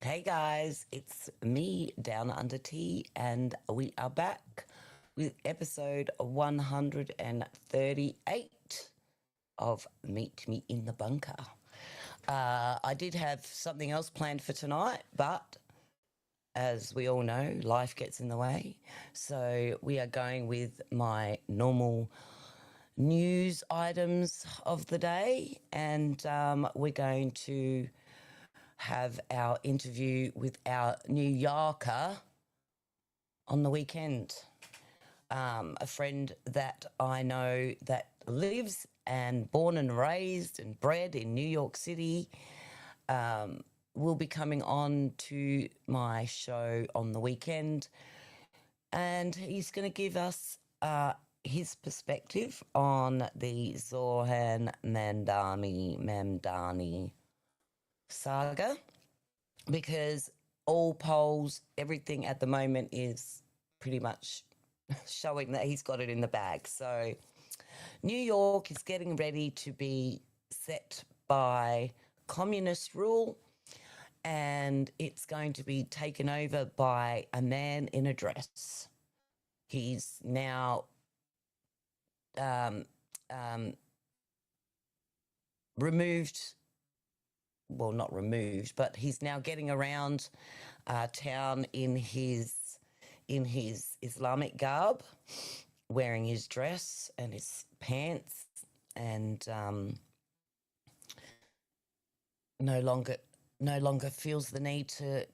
Hey guys, it's me, Down Under Tea, and we are back with episode 138 of Meet Me in the Bunker. I did have something else planned for tonight, but as we all know, life gets in the way. So we are going with my normal news items of the day, and we're going to have our interview with our New Yorker on the weekend. A friend that I know that lives and born and raised and bred in New York City will be coming on to my show on the weekend, and he's going to give us his perspective on the Zohan Mamdani saga, because all polls, everything at the moment is pretty much showing that he's got it in the bag. So New York is getting ready to be set by communist rule, and it's going to be taken over by a man in a dress. He's now removed, well, not removed, but he's now getting around town in his Islamic garb, wearing his dress and his pants, and no longer feels the need to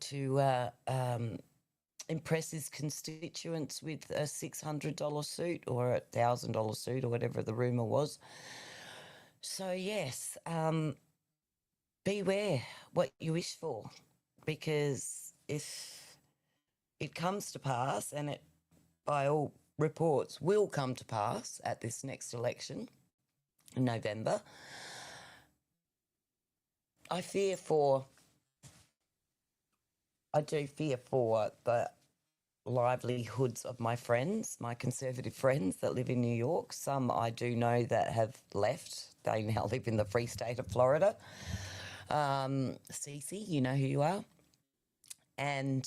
impress his constituents with a $600 suit or a $1,000 suit or whatever the rumor was. So yes, beware what you wish for, because if it comes to pass, and it by all reports will come to pass at this next election in November, I do fear for the livelihoods of my friends, my conservative friends that live in New York. Some I do know that have left. They now live in the free state of Florida. Cece, you know who you are. And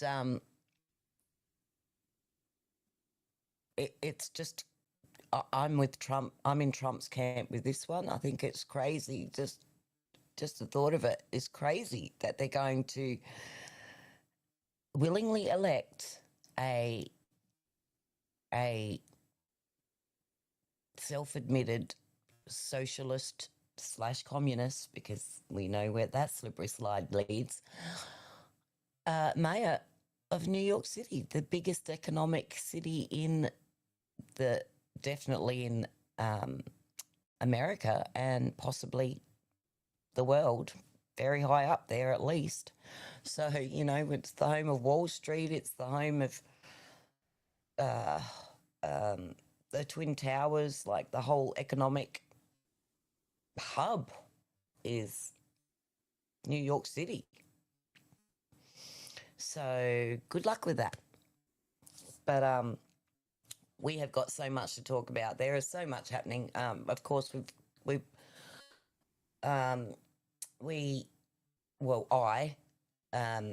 it's just, I'm with Trump. I'm in Trump's camp with this one. I think it's crazy. Just the thought of it is crazy, that they're going to willingly elect a self-admitted socialist / communist, because we know where that slippery slide leads, mayor of New York City, the biggest economic city definitely in America, and possibly the world, very high up there at least. So, you know, it's the home of Wall Street, it's the home of the Twin Towers, like the whole economic hub is New York City. So good luck with that. But we have got so much to talk about. There is so much happening. Of course, I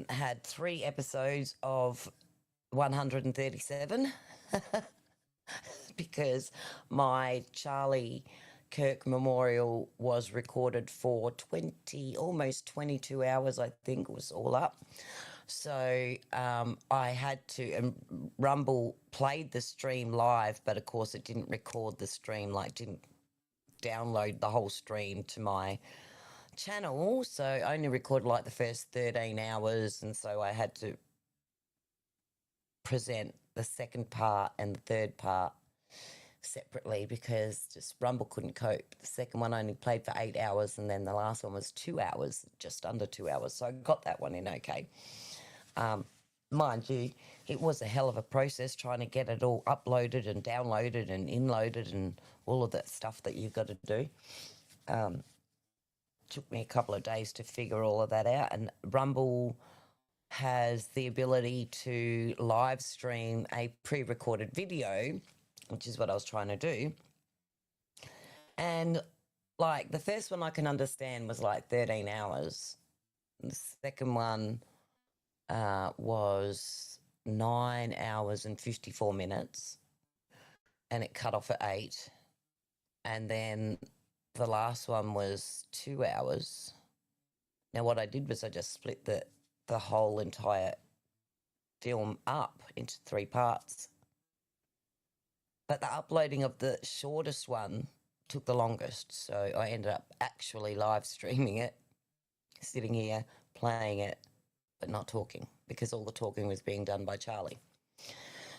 had 3 episodes of 137 because my Charlie Kirk memorial was recorded for almost 22 hours, I think, was all up. So I had to, and Rumble played the stream live, but of course it didn't record the stream, like didn't download the whole stream to my channel. So I only recorded like the first 13 hours, and so I had to present the second part and the third part separately, because just Rumble couldn't cope. The second one only played for 8 hours, and then the last one was 2 hours, just under 2 hours. So I got that one in okay. Mind you, it was a hell of a process trying to get it all uploaded and downloaded and inloaded and all of that stuff that you've got to do. Took me a couple of days to figure all of that out, and Rumble has the ability to live stream a pre-recorded video, which is what I was trying to do. And like the first one I can understand was like 13 hours. The second one was 9 hours and 54 minutes, and it cut off at 8. And then the last one was 2 hours. Now, what I did was I just split the whole entire film up into 3 parts. But the uploading of the shortest one took the longest. So I ended up actually live streaming it, sitting here, playing it, but not talking, because all the talking was being done by Charlie.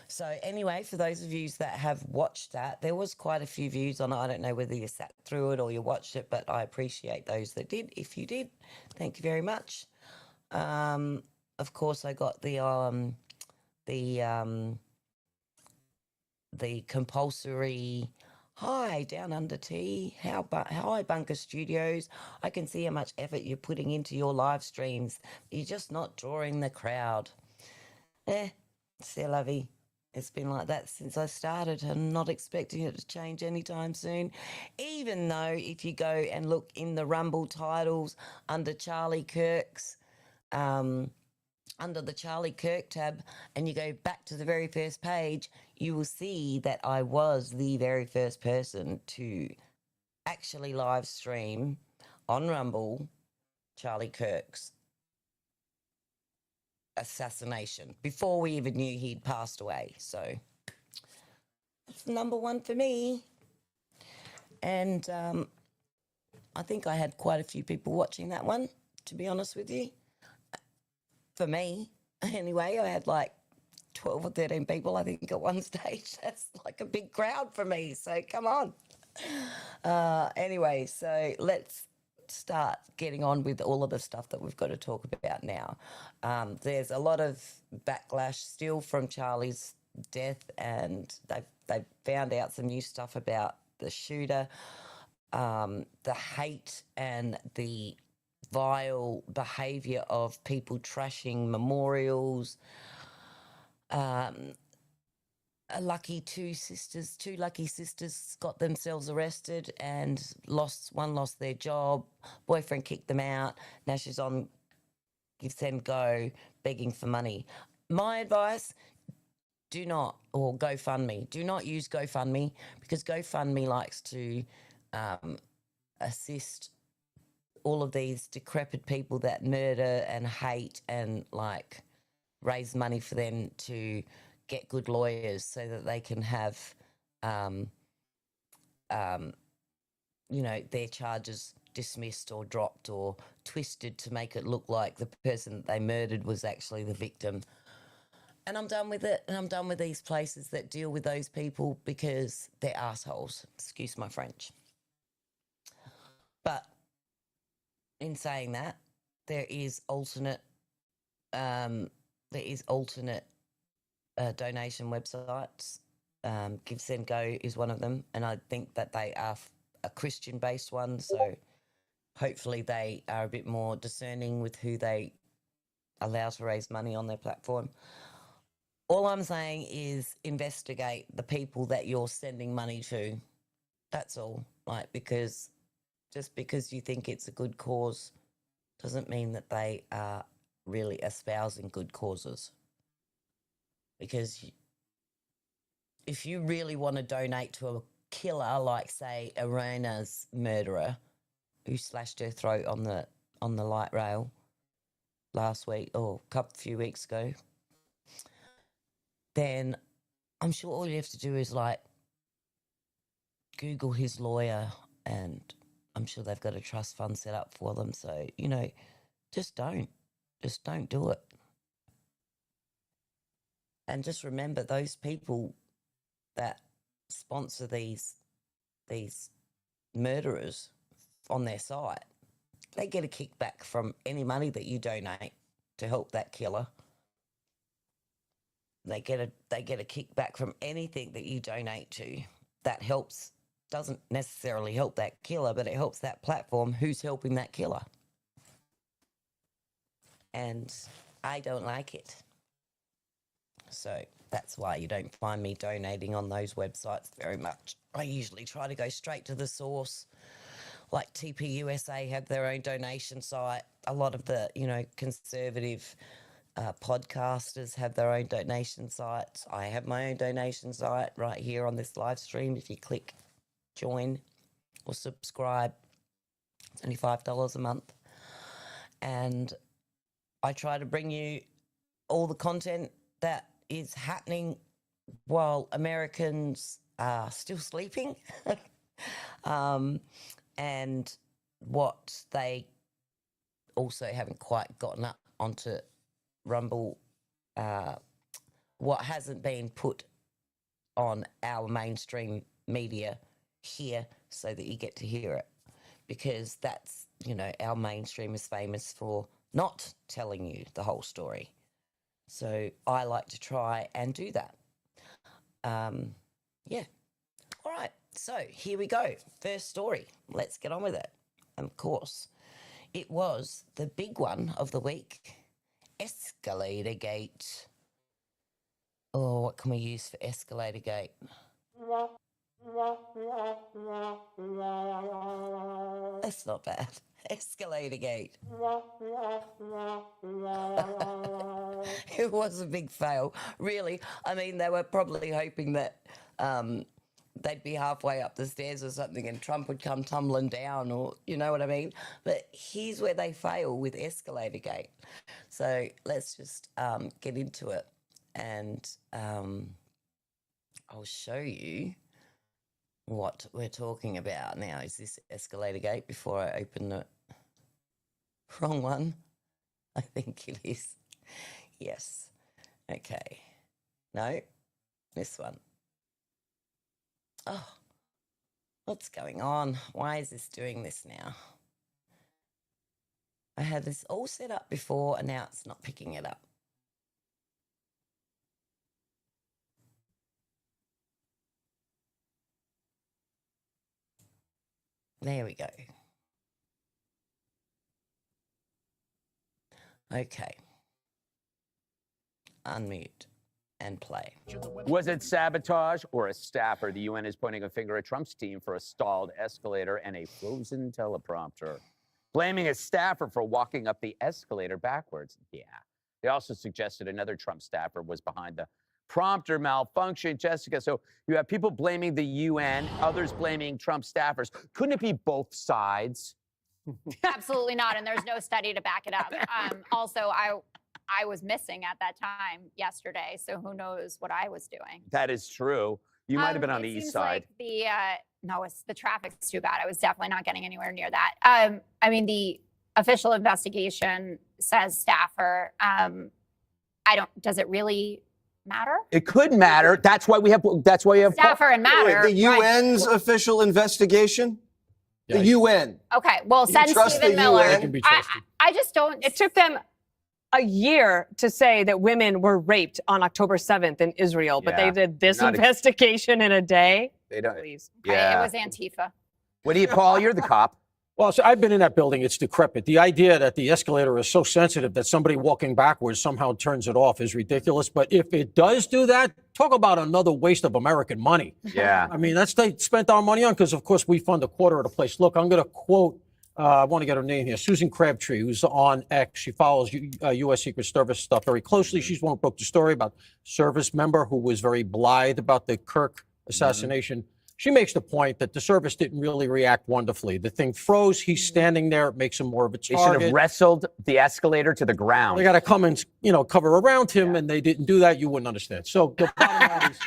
So anyway, for those of you that have watched that, there was quite a few views on it. I don't know whether you sat through it or you watched it, but I appreciate those that did. If you did, thank you very much. Of course, I got the compulsory hi down under tea. Hi Bunker Studios. I can see how much effort you're putting into your live streams. You're just not drawing the crowd. C'est la vie. It's been like that since I started. I'm not expecting it to change anytime soon. Even though if you go and look in the Rumble titles under Charlie Kirk's, under the Charlie Kirk tab, and you go back to the very first page, you will see that I was the very first person to actually live stream on Rumble Charlie Kirk's assassination before we even knew he'd passed away. So it's number one for me. And I think I had quite a few people watching that one, to be honest with you. For me, anyway, I had like 12 or 13 people, I think, at one stage. That's like a big crowd for me, so come on. Anyway, so let's start getting on with all of the stuff that we've got to talk about now. There's a lot of backlash still from Charlie's death, and they've found out some new stuff about the shooter, the hate and the vile behaviour of people trashing memorials. Two lucky sisters got themselves arrested and one lost their job. Boyfriend kicked them out. Now she's on Give, Send, Go, begging for money. My advice, do not, or GoFundMe, do not use GoFundMe, because GoFundMe likes to assist all of these decrepit people that murder and hate, and like raise money for them to get good lawyers so that they can have, their charges dismissed or dropped or twisted to make it look like the person that they murdered was actually the victim. And I'm done with it, and I'm done with these places that deal with those people, because they're assholes. Excuse my French. But in saying that, there is alternate donation websites. Give, Send, Go is one of them, and I think that they are a Christian-based one, so hopefully they are a bit more discerning with who they allow to raise money on their platform. All I'm saying is investigate the people that you're sending money to. That's all. Because just because you think it's a good cause doesn't mean that they are really espousing good causes. Because if you really want to donate to a killer, like say Irena's murderer, who slashed her throat on the light rail last week or a few weeks ago, then I'm sure all you have to do is Google his lawyer, and I'm sure they've got a trust fund set up for them. So, just don't do it. And just remember, those people that sponsor these murderers on their site, they get a kickback from any money that you donate to help that killer. They get a kickback from anything that you donate to that helps. Doesn't necessarily help that killer, but it helps that platform who's helping that killer. And I don't like it. So that's why you don't find me donating on those websites very much. I usually try to go straight to the source. Like TPUSA have their own donation site. A lot of the, conservative Podcasters have their own donation sites. I have my own donation site right here on this live stream. If you click join or subscribe, it's only $5 a month. And I try to bring you all the content that is happening while Americans are still sleeping and what they also haven't quite gotten up onto Rumble, what hasn't been put on our mainstream media here so that you get to hear it, because that's, our mainstream is famous for not telling you the whole story. So I like to try and do that. Yeah. All right. So here we go. First story. Let's get on with it. And of course, it was the big one of the week, EscalatorGate. Oh, what can we use for EscalatorGate? That's not bad. EscalatorGate. It was a big fail, really. I mean, they were probably hoping that they'd be halfway up the stairs or something and Trump would come tumbling down, or you know what I mean? But here's where they fail with EscalatorGate. So let's just get into it, and I'll show you what we're talking about now. Is this EscalatorGate before I open the wrong one? I think it is. Yes. Okay. No, this one. Oh, what's going on? Why is this doing this now? I had this all set up before and now it's not picking it up. There we go. Okay. Unmute and play. Was it sabotage or a staffer? The UN is pointing a finger at Trump's team for a stalled escalator and a frozen teleprompter, blaming a staffer for walking up the escalator backwards. Yeah. They also suggested another Trump staffer was behind the prompter malfunction. Jessica, so you have people blaming the UN, others blaming Trump staffers. Couldn't it be both sides? Absolutely not, and there's no study to back it up. Also, I was missing at that time yesterday, so who knows what I was doing. That is true. You might have been on the east side. Like the traffic's too bad. I was definitely not getting anywhere near that. I mean, the official investigation says staffer. Does it really matter? It could matter. That's why you have staffer and matter. Wait, the UN's official investigation? The UN. Okay, well, send Stephen Miller. I just don't. It took them a year to say that women were raped on October 7th in Israel, but they did this investigation in a day. They don't. Please. Yeah. It was Antifa. What do you, Paul? You're the cop. Well, so I've been in that building. It's decrepit. The idea that the escalator is so sensitive that somebody walking backwards somehow turns it off is ridiculous. But if it does do that, talk about another waste of American money. Yeah. I mean, that's they spent our money on, because, of course, we fund a quarter of the place. Look, I'm going to quote, I want to get her name here, Susan Crabtree, who's on X. She follows U.S. Secret Service stuff very closely. She's one who broke the story about service member who was very blithe about the Kirk assassination. She makes the point that the service didn't really react wonderfully. The thing froze. He's standing there. It makes him more of a target. They should have wrestled the escalator to the ground. They got to come and, cover around him, and they didn't do that. You wouldn't understand. So the bottom line is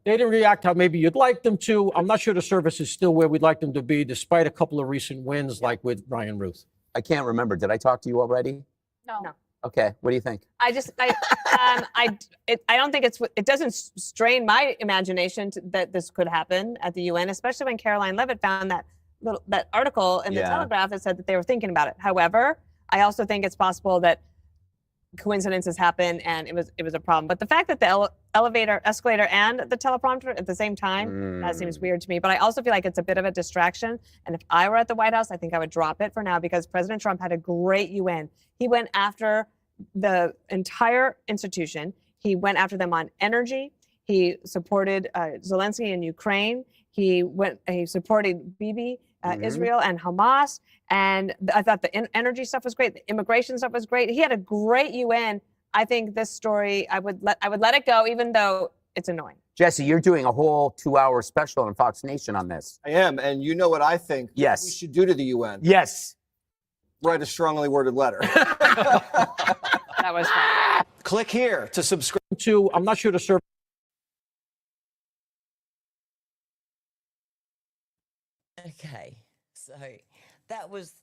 they didn't react how maybe you'd like them to. I'm not sure the service is still where we'd like them to be, despite a couple of recent wins, like with Ryan Ruth. I can't remember. Did I talk to you already? No. Okay. What do you think? I don't think it doesn't strain my imagination that this could happen at the UN, especially when Caroline Levitt found that article in the Telegraph that said that they were thinking about it. However, I also think it's possible that coincidences happen and it was a problem. But the fact that the escalator, and the teleprompter at the same time, that seems weird to me. But I also feel like it's a bit of a distraction. And if I were at the White House, I think I would drop it for now, because President Trump had a great UN. He went after the entire institution. He went after them on energy. He supported Zelensky in Ukraine. He supported Bibi, Israel and Hamas. And I thought the energy stuff was great. The immigration stuff was great. He had a great UN, I think this story, I would let it go, even though it's annoying. Jesse, you're doing a whole 2-hour special on Fox Nation on this. I am, and you know what I think Yes. we should do to the UN? Yes. Write a strongly worded letter. That was fun. Click here to subscribe. To, I'm not sure the service. Okay, so that was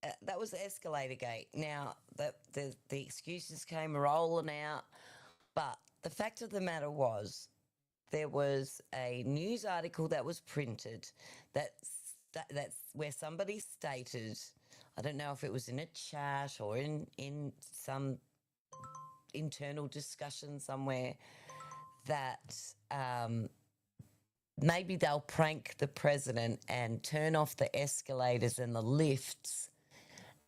EscalatorGate. Now the excuses came rolling out, but the fact of the matter was, there was a news article that was printed that's where somebody stated, I don't know if it was in a chat or in some internal discussion somewhere, that maybe they'll prank the president and turn off the escalators and the lifts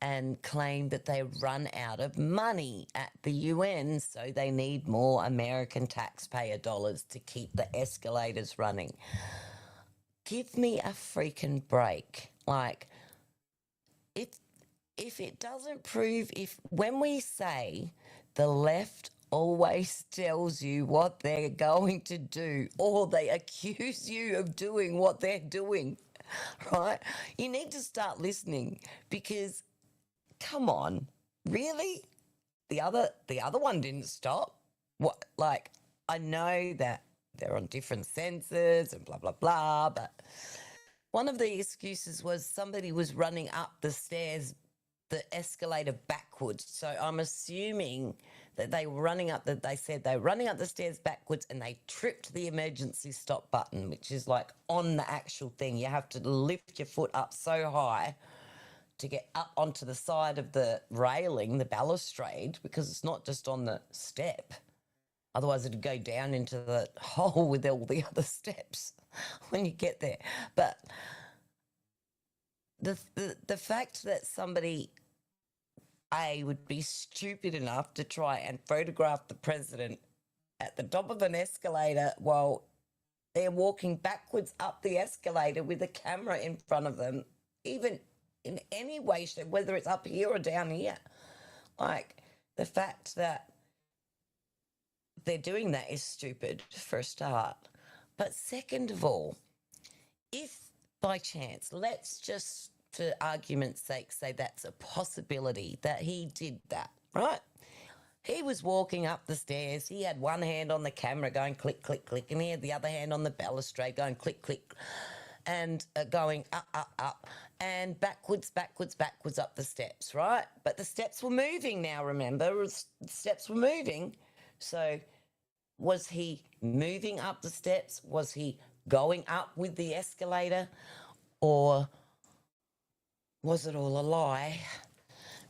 and claim that they run out of money at the UN, so they need more American taxpayer dollars to keep the escalators running. Give me a freaking break. Like, if it doesn't prove, when we say the left always tells you what they're going to do, or they accuse you of doing what they're doing, right? You need to start listening, because come on, really? The other one didn't stop. What? Like, I know that they're on different sensors and blah blah blah, but one of the excuses was somebody was running up the stairs, the escalator backwards. So I'm assuming that they were running up they said they were running up the stairs backwards and they tripped the emergency stop button, which is like on the actual thing. You have to lift your foot up so high to get up onto the side of the railing, the balustrade, because it's not just on the step. Otherwise it'd go down into the hole with all the other steps when you get there. But the fact that somebody would be stupid enough to try and photograph the president at the top of an escalator while they're walking backwards up the escalator with a camera in front of them, even in any way, whether it's up here or down here. Like, the fact that they're doing that is stupid, for a start. But second of all, if by chance, let's just, for argument's sake, say that's a possibility that he did that, right? He was walking up the stairs. He had one hand on the camera going click, click, click, and he had the other hand on the balustrade going click, click, and going up, up, up, and backwards, backwards, backwards up the steps, right? But the steps were moving now, remember? The steps were moving. So was he moving up the steps? Was he going up with the escalator? Or was it all a lie?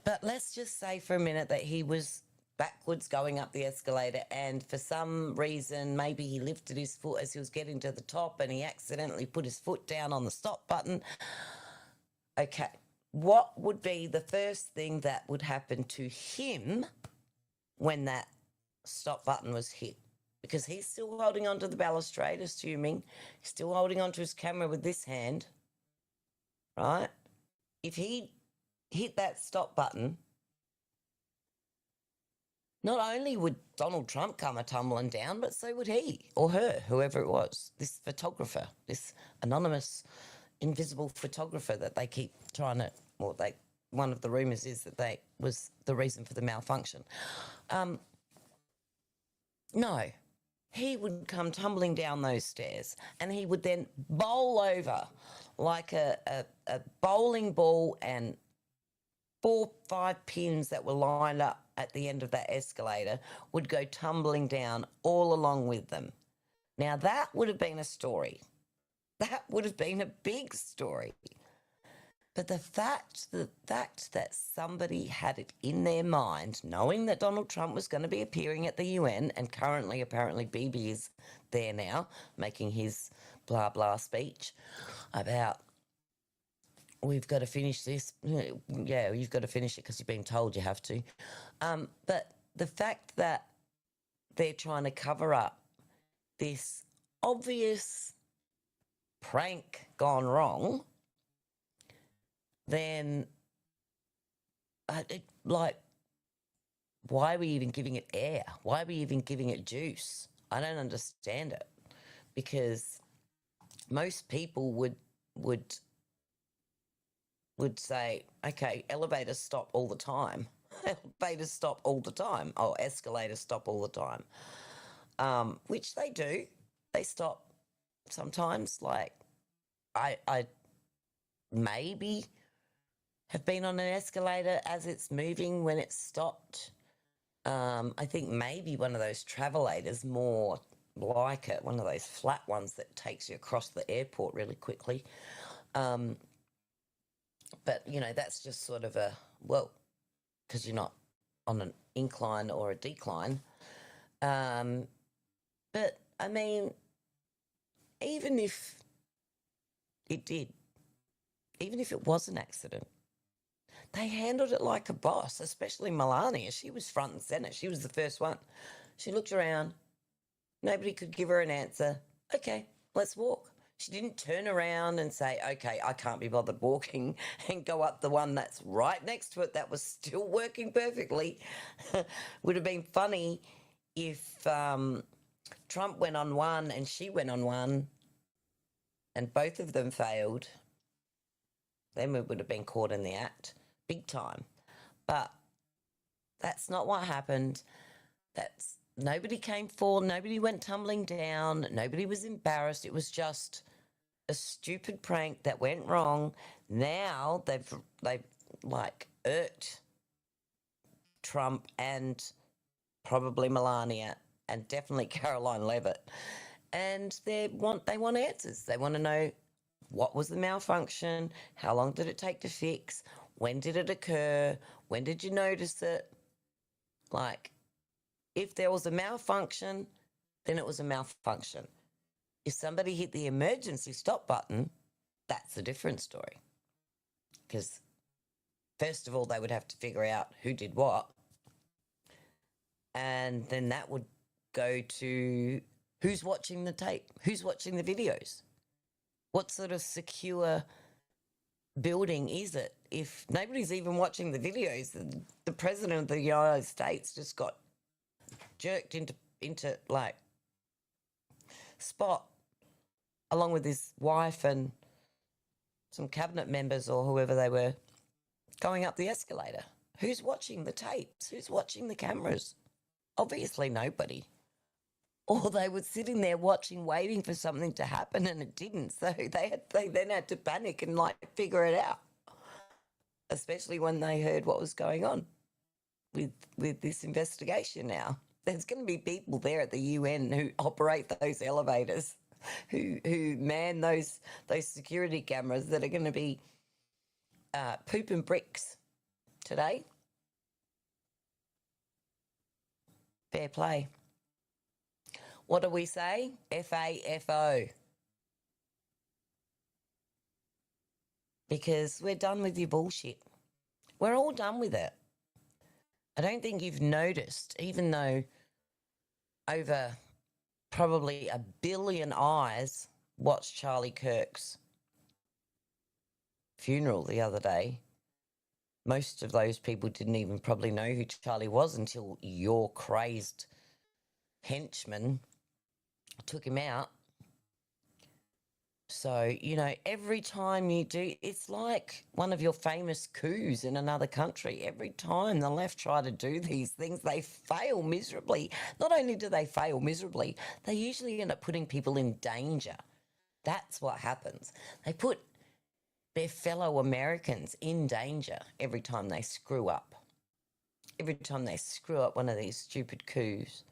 But let's just say for a minute that he was backwards going up the escalator, and for some reason, maybe he lifted his foot as he was getting to the top and he accidentally put his foot down on the stop button. Okay, what would be the first thing that would happen to him when that stop button was hit? Because he's still holding onto the balustrade, assuming he's still holding onto his camera with this hand, right? If he hit that stop button, not only would Donald Trump come a-tumbling down, but so would he or her, whoever it was, this photographer, this anonymous, invisible photographer that they keep trying to, one of the rumours is that they was the reason for the malfunction. No, he would come tumbling down those stairs and he would then bowl over like a bowling ball, and 4, 5 pins that were lined up at the end of that escalator would go tumbling down all along with them. Now, that would have been a story. That would have been a big story. But the fact that somebody had it in their mind, knowing that Donald Trump was going to be appearing at the UN, and currently, apparently, Bibi is there now, making his blah, blah speech about, we've got to finish this. Yeah, you've got to finish it because you've been told you have to. But the fact that they're trying to cover up this obvious prank gone wrong, then why are we even giving it air? Why are we even giving it juice? I don't understand it, because most people would say, okay, elevators stop all the time. Elevators stop all the time. Oh, escalators stop all the time. Which they do. They stop sometimes. Like, I maybe have been on an escalator as it's moving when it's stopped. I think maybe one of those travelators, more like it, one of those flat ones that takes you across the airport really quickly. But, you know, that's just sort of a, well, because you're not on an incline or a decline. But, I mean, even if it did, even if it was an accident, they handled it like a boss, especially Melania. She was front and centre. She was the first one. She looked around. Nobody could give her an answer. Okay, let's walk. She didn't turn around and say, okay, I can't be bothered walking, and go up the one that's right next to it that was still working perfectly. Would have been funny if Trump went on one and she went on one and both of them failed. Then we would have been caught in the act big time. But that's not what happened. Nobody came forward, nobody went tumbling down, nobody was embarrassed. It was just a stupid prank that went wrong. Now they've like irked Trump and probably Melania and definitely Caroline Levitt. And they want answers. They want to know, what was the malfunction? How long did it take to fix? When did it occur? When did you notice it? Like, if there was a malfunction, then it was a malfunction. If somebody hit the emergency stop button, that's a different story. Because, first of all, they would have to figure out who did what. And then that would go to who's watching the tape, who's watching the videos. What sort of secure building is it? If nobody's even watching the videos, the president of the United States just got jerked into like spot, along with his wife and some cabinet members or whoever they were, going up the escalator. Who's watching the tapes? Who's watching the cameras? Obviously nobody. Or they were sitting there watching, waiting for something to happen, and it didn't. So they then had to panic and like figure it out, especially when they heard what was going on with this investigation. Now there's going to be people there at the UN who operate those elevators, who man those security cameras, that are going to be pooping bricks today. Fair play. What do we say? FAFO. Because we're done with your bullshit. We're all done with it. I don't think you've noticed, even though over probably 1 billion eyes watched Charlie Kirk's funeral the other day. Most of those people didn't even probably know who Charlie was until your crazed henchman took him out. So, you know, every time you do, it's like one of your famous coups in another country. Every time the left try to do these things, they fail miserably. Not only do they fail miserably, they usually end up putting people in danger. That's what happens. They put their fellow Americans in danger every time they screw up. Every time they screw up one of these stupid coups.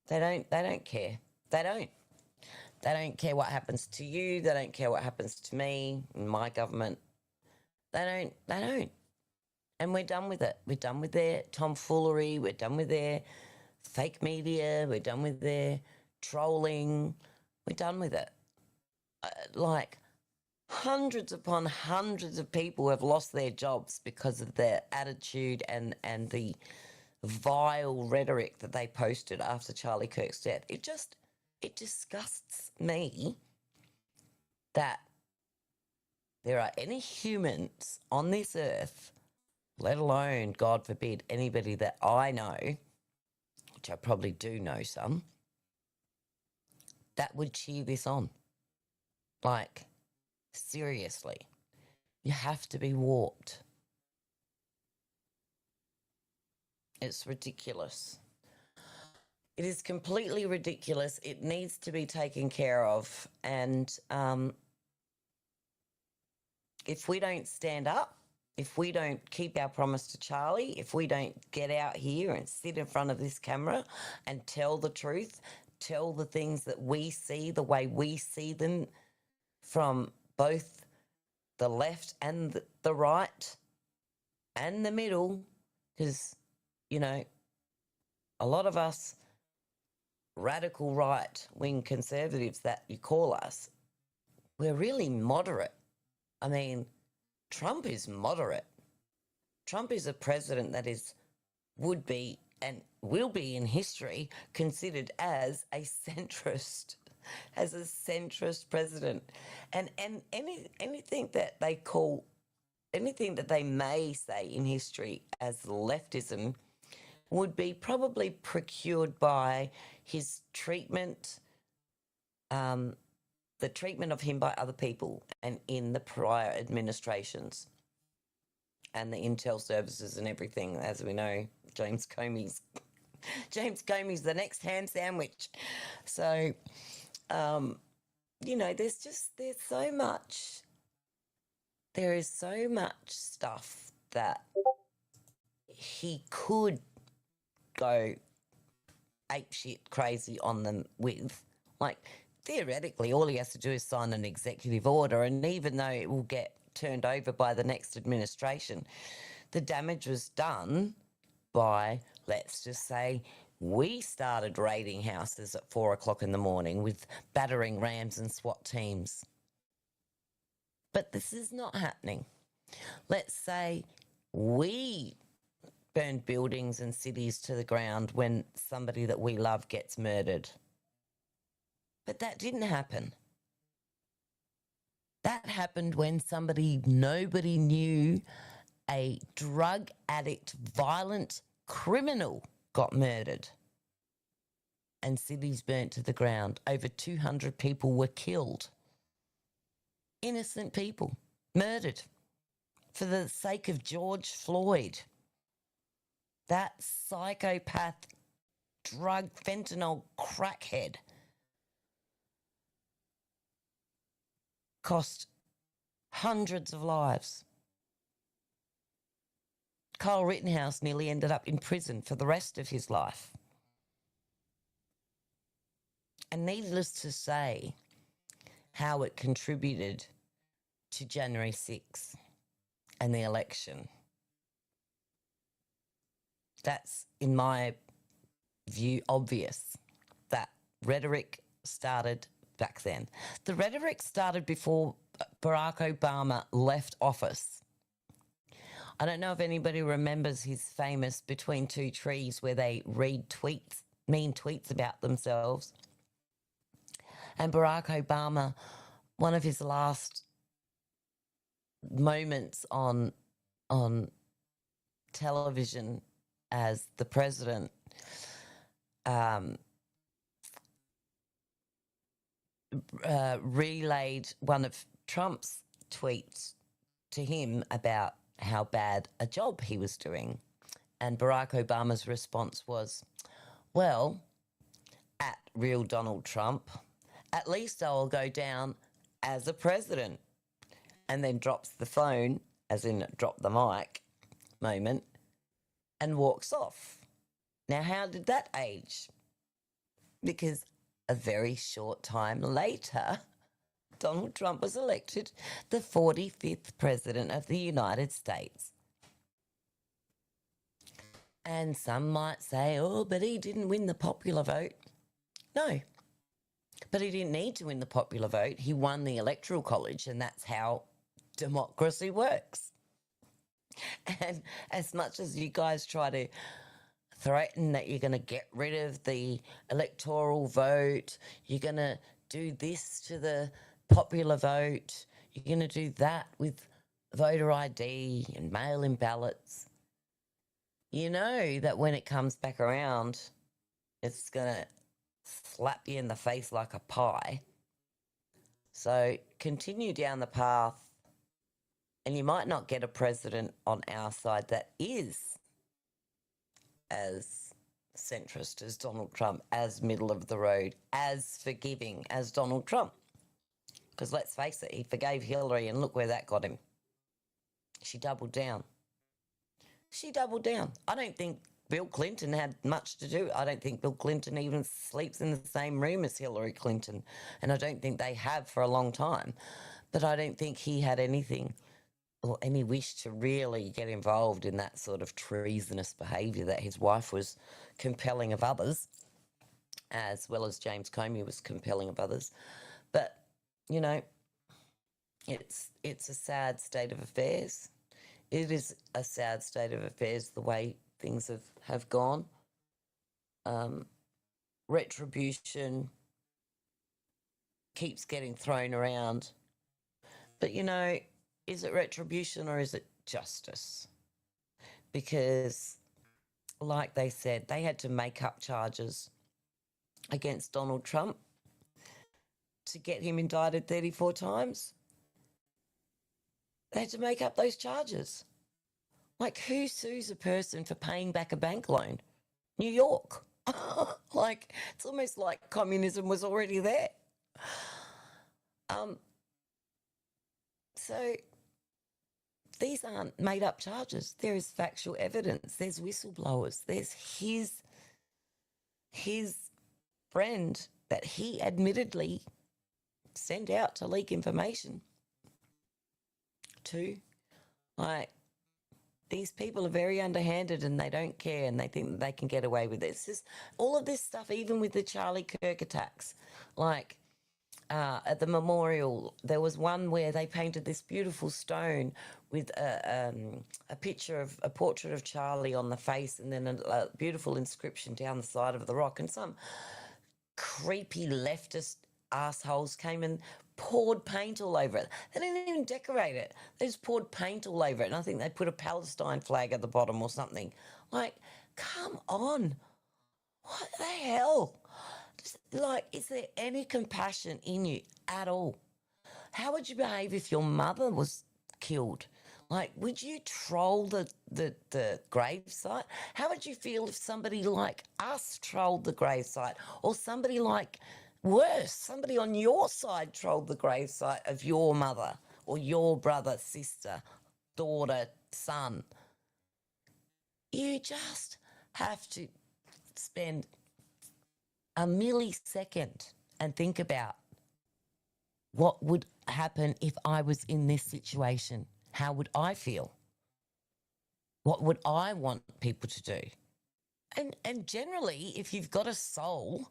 They don't care. They don't care what happens to you. They don't care what happens to me, my government. They don't. And we're done with it. We're done with their tomfoolery. We're done with their fake media. We're done with their trolling. We're done with it. Like, hundreds upon hundreds of people have lost their jobs because of their attitude and the vile rhetoric that they posted after Charlie Kirk's death. It disgusts me that there are any humans on this earth let alone, God forbid, anybody that I know, which I probably do know some, that would cheer this on. Like, seriously, you have to be warped. It's ridiculous. It is completely ridiculous. It needs to be taken care of. And if we don't stand up, if we don't keep our promise to Charlie, if we don't get out here and sit in front of this camera and tell the truth, tell the things that we see the way we see them from both the left and the right and the middle, because, you know, a lot of us radical right-wing conservatives that you call us, we're really moderate. I mean, Trump is moderate. Trump is a president that would be and will be in history considered as a centrist president. And anything that they call, anything that they may say in history as leftism would be probably procured by his treatment, the treatment of him by other people and in the prior administrations and the intel services and everything. As we know, James Comey's the next ham sandwich. So, you know, there is so much stuff that he could go apeshit crazy on them with. Like, theoretically, all he has to do is sign an executive order, and even though it will get turned over by the next administration, the damage was done by, let's just say, we started raiding houses at 4 o'clock in the morning with battering rams and SWAT teams. But this is not happening. Let's say we burned buildings and cities to the ground when somebody that we love gets murdered. But that didn't happen. That happened when nobody knew, a drug addict, violent criminal got murdered and cities burnt to the ground. Over 200 people were killed. Innocent people murdered for the sake of George Floyd. That psychopath, drug, fentanyl crackhead cost hundreds of lives. Kyle Rittenhouse nearly ended up in prison for the rest of his life. And needless to say, how it contributed to January 6th and the election. That's, in my view, obvious. That rhetoric started back then. The rhetoric started before Barack Obama left office. I don't know if anybody remembers his famous Between Two Trees where they read tweets, mean tweets about themselves. And Barack Obama, one of his last moments on television as the president, relayed one of Trump's tweets to him about how bad a job he was doing. And Barack Obama's response was, well, at real Donald Trump, at least I'll go down as a president. And then drops the phone, as in drop the mic moment, and walks off. Now, how did that age? Because a very short time later, Donald Trump was elected the 45th president of the United States. And some might say, oh, but he didn't win the popular vote. No, but he didn't need to win the popular vote. He won the Electoral College, and that's how democracy works. And as much as you guys try to threaten that you're going to get rid of the electoral vote, you're going to do this to the popular vote, you're going to do that with voter ID and mail-in ballots, you know that when it comes back around, it's going to slap you in the face like a pie. So continue down the path, and you might not get a president on our side that is as centrist as Donald Trump, as middle of the road, as forgiving as Donald Trump. Because let's face it, he forgave Hillary, and look where that got him. She doubled down. She doubled down. I don't think Bill Clinton had much to do. I don't think Bill Clinton even sleeps in the same room as Hillary Clinton. And I don't think they have for a long time. But I don't think he had anything or any wish to really get involved in that sort of treasonous behaviour that his wife was compelling of others, as well as James Comey was compelling of others. But, you know, it's a sad state of affairs. It is a sad state of affairs, the way things have gone. Retribution keeps getting thrown around. But, you know, is it retribution or is it justice? Because, like they said, they had to make up charges against Donald Trump to get him indicted 34 times. They had to make up those charges. Like, who sues a person for paying back a bank loan? New York. Like, it's almost like communism was already there. So these aren't made up charges. There is factual evidence. There's whistleblowers. There's his friend that he admittedly sent out to leak information to. Like, these people are very underhanded and they don't care and they think that they can get away with it. It's just all of this stuff, even with the Charlie Kirk attacks. Like, at the memorial, there was one where they painted this beautiful stone with a portrait of Charlie on the face, and then a beautiful inscription down the side of the rock. And some creepy leftist assholes came and poured paint all over it. They didn't even decorate it. They just poured paint all over it. And I think they put a Palestine flag at the bottom or something. Like, come on. What the hell? Like, is there any compassion in you at all? How would you behave if your mother was killed? Like, would you troll the gravesite? How would you feel if somebody like us trolled the gravesite, or somebody like, worse, somebody on your side trolled the gravesite of your mother or your brother, sister, daughter, son? You just have to spend a millisecond and think about what would happen if I was in this situation. How would I feel? What would I want people to do? And generally, if you've got a soul,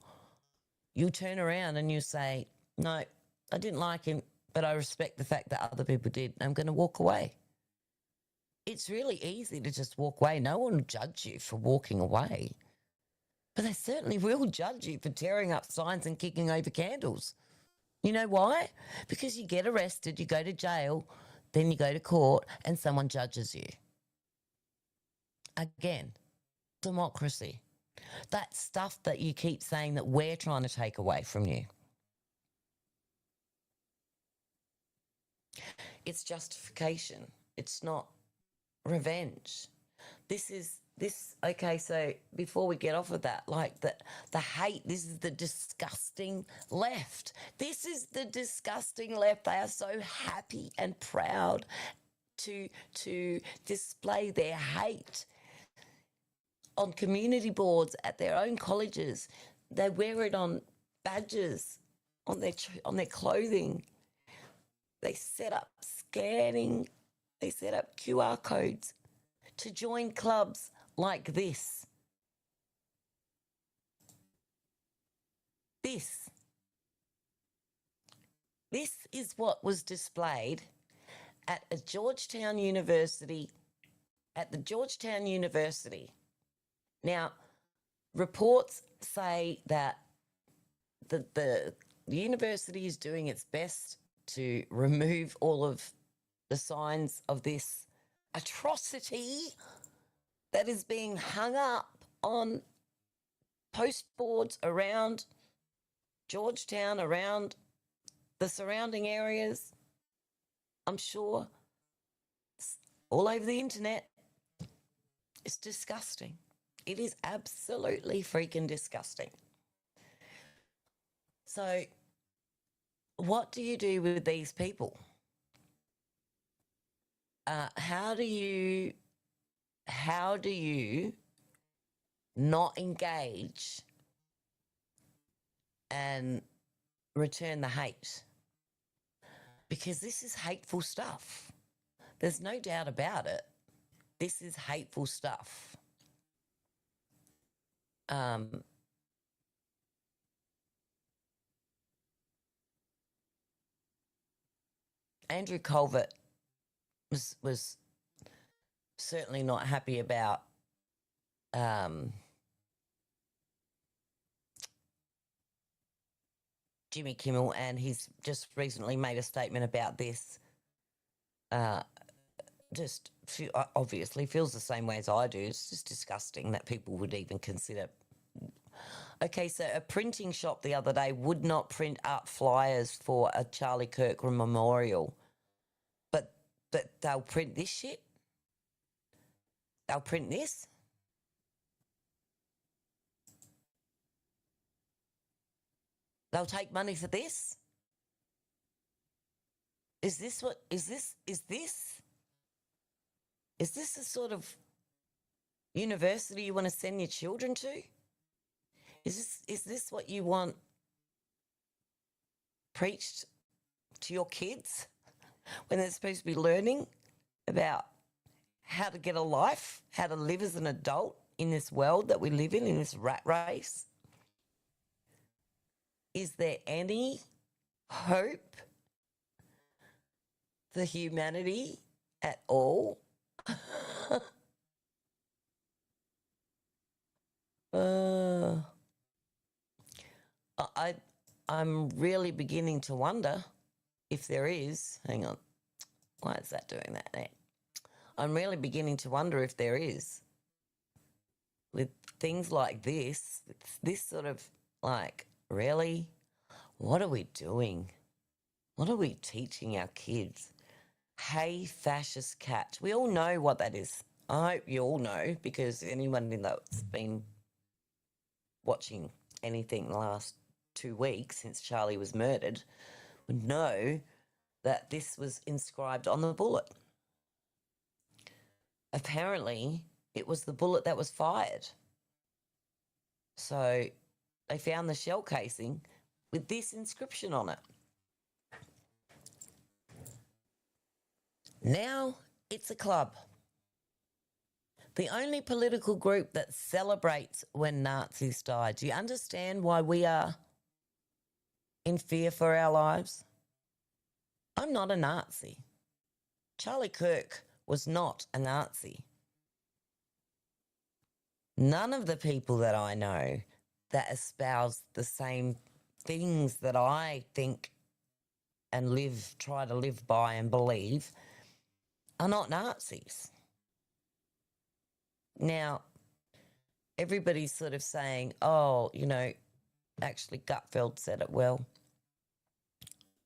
you turn around and you say, no, I didn't like him, but I respect the fact that other people did. I'm going to walk away. It's really easy to just walk away. No one will judge you for walking away. But they certainly will judge you for tearing up signs and kicking over candles. You know why? Because you get arrested, you go to jail, then you go to court, and someone judges you. Again, democracy. That stuff that you keep saying that we're trying to take away from you. It's justification. It's not revenge. Okay, so before we get off of that, like the hate, this is the disgusting left. This is the disgusting left. They are so happy and proud to display their hate on community boards at their own colleges. They wear it on badges, on their clothing. They set up scanning. They set up QR codes to join clubs like this. This is what was displayed at the Georgetown University. Now, reports say that the university is doing its best to remove all of the signs of this atrocity that is being hung up on post boards around Georgetown, around the surrounding areas. I'm sure it's all over the internet. It's disgusting. It is absolutely freaking disgusting. So, what do you do with these people? How do you not engage and return the hate? Because this is hateful stuff. There's no doubt about it. This is hateful stuff. Andrew Colvert was certainly not happy about Jimmy Kimmel, and he's just recently made a statement about this. Obviously feels the same way as I do. It's just disgusting that people would even consider. Okay, so a printing shop the other day would not print up flyers for a Charlie Kirk memorial, but they'll print this shit. They'll print this. They'll take money for this. Is this the sort of university you want to send your children to? Is this what you want preached to your kids when they're supposed to be learning about how to get a life, how to live as an adult in this world that we live in this rat race? Is there any hope for humanity at all? I'm really beginning to wonder if there is. Hang on. Why is that doing that there? I'm really beginning to wonder if there is. With things like this sort of like, really? What are we doing? What are we teaching our kids? Hey, fascist cat. We all know what that is. I hope you all know, because anyone that's been watching anything the last 2 weeks since Charlie was murdered would know that this was inscribed on the bullet. Apparently, it was the bullet that was fired. So they found the shell casing with this inscription on it. Now it's a club. The only political group that celebrates when Nazis died. Do you understand why we are in fear for our lives? I'm not a Nazi. Charlie Kirk was not a Nazi. None of the people that I know that espouse the same things that I think and try to live by and believe are not Nazis. Now, everybody's sort of saying, oh, actually Gutfeld said it well.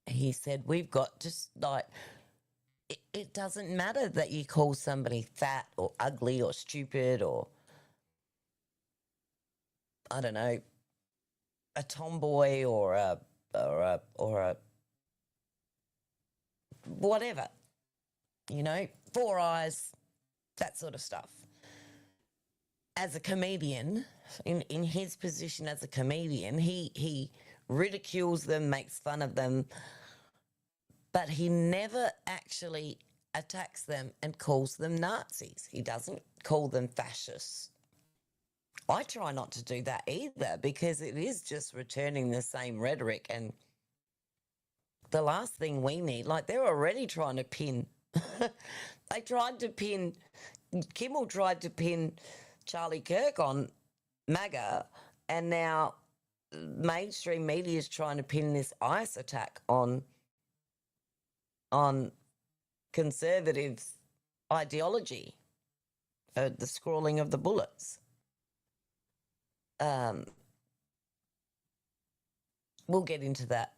He said, we've got to, it doesn't matter that you call somebody fat or ugly or stupid or, I don't know, a tomboy or a whatever, 4 eyes, that sort of stuff. As a comedian, in his position as a comedian, he ridicules them, makes fun of them, but he never actually attacks them and calls them Nazis. He doesn't call them fascists. I try not to do that either, because it is just returning the same rhetoric, and the last thing we need, they're already trying to pin, Kimmel tried to pin Charlie Kirk on MAGA, and now mainstream media is trying to pin this ICE attack on conservatives' ideology, the scrawling of the bullets. We'll get into that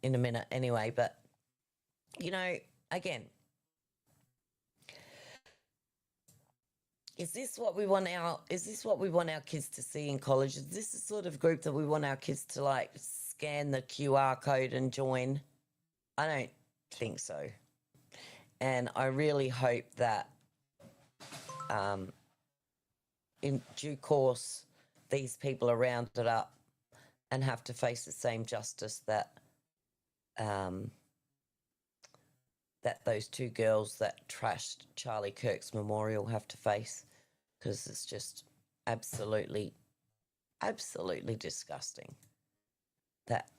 in a minute anyway, but you know, again, is this what we want our kids to see in college? Is this the sort of group that we want our kids to like scan the QR code and join? I don't think so. And I really hope that in due course these people are rounded up and have to face the same justice that that those two girls that trashed Charlie Kirk's memorial have to face, because it's just absolutely disgusting that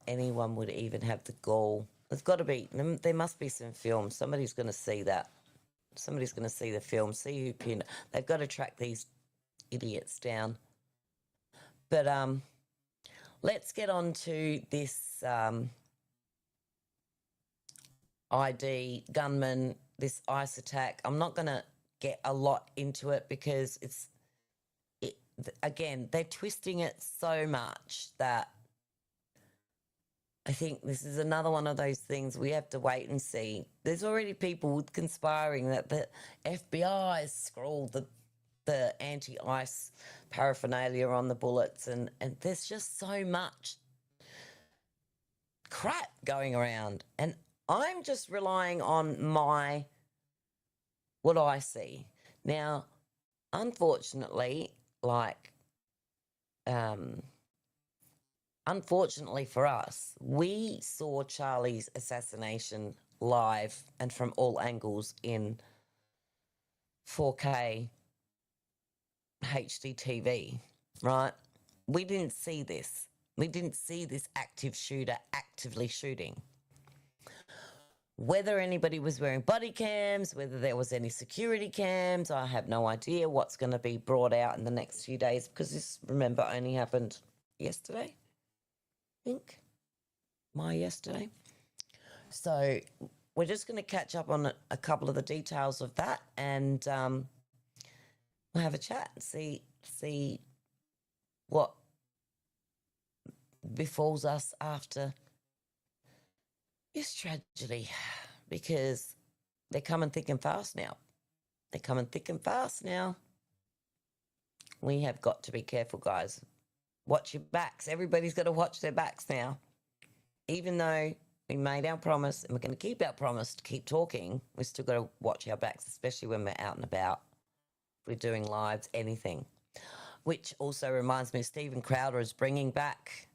anyone would even have the gall. There's got to be, there must be some film. Somebody's going to see that. Somebody's going to see the film, see who pinned. They've got to track these idiots down. But let's get on to this ID gunman, this ICE attack. I'm not going to get a lot into it because again, they're twisting it so much that I think this is another one of those things we have to wait and see. There's already people conspiring that the FBI has scrawled the anti-ICE paraphernalia on the bullets, and there's just so much crap going around. And I'm just relying on what I see. Now, unfortunately, unfortunately for us, we saw Charlie's assassination live and from all angles in 4K HD TV, right? We didn't see this. We didn't see this active shooter actively shooting. Whether anybody was wearing body cams, whether there was any security cams, I have no idea what's going to be brought out in the next few days, because this, remember, only happened yesterday, I think. Yesterday. So we're just going to catch up on a couple of the details of that, and we'll have a chat and see what befalls us after this tragedy, because they're coming thick and fast now. They're coming thick and fast now. We have got to be careful, guys. Watch your backs. Everybody's got to watch their backs now. Even though we made our promise and we're going to keep our promise to keep talking, we still got to watch our backs, especially when we're out and about. If we're doing lives, anything. Which also reminds me, Stephen Crowder is bringing back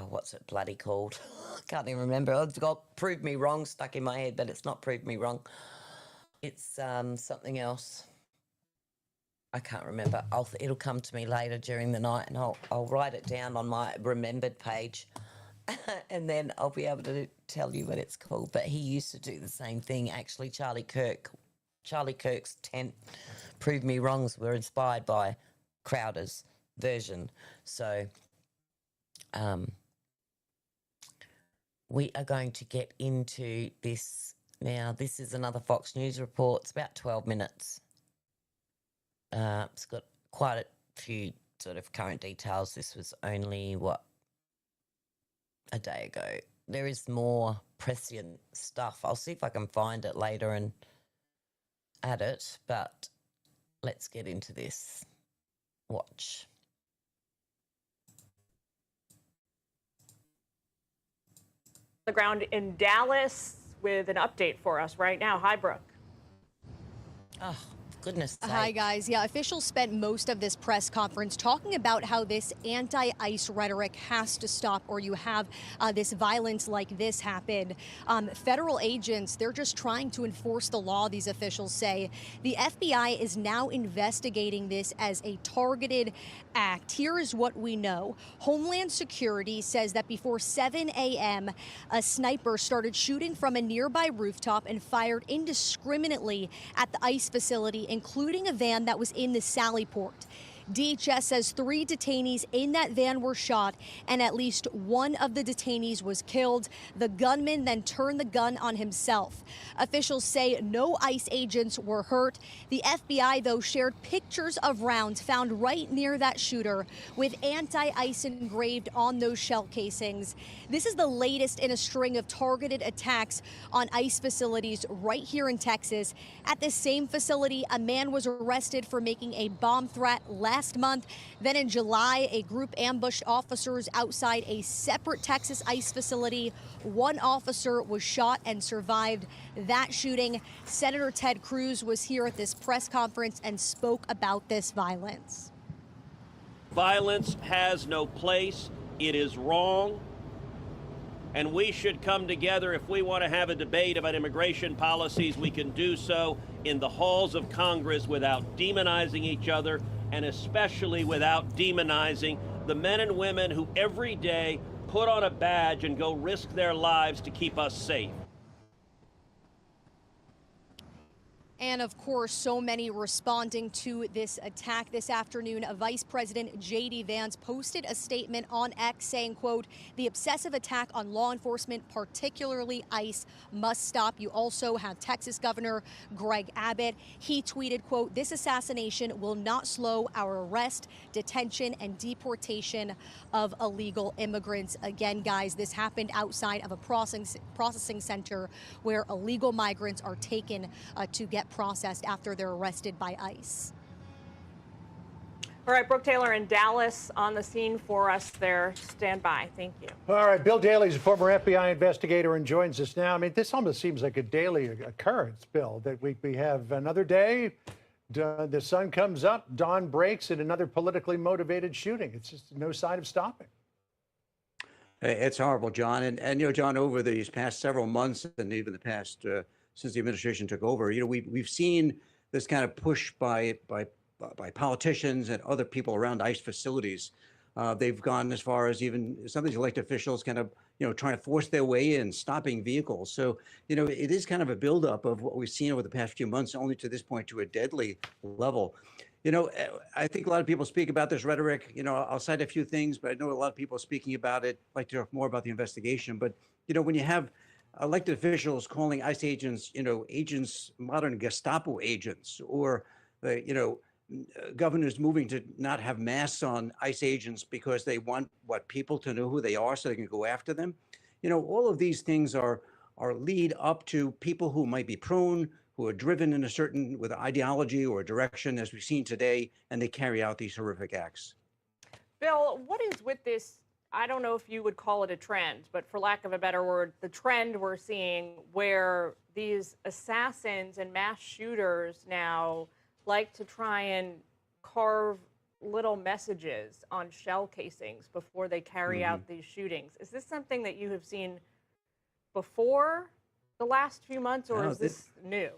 what's it bloody called? I can't even remember. It's got Prove Me Wrong stuck in my head, but it's not Prove Me Wrong. It's something else. I can't remember. It'll come to me later during the night, and I'll write it down on my remembered page, and then I'll be able to tell you what it's called. But he used to do the same thing, actually. Charlie Kirk's 10 Prove Me Wrongs were inspired by Crowder's version. So we are going to get into this now. This is another Fox News report. It's about 12 minutes. It's got quite a few sort of current details. This was only, a day ago. There is more prescient stuff. I'll see if I can find it later and add it, but let's get into this. Watch. The ground in Dallas with an update for us right now. Hi, Brooke. Oh, goodness sake. Hi, guys. Yeah, officials spent most of this press conference talking about how this anti-ICE rhetoric has to stop, or you have this violence like this happen. Federal agents, they're just trying to enforce the law, these officials say. The FBI is now investigating this as a targeted act. Here is what we know. Homeland Security says that before 7 a.m., a sniper started shooting from a nearby rooftop and fired indiscriminately at the ICE facility, including a van that was in the Sallyport. DHS says 3 detainees in that van were shot, and at least one of the detainees was killed. The gunman then turned the gun on himself. Officials say no ICE agents were hurt. The FBI, though, shared pictures of rounds found right near that shooter with anti-ICE engraved on those shell casings. This is the latest in a string of targeted attacks on ICE facilities right here in Texas. At this same facility, a man was arrested for making a bomb threat last month. Then in July, a group ambushed officers outside a separate Texas ICE facility. One officer was shot and survived that shooting. Senator Ted Cruz was here at this press conference and spoke about this violence. Violence has no place. It is wrong. And we should come together. If we want to have a debate about immigration policies, we can do so in the halls of Congress without demonizing each other, and especially without demonizing the men and women who every day put on a badge and go risk their lives to keep us safe. And of course, so many responding to this attack this afternoon. Vice President J.D. Vance posted a statement on X saying, quote, "The obsessive attack on law enforcement, particularly ICE, must stop." You also have Texas Governor Greg Abbott. He tweeted, quote, "This assassination will not slow our arrest, detention, and deportation of illegal immigrants." Again, guys, this happened outside of a processing center where illegal migrants are taken to get processed after they're arrested by ICE. All right, Brooke Taylor in Dallas on the scene for us there. Stand by. Thank you. All right, Bill Daley's a former FBI investigator and joins us now. I mean, this almost seems like a daily occurrence, Bill, that we have another day, the sun comes up, dawn breaks, and another politically motivated shooting. It's just no sign of stopping. It's horrible, John. And you know, John, over these past several months and even the past since the administration took over, you know, we've seen this kind of push by politicians and other people around ICE facilities. They've gone as far as even some of these elected officials kind of, you know, trying to force their way in, stopping vehicles. So, you know, it is kind of a buildup of what we've seen over the past few months, only to this point to a deadly level. You know, I think a lot of people speak about this rhetoric. You know, I'll cite a few things, but I know a lot of people speaking about it. I'd like to talk more about the investigation. But, you know, when you have elected officials calling ICE agents, you know, agents, modern Gestapo agents, or, you know, governors moving to not have masks on ICE agents because they want people to know who they are so they can go after them. You know, all of these things are lead up to people who might be prone, who are driven in a certain with ideology or direction, as we've seen today, and they carry out these horrific acts. Bill, what is with this? I don't know if you would call it a trend, but for lack of a better word, the trend we're seeing where these assassins and mass shooters now like to try and carve little messages on shell casings before they carry out these shootings. Is this something that you have seen before the last few months, or is this new?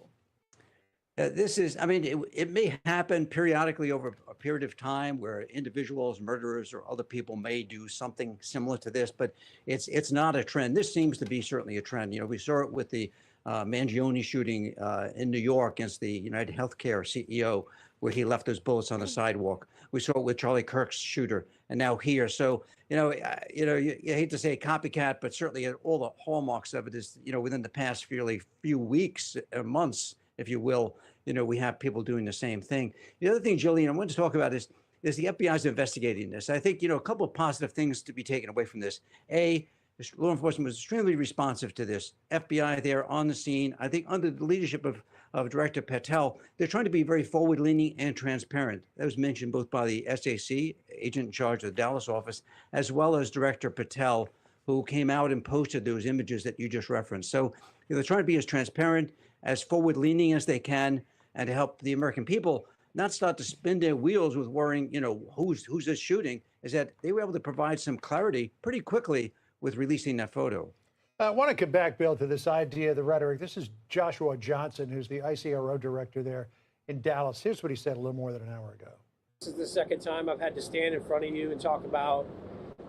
This is, I mean, it may happen periodically over a period of time where individuals, murderers, or other people may do something similar to this, but it's not a trend. This seems to be certainly a trend. You know, we saw it with the Mangione shooting in New York against the United Healthcare CEO, where he left those bullets on the sidewalk. We saw it with Charlie Kirk's shooter, and now here. So, you hate to say copycat, but certainly all the hallmarks of it is, you know, within the past few weeks, months, if you will, you know, we have people doing the same thing. The other thing, Jillian, I want to talk about is the FBI's investigating this. I think, you know, a couple of positive things to be taken away from this. A, law enforcement was extremely responsive to this. FBI there on the scene. I think under the leadership of Director Patel, they're trying to be very forward-leaning and transparent. That was mentioned both by the SAC, agent in charge of the Dallas office, as well as Director Patel, who came out and posted those images that you just referenced. So, you know, they're trying to be as transparent, as forward-leaning as they can, and to help the American people not start to spin their wheels with worrying, you know, who's this shooting, is that they were able to provide some clarity pretty quickly with releasing that photo. I want to come back, Bill, to this idea of the rhetoric. This is Joshua Johnson, who's the ICRO director there in Dallas. Here's what he said a little more than an hour ago. This is the second time I've had to stand in front of you and talk about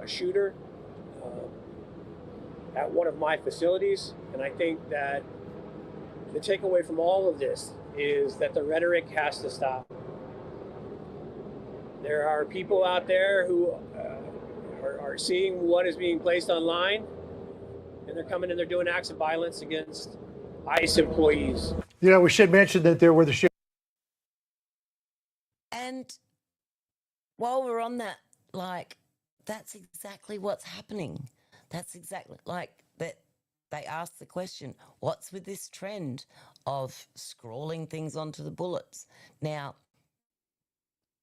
a shooter at one of my facilities. And I think that the takeaway from all of this is that the rhetoric has to stop. There are people out there who are seeing what is being placed online, and they're coming and they're doing acts of violence against ICE employees. You know, we should mention that there were the And while we're on that, like, that's exactly what's happening. That's exactly like that. They asked the question, what's with this trend of scrawling things onto the bullets? Now,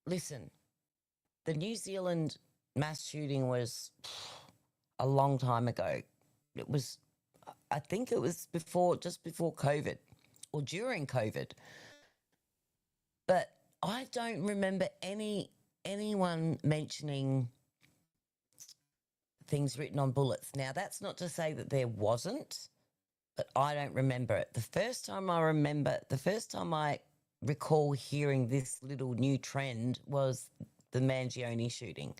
listen, the New Zealand mass shooting was a long time ago. It was, I think it was just before COVID or during COVID. But I don't remember anyone mentioning things written on bullets. Now, that's not to say that there wasn't, but I don't remember it. The first time I recall hearing this little new trend was the Mangione shooting,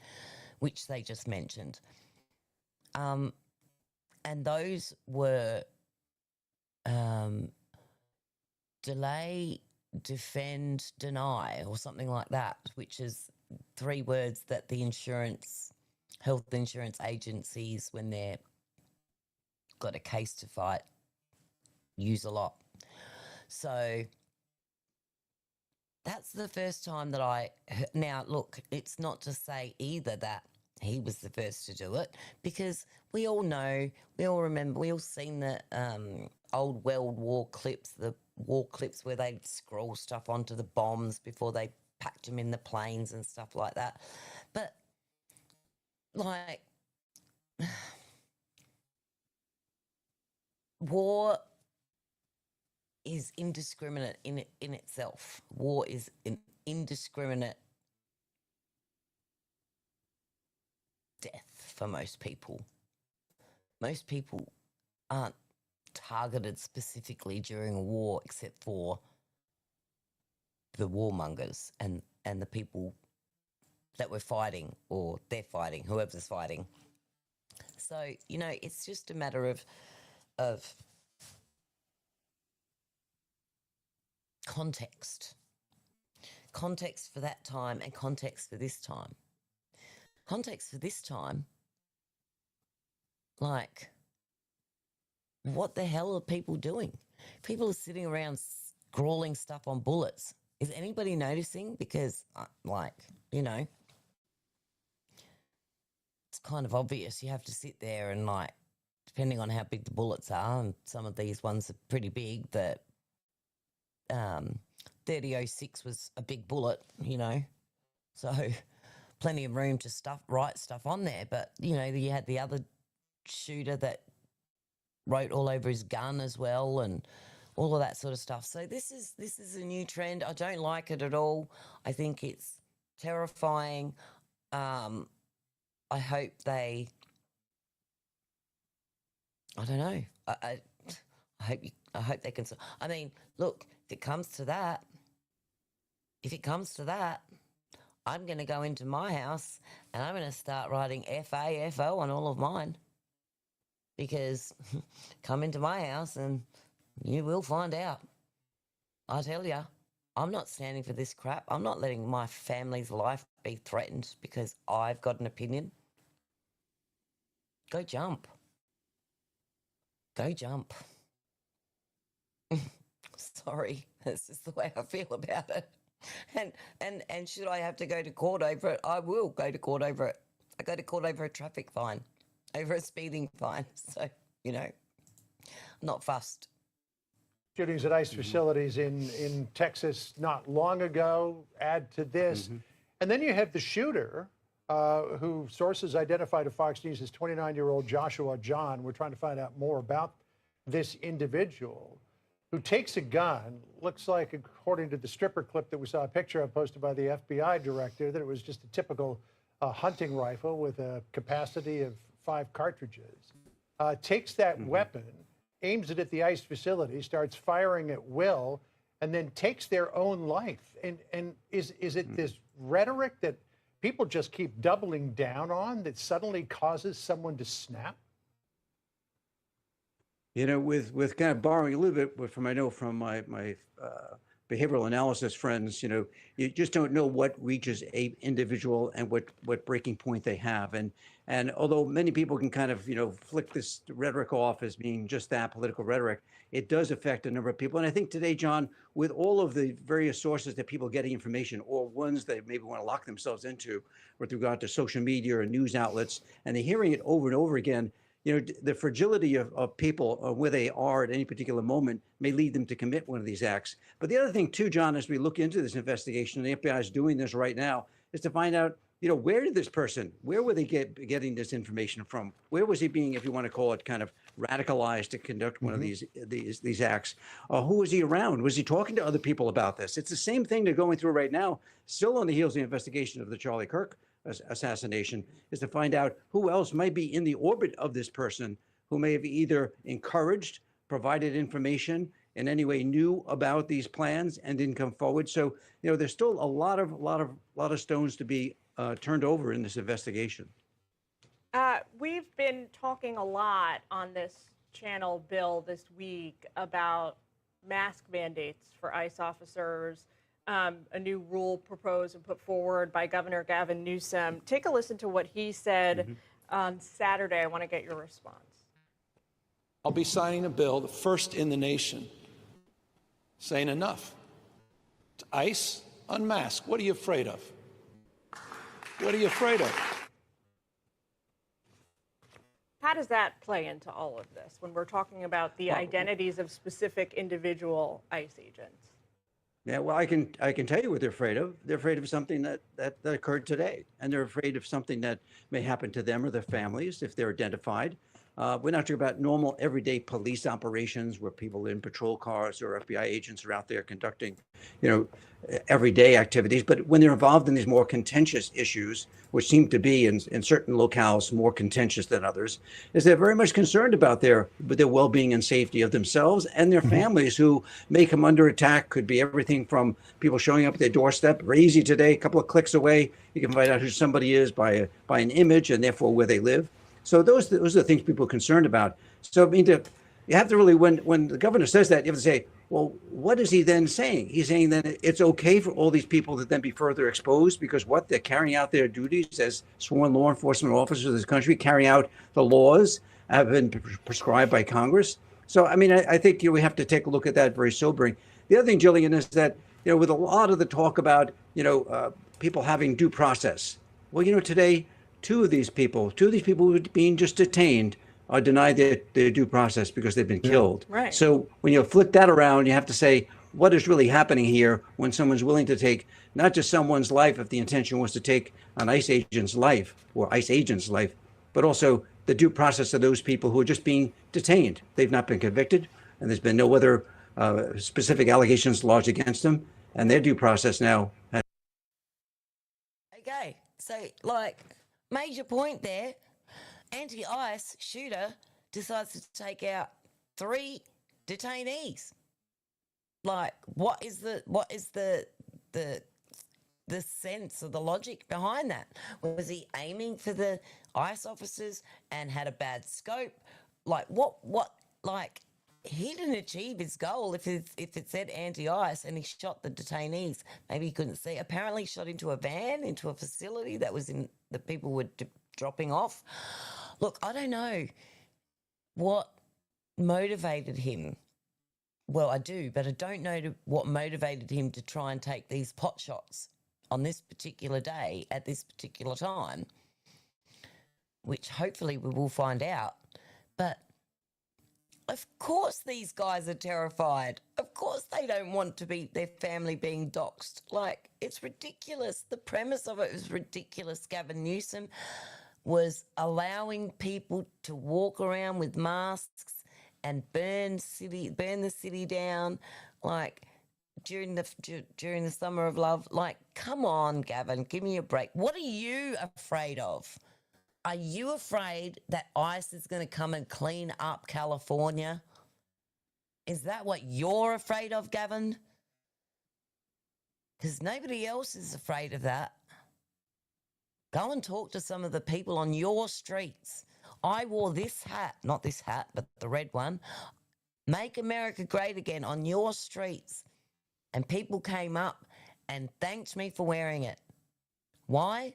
which they just mentioned. And those were delay, defend, deny, or something like that, which is 3 words that the health insurance agencies, when they're got a case to fight, use a lot. So that's the first time that I heard. Now, look, it's not to say either that he was the first to do it, because we all know, we all remember, we all seen the old World War clips, the war clips where they'd scroll stuff onto the bombs before they packed them in the planes and stuff like that. But like, war is indiscriminate in itself. War is an indiscriminate death for most people. Most people aren't targeted specifically during a war, except for the warmongers and the people that we're fighting, or they're fighting, whoever's fighting. So, you know, it's just a matter of context. Context for that time and context for this time. Context for this time, like, what the hell are people doing? People are sitting around scrawling stuff on bullets. Is anybody noticing? Because, like, you know, it's kind of obvious. You have to sit there and, like, depending on how big the bullets are, and some of these ones are pretty big, that 3006 was a big bullet, you know, so plenty of room to write stuff on there. But, you know, you had the other shooter that wrote all over his gun as well, and all of that sort of stuff. So this is a new trend. I don't like it at all. I think it's terrifying. I hope they, I don't know. I hope they can. I mean, look, if it comes to that, I'm going to go into my house and I'm going to start writing FAFO on all of mine, because come into my house and you will find out. I tell you, I'm not standing for this crap. I'm not letting my family's life be threatened because I've got an opinion. Go jump. Go jump. Sorry, that's just the way I feel about it. And should I have to go to court over it, I will go to court over it. I go to court over a traffic fine, over a speeding fine. So, you know, I'm not fussed. Shootings at ICE facilities in Texas not long ago add to this. And then you have the shooter, who sources identified to Fox News as 29-year-old Joshua John. We're trying to find out more about this individual who takes a gun. Looks like, according to the stripper clip that we saw a picture of posted by the FBI director, that it was just a typical hunting rifle with a capacity of 5 cartridges. Takes that weapon, aims it at the ICE facility, starts firing at will, and then takes their own life. And is it this rhetoric that people just keep doubling down on that suddenly causes someone to snap? You know, with kind of borrowing a little bit from, I know from my behavioral analysis friends, you just don't know what reaches a individual and what breaking point they have. And although many people can kind of, flick this rhetoric off as being just that, political rhetoric, it does affect a number of people. And I think today, John, with all of the various sources that people are getting information, or ones that maybe want to lock themselves into with regard to social media or news outlets, and they're hearing it over and over again, the fragility of people where they are at any particular moment may lead them to commit one of these acts. But the other thing too, John, as we look into this investigation, and the FBI is doing this right now, is to find out, where did this person, where were they getting this information from? Where was he being, if you want to call it, kind of radicalized to conduct one of these acts? Who was he around? Was he talking to other people about this? It's the same thing they're going through right now, still on the heels of the investigation of the Charlie Kirk assassination, is to find out who else might be in the orbit of this person who may have either encouraged, provided information, in any way knew about these plans and didn't come forward. So, there's still a lot of stones to be turned over in this investigation. We've been talking a lot on this channel, Bill, this week about mask mandates for ICE officers. A new rule proposed and put forward by Governor Gavin Newsom. Take a listen to what he said on Saturday. I want to get your response. I'll be signing a bill, the first in the nation, saying enough. To ICE, unmask. What are you afraid of? What are you afraid of? How does that play into all of this when we're talking about the identities of specific individual ICE agents? Yeah, well, I can tell you what they're afraid of. They're afraid of something that occurred today, and they're afraid of something that may happen to them or their families if they're identified. We're not talking about normal, everyday police operations where people in patrol cars or FBI agents are out there conducting, everyday activities. But when they're involved in these more contentious issues, which seem to be in certain locales more contentious than others, is they're very much concerned about their well-being and safety of themselves and their families, who may come under attack. Could be everything from people showing up at their doorstep. Very easy today, a couple of clicks away, you can find out who somebody is by an image and therefore where they live. So those are the things people are concerned about. So I mean, you have to really, when the governor says that, you have to say, well, what is he then saying? He's saying that it's okay for all these people to then be further exposed because they're carrying out their duties as sworn law enforcement officers of this country, carrying out the laws have been prescribed by Congress. So, I mean, I think we have to take a look at that very sobering. The other thing, Jillian, is that, with a lot of the talk about, people having due process. Well, today, two of these people who are being just detained are denied their due process because they've been killed. Right. So when you flip that around, you have to say, what is really happening here when someone's willing to take not just someone's life if the intention was to take an ICE agent's life or ICE agent's life, but also the due process of those people who are just being detained. They've not been convicted, and there's been no other specific allegations lodged against them, and their due process now has. Okay, so major point there. Anti-ICE shooter decides to take out 3 detainees. What is the sense or the logic behind that? Was he aiming for the ICE officers and had a bad scope? He didn't achieve his goal if it said anti-ICE and he shot the detainees. Maybe he couldn't see. Apparently shot into a van, into a facility that was in the people were dropping off. Look, I don't know what motivated him. Well, I do, but I don't know what motivated him to try and take these pot shots on this particular day at this particular time, which hopefully we will find out. But of course these guys are terrified. Of course they don't want to be their family being doxxed. It's ridiculous. The premise of it is ridiculous. Gavin Newsom was allowing people to walk around with masks and burn the city down, during the summer of love. Come on, Gavin, give me a break. What are you afraid of? Are you afraid that ICE is going to come and clean up California? Is that what you're afraid of, Gavin? Because nobody else is afraid of that. Go and talk to some of the people on your streets. I wore this hat, not this hat, but the red one. Make America great again on your streets. And people came up and thanked me for wearing it. Why?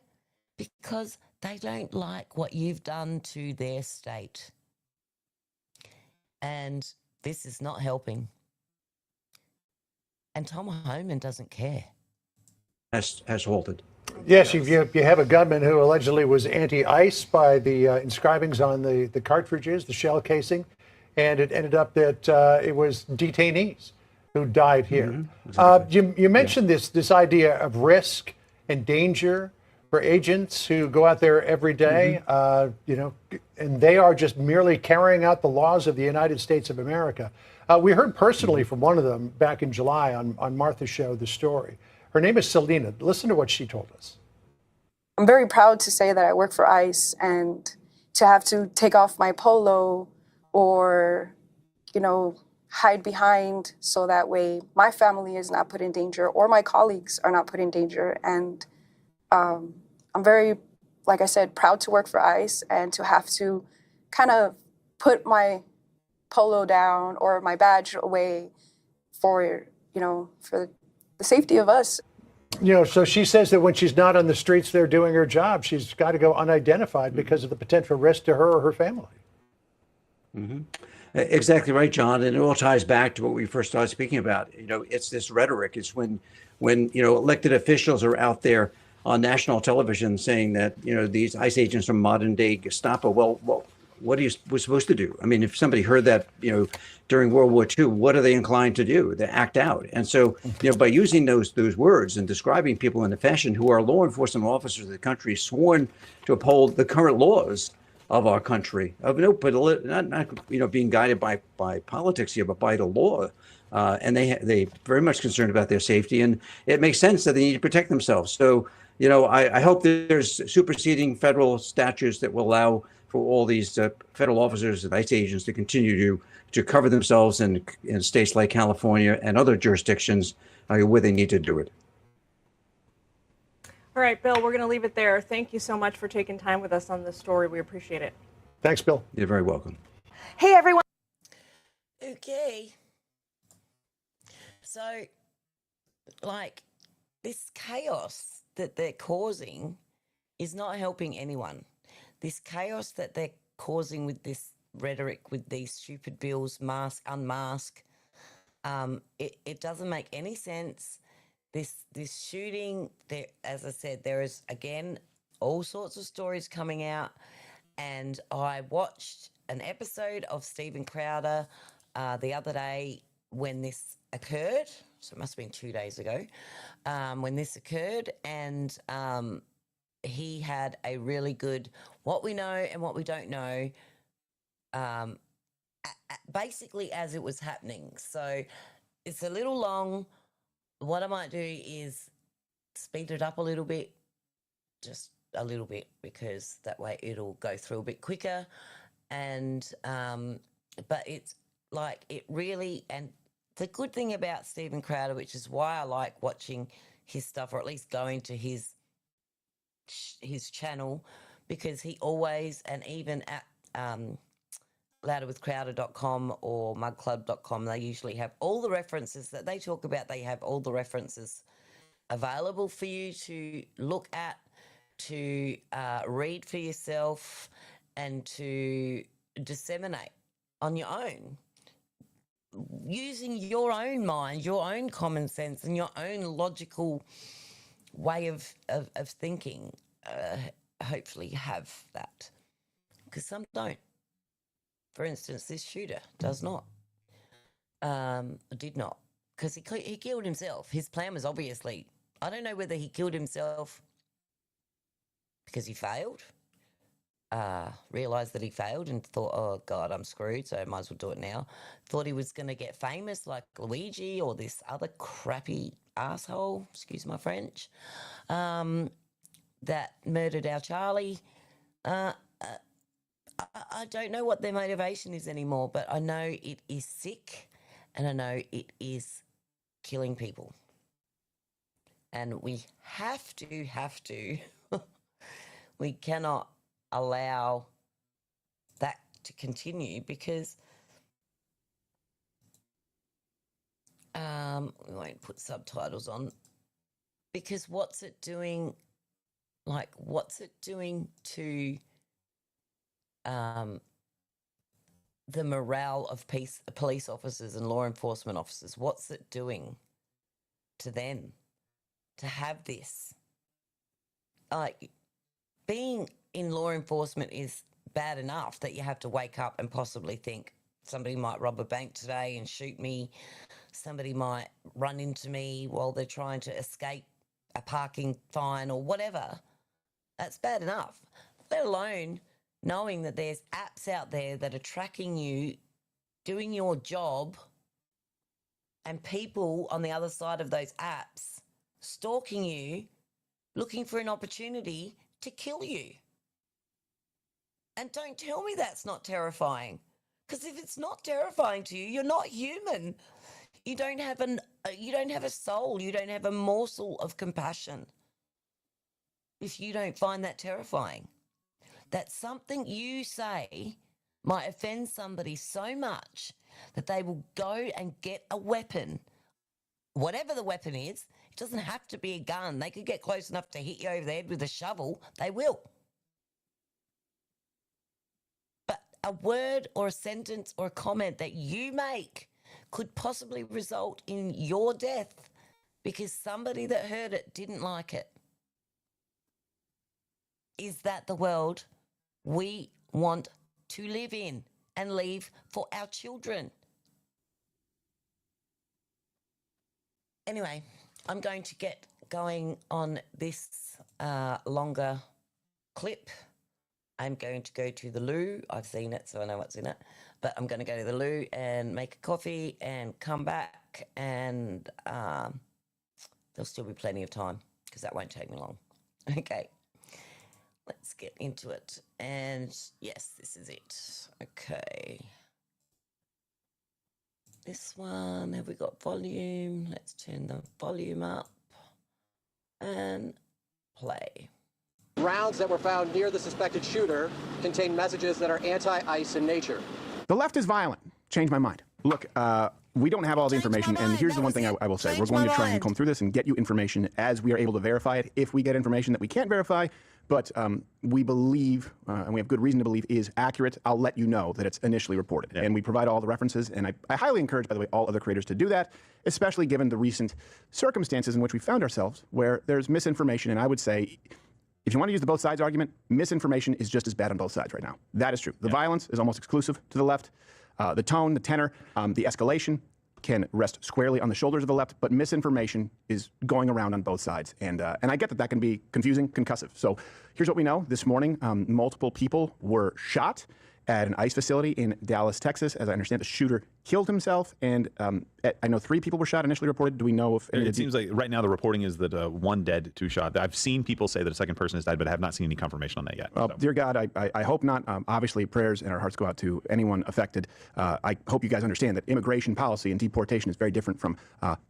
Because they don't like what you've done to their state. And this is not helping. And Tom Homan doesn't care. Has halted. Yes, you have a gunman who allegedly was anti-ICE by the inscribings on the cartridges, the shell casing, and it ended up that it was detainees who died here. Exactly. You mentioned this idea of risk and danger for agents who go out there every day, and they are just merely carrying out the laws of the United States of America. We heard personally from one of them back in July on Martha's show, the story. Her name is Selena. Listen to what she told us. I'm very proud to say that I work for ICE, and to have to take off my polo or, hide behind so that way my family is not put in danger or my colleagues are not put in danger. And I'm very, like I said, proud to work for ICE and to have to kind of put my polo down or my badge away for the safety of us. So she says that when she's not on the streets there doing her job, she's got to go unidentified because of the potential risk to her or her family. Exactly right, John. And it all ties back to what we first started speaking about. It's this rhetoric. It's when elected officials are out there on national television saying that, these ICE agents are modern day Gestapo. Well, what are you supposed to do? I mean, if somebody heard that, during World War II, what are they inclined to do? They act out. And so, by using those words and describing people in a fashion who are law enforcement officers of the country sworn to uphold the current laws of our country, but not being guided by politics here, but by the law. And they very much concerned about their safety, and it makes sense that they need to protect themselves. So, I hope that there's superseding federal statutes that will allow for all these federal officers and ICE agents to continue to cover themselves in states like California and other jurisdictions where they need to do it. All right, Bill, we're going to leave it there. Thank you so much for taking time with us on this story. We appreciate it. Thanks, Bill. You're very welcome. Hey, everyone. Okay. So, this chaos that they're causing is not helping anyone. This chaos that they're causing with this rhetoric, with these stupid bills, unmask, it doesn't make any sense. This shooting, there, as I said, there is, again, all sorts of stories coming out. And I watched an episode of Steven Crowder the other day when this occurred. So it must have been 2 days ago when this occurred. And he had a really good what we know and what we don't know, basically as it was happening. So it's a little long. What I might do is speed it up a little bit, just a little bit, because that way it'll go through a bit quicker. And but it's it really, and the good thing about Steven Crowder, which is why I like watching his stuff, or at least going to his channel, because he always, and even at louderwithcrowder.com or mugclub.com, they usually have all the references that they talk about. They have all the references available for you to look at, to read for yourself, and to disseminate on your own, using your own mind, your own common sense, and your own logical way of thinking. Hopefully have that, because some don't. For instance, this shooter does not, did not, because he killed himself. His plan was obviously, I don't know whether he killed himself because he failed, realised that he failed and thought, oh God, I'm screwed, so I might as well do it now. Thought he was going to get famous like Luigi or this other crappy asshole, excuse my French, that murdered our Charlie. I don't know what their motivation is anymore, but I know it is sick and I know it is killing people. And we have to, we cannot allow that to continue, because We won't put subtitles on because what's it doing? Like, what's it doing to the morale of police officers and law enforcement officers? What's it doing to them to have this? Like, being in law enforcement is bad enough that you have to wake up and possibly think somebody might rob a bank today and shoot me. Somebody might run into me while they're trying to escape a parking fine or whatever. That's bad enough, let alone knowing that there's apps out there that are tracking you, doing your job, and people on the other side of those apps stalking you, looking for an opportunity to kill you. And don't tell me that's not terrifying, because if it's not terrifying to you, you're not human. You don't have a soul. You don't have a morsel of compassion. If you don't find that terrifying, that something you say might offend somebody so much that they will go and get a weapon, whatever the weapon is. It doesn't have to be a gun. They could get close enough to hit you over the head with a shovel. They will. But a word or a sentence or a comment that you make could possibly result in your death because somebody that heard it didn't like it. Is that the world we want to live in and leave for our children? Anyway, I'm going to get going on this longer clip. I'm going to go to the loo. I've seen it, so I know what's in it. But I'm going to go to the loo and make a coffee and come back, and there'll still be plenty of time because that won't take me long. Okay, let's get into it. And yes, this is it. Okay. This one, have we got volume? Let's turn the volume up and play. Rounds that were found near the suspected shooter contain messages that are anti-ICE in nature. The left is violent. Change my mind. Look, we don't have all the information, and here's the one thing I will say. We're going to try and comb through this and get you information as we are able to verify it. If we get information that we can't verify, but we believe, and we have good reason to believe, is accurate, I'll let you know that it's initially reported. Yeah. And we provide all the references, and I highly encourage, by the way, all other creators to do that, especially given the recent circumstances in which we found ourselves, where there's misinformation, and I would say, if you want to use the both sides argument, misinformation is just as bad on both sides right now. That is true. The violence is almost exclusive to the left. The tone, the tenor, the escalation can rest squarely on the shoulders of the left, but misinformation is going around on both sides. And I get that that can be confusing, concussive. So here's what we know. This morning, multiple people were shot at an ICE facility in Dallas, Texas. As I understand, the shooter killed himself, and I know 3 people were shot initially reported. Do we know if... It seems like right now the reporting is that 1 dead, 2 shot. I've seen people say that a second person has died, but I have not seen any confirmation on that yet. Well, dear God, I hope not. Obviously, prayers and our hearts go out to anyone affected. I hope you guys understand that immigration policy and deportation is very different from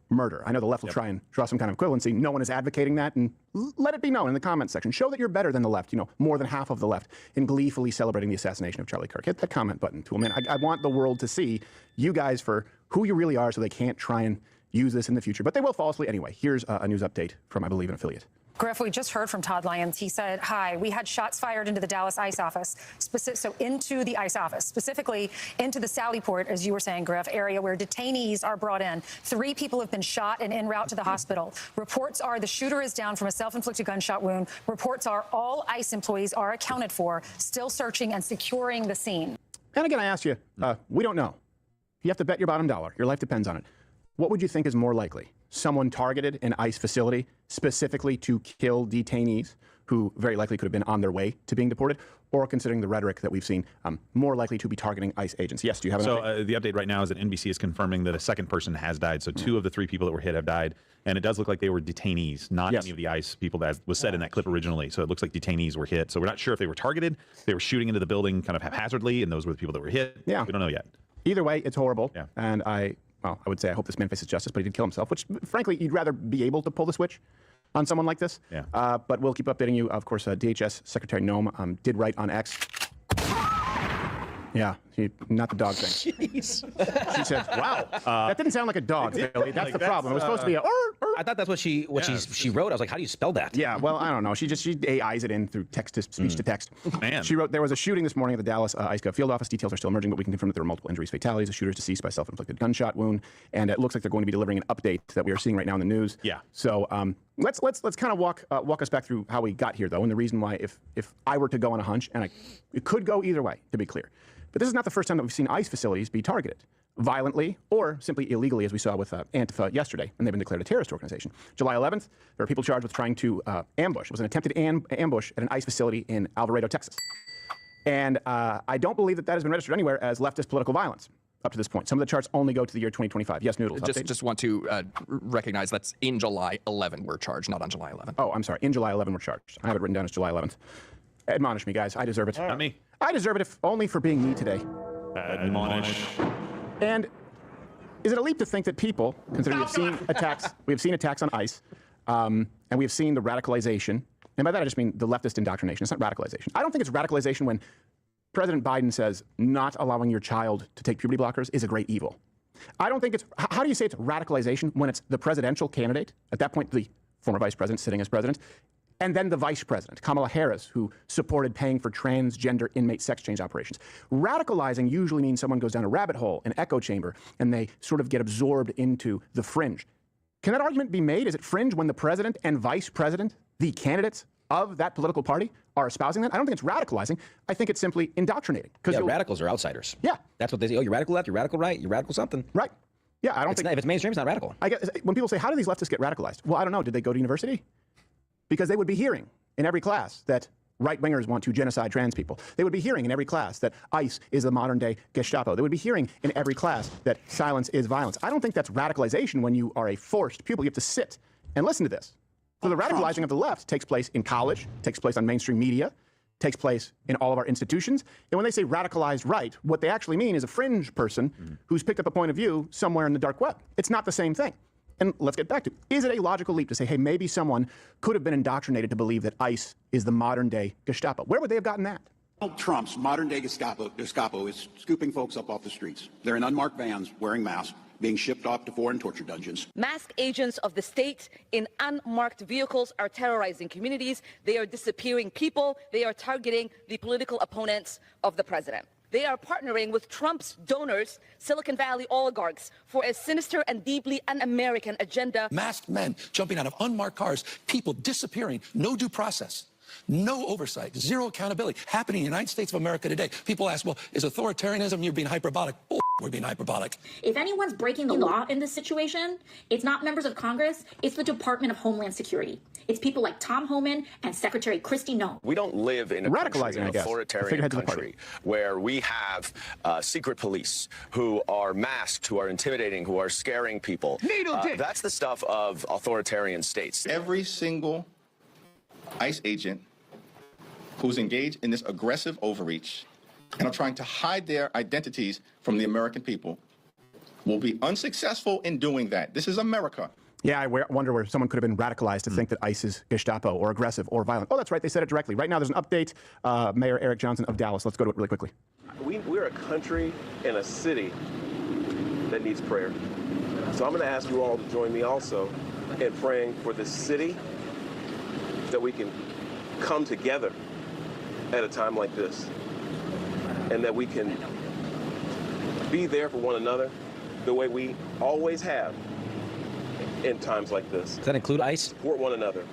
murder. I know the left will try and draw some kind of equivalency. No one is advocating that, and let it be known in the comments section. Show that you're better than the left, more than half of the left, in gleefully celebrating the assassination of Charlie Kirk. Hit that comment button, to man. I want the world to see you guys for who you really are, so they can't try and use this in the future. But they will fall asleep anyway. Here's a news update from, I believe, an affiliate. Griff, we just heard from Todd Lyons. He said, hi, we had shots fired into the Dallas ICE office, into the ICE office, specifically into the Sallyport, as you were saying, Griff, area where detainees are brought in. 3 people have been shot and en route to the hospital. Reports are the shooter is down from a self-inflicted gunshot wound. Reports are all ICE employees are accounted for, still searching and securing the scene. And again, I ask you, we don't know. You have to bet your bottom dollar. Your life depends on it. What would you think is more likely? Someone targeted an ICE facility specifically to kill detainees who very likely could have been on their way to being deported, or, considering the rhetoric that we've seen, more likely to be targeting ICE agents? Yes, do you have an update? The update right now is that NBC is confirming that a second person has died. So 2 of the 3 people that were hit have died. And it does look like they were detainees, not any of the ICE people that was said in that clip originally. So it looks like detainees were hit. So we're not sure if they were targeted. They were shooting into the building kind of haphazardly, and those were the people that were hit. Yeah. We don't know yet. Either way, it's horrible. Yeah. And I would say I hope this man faces justice, but he did kill himself, which, frankly, you'd rather be able to pull the switch on someone like this. Yeah. But we'll keep updating you. Of course, DHS Secretary Newsom did write on X. Yeah, not the dog thing. Jeez. She said, "Wow, that didn't sound like a dog, Billy. That's the problem. It was supposed to be a." I thought that's what she wrote. I was like, how do you spell that? Yeah, well, I don't know. She AIs it in through text to speech to text. Man. She wrote, there was a shooting this morning at the Dallas ICE Gov field office. Details are still emerging, but we can confirm that there were multiple injuries, fatalities. The shooter is deceased by self-inflicted gunshot wound, and it looks like they're going to be delivering an update that we are seeing right now in the news. Yeah. So let's kind of walk us back through how we got here, though, and the reason why, if I were to go on a hunch, and it could go either way, to be clear. But this is not the first time that we've seen ICE facilities be targeted violently or simply illegally, as we saw with Antifa yesterday, and they've been declared a terrorist organization. July 11th, there are people charged with trying to ambush. It was an attempted ambush at an ICE facility in Alvarado, Texas. And I don't believe that has been registered anywhere as leftist political violence up to this point. Some of the charts only go to the year 2025. Yes, Noodles. Just want to recognize that's in July 11 we're charged, not on July 11. Oh, I'm sorry. In July 11 we're charged. I have it written down as July 11th. Admonish me, guys. I deserve it. Not me. I deserve it if only for being me today. Admonish. And is it a leap to think that people, considering we have seen attacks on ICE, and we have seen the radicalization, and by that I just mean the leftist indoctrination. It's not radicalization. I don't think it's radicalization when President Biden says not allowing your child to take puberty blockers is a great evil. I don't think it's, how do you say it's radicalization when it's the presidential candidate, at that point the former vice president sitting as president, and then the vice president, Kamala Harris, who supported paying for transgender inmate sex change operations. Radicalizing usually means someone goes down a rabbit hole, an echo chamber, and they sort of get absorbed into the fringe. Can that argument be made? Is it fringe when the president and vice president, the candidates of that political party, are espousing that? I don't think it's radicalizing. I think it's simply indoctrinating. Yeah, radicals are outsiders. Yeah. That's what they say. Oh, you're radical left, you're radical right, you're radical something. Right. Yeah, I don't think... if it's mainstream, it's not radical. I guess, when people say, how do these leftists get radicalized? Well, I don't know. Did they go to university? Because they would be hearing in every class that right-wingers want to genocide trans people. They would be hearing in every class that ICE is the modern-day Gestapo. They would be hearing in every class that silence is violence. I don't think that's radicalization when you are a forced pupil. You have to sit and listen to this. So the radicalizing of the left takes place in college, takes place on mainstream media, takes place in all of our institutions. And when they say radicalized right, what they actually mean is a fringe person who's picked up a point of view somewhere in the dark web. It's not the same thing. And let's get back to, is it a logical leap to say, hey, maybe someone could have been indoctrinated to believe that ICE is the modern-day Gestapo? Where would they have gotten that? Donald Trump's modern-day Gestapo is scooping folks up off the streets. They're in unmarked vans, wearing masks, being shipped off to foreign torture dungeons. Masked agents of the state in unmarked vehicles are terrorizing communities. They are disappearing people. They are targeting the political opponents of the president. They are partnering with Trump's donors, Silicon Valley oligarchs, for a sinister and deeply un-American agenda. Masked men jumping out of unmarked cars, people disappearing, no due process, no oversight, zero accountability, happening in the United States of America today. People ask, well, is authoritarianism, you're being hyperbolic? Oh, we're being hyperbolic. If anyone's breaking the law in this situation, it's not members of Congress, it's the Department of Homeland Security. It's people like Tom Homan and Secretary Kristi Noem. We don't live in a country, an authoritarian country where we have secret police who are masked, who are intimidating, who are scaring people. That's the stuff of authoritarian states. Every single ICE agent who's engaged in this aggressive overreach and are trying to hide their identities from the American people will be unsuccessful in doing that. This is America. Yeah, I wonder where someone could have been radicalized to think that ICE is Gestapo or aggressive or violent. Oh, that's right. They said it directly. Right now, there's an update. Mayor Eric Johnson of Dallas. Let's go to it really quickly. We're a country and a city that needs prayer. So I'm going to ask you all to join me also in praying for this city, that we can come together at a time like this, and that we can be there for one another the way we always have in times like this. Does that include ICE? Support one another,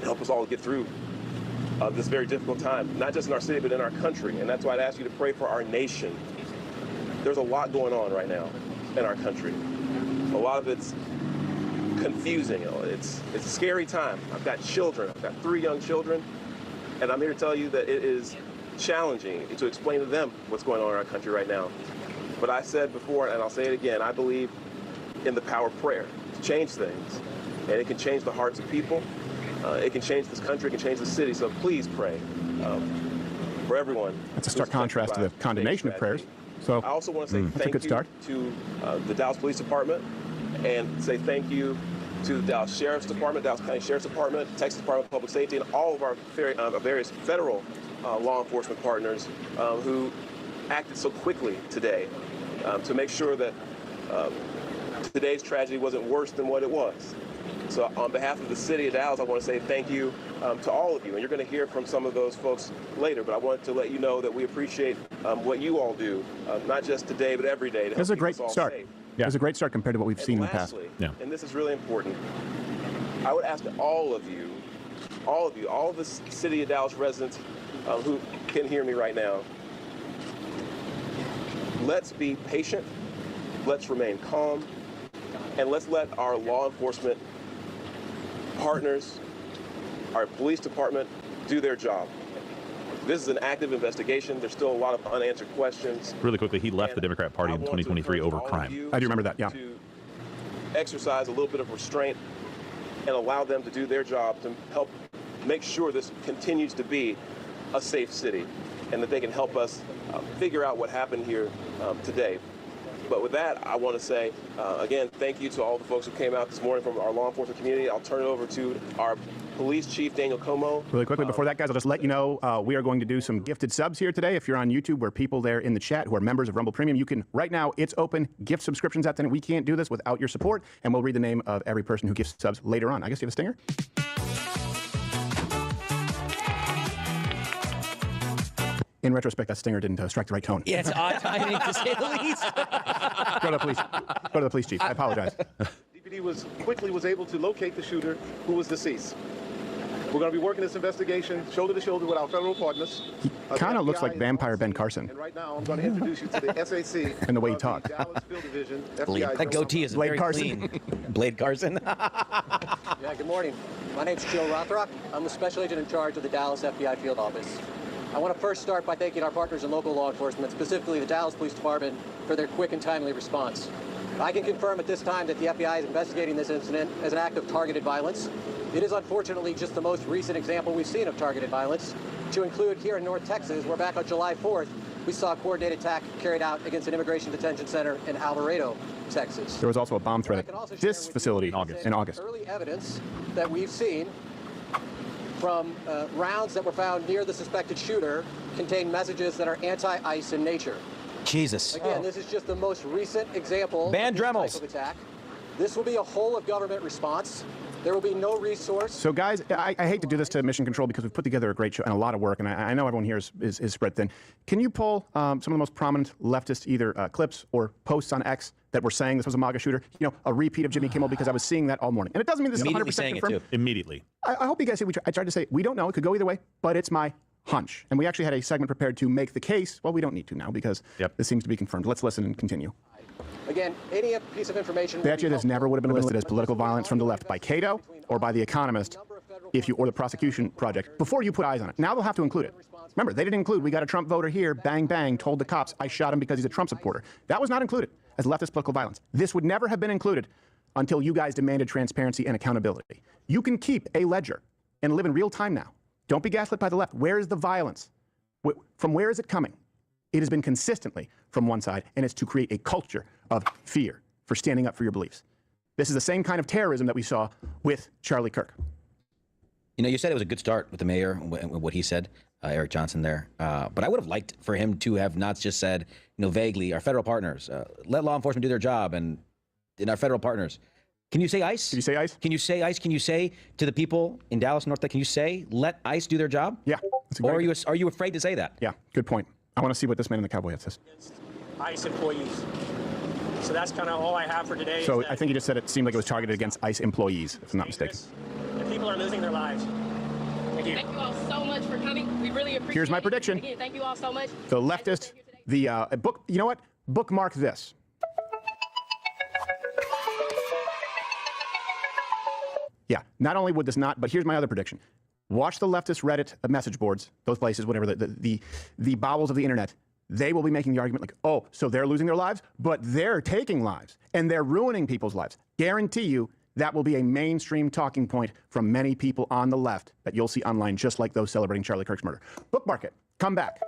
help us all get through this very difficult time, not just in our city, but in our country. And that's why I'd ask you to pray for our nation. There's a lot going on right now in our country. A lot of it's confusing. It's a scary time. I've got children. I've got 3 young children, and I'm here to tell you that it is challenging to explain to them what's going on in our country right now. But I said before, and I'll say it again, I believe in the power of prayer to change things, and it can change the hearts of people. It can change this country. It can change the city. So please pray for everyone. That's a stark contrast to the condemnation of prayers. So I also want to say thank you to the Dallas Police Department, and say thank you to the Dallas Sheriff's Department, Dallas County Sheriff's Department, Texas Department of Public Safety, and all of our various federal law enforcement partners who acted so quickly today to make sure that today's tragedy wasn't worse than what it was. So on behalf of the city of Dallas, I want to say thank you to all of you. And you're going to hear from some of those folks later, but I wanted to let you know that we appreciate what you all do, not just today, but every day. It was a great start. Yeah. It was a great start compared to what we've seen in the past. Yeah. And this is really important. I would ask that all of the city of Dallas residents who can hear me right now, let's be patient, let's remain calm, and let's let our law enforcement partners, our police department, do their job. This is an active investigation. There's still a lot of unanswered questions. Really quickly, he left the Democrat Party in 2023 over crime. I do remember that, yeah. To exercise a little bit of restraint and allow them to do their job to help make sure this continues to be a safe city and that they can help us figure out what happened here today. But with that, I want to say, again, thank you to all the folks who came out this morning from our law enforcement community. I'll turn it over to our police chief, Daniel Como. Really quickly, before that, guys, I'll just let you know we are going to do some gifted subs here today. If you're on YouTube, where people there in the chat who are members of Rumble Premium, you can, right now, it's open, gift subscriptions out there. We can't do this without your support, and we'll read the name of every person who gifts subs later on. I guess you have a stinger? In retrospect, that stinger didn't strike the right tone. Yeah, it's odd timing, to say the least. Go to the police. Go to the police chief. I apologize. DPD was able to locate the shooter who was deceased. We're going to be working this investigation shoulder to shoulder with our federal partners. He kind of looks like Vampire Ben Carson. And right now, I'm going to introduce you to the SAC. And the way he talks. Dallas Field Division. That goatee is Blade very Carson. clean. Blade Carson. Yeah, good morning. My name's Joe Rothrock. I'm the special agent in charge of the Dallas FBI field office. I want to first start by thanking our partners in local law enforcement, specifically the Dallas Police Department, for their quick and timely response. I can confirm at this time that the FBI is investigating this incident as an act of targeted violence. It is unfortunately just the most recent example we've seen of targeted violence, to include here in North Texas, where back on July 4th, we saw a coordinated attack carried out against an immigration detention center in Alvarado, Texas. There was also a bomb threat at this facility in August. Early evidence that we've seen from rounds that were found near the suspected shooter contain messages that are anti-ICE in nature. Jesus. Again, this is just the most recent example Ban of this Dremels. type of attack. This will be a whole of government response. There will be no resource. So, guys, I hate to do this to Mission Control because we've put together a great show and a lot of work, and I know everyone here is spread thin. Can you pull some of the most prominent leftist either clips or posts on X that were saying this was a MAGA shooter? You know, a repeat of Jimmy Kimmel, because I was seeing that all morning. And it doesn't mean this is 100% confirmed. Immediately. I hope you guys see I tried to say we don't know. It could go either way, but it's my hunch. And we actually had a segment prepared to make the case. Well, we don't need to now because this seems to be confirmed. Let's listen and continue. Again, any piece of information. They actually, this never would have been listed as political violence from the left by Cato or by The Economist, or the Prosecution Project, before you put eyes on it. Now they'll have to include it. Remember, they didn't include, we got a Trump voter here, bang, bang, told the cops I shot him because he's a Trump supporter. That was not included as leftist political violence. This would never have been included until you guys demanded transparency and accountability. You can keep a ledger and live in real time now. Don't be gaslit by the left. Where is the violence? From where is it coming? It has been consistently from one side, and it's to create a culture of fear for standing up for your beliefs. This is the same kind of terrorism that we saw with Charlie Kirk. You know, you said it was a good start with the mayor and what he said, Eric Johnson there. But I would have liked for him to have not just said, vaguely, our federal partners, let law enforcement do their job, and in our federal partners. Can you say ICE? Can you say ICE? Can you say ICE? Can you say to the people in Dallas, North Texas, can you say, let ICE do their job? Yeah. Or are you afraid to say that? Yeah, good point. I want to see what this man in the cowboy hat says. ICE employees. So that's kind of all I have for today. So I think you just said it seemed like it was targeted against ICE employees, if I'm not mistaken. And people are losing their lives. Thank you. Thank you all so much for coming. We really appreciate it. Here's my prediction. Again, thank you all so much. The leftist, the book, you know what? Bookmark this. Yeah, not only would this not, but here's my other prediction. Watch the leftist Reddit message boards, those places, whatever, the bowels of the internet. They will be making the argument like, oh, so they're losing their lives, but they're taking lives, and they're ruining people's lives. Guarantee you that will be a mainstream talking point from many people on the left that you'll see online, just like those celebrating Charlie Kirk's murder. Bookmark it. Come back.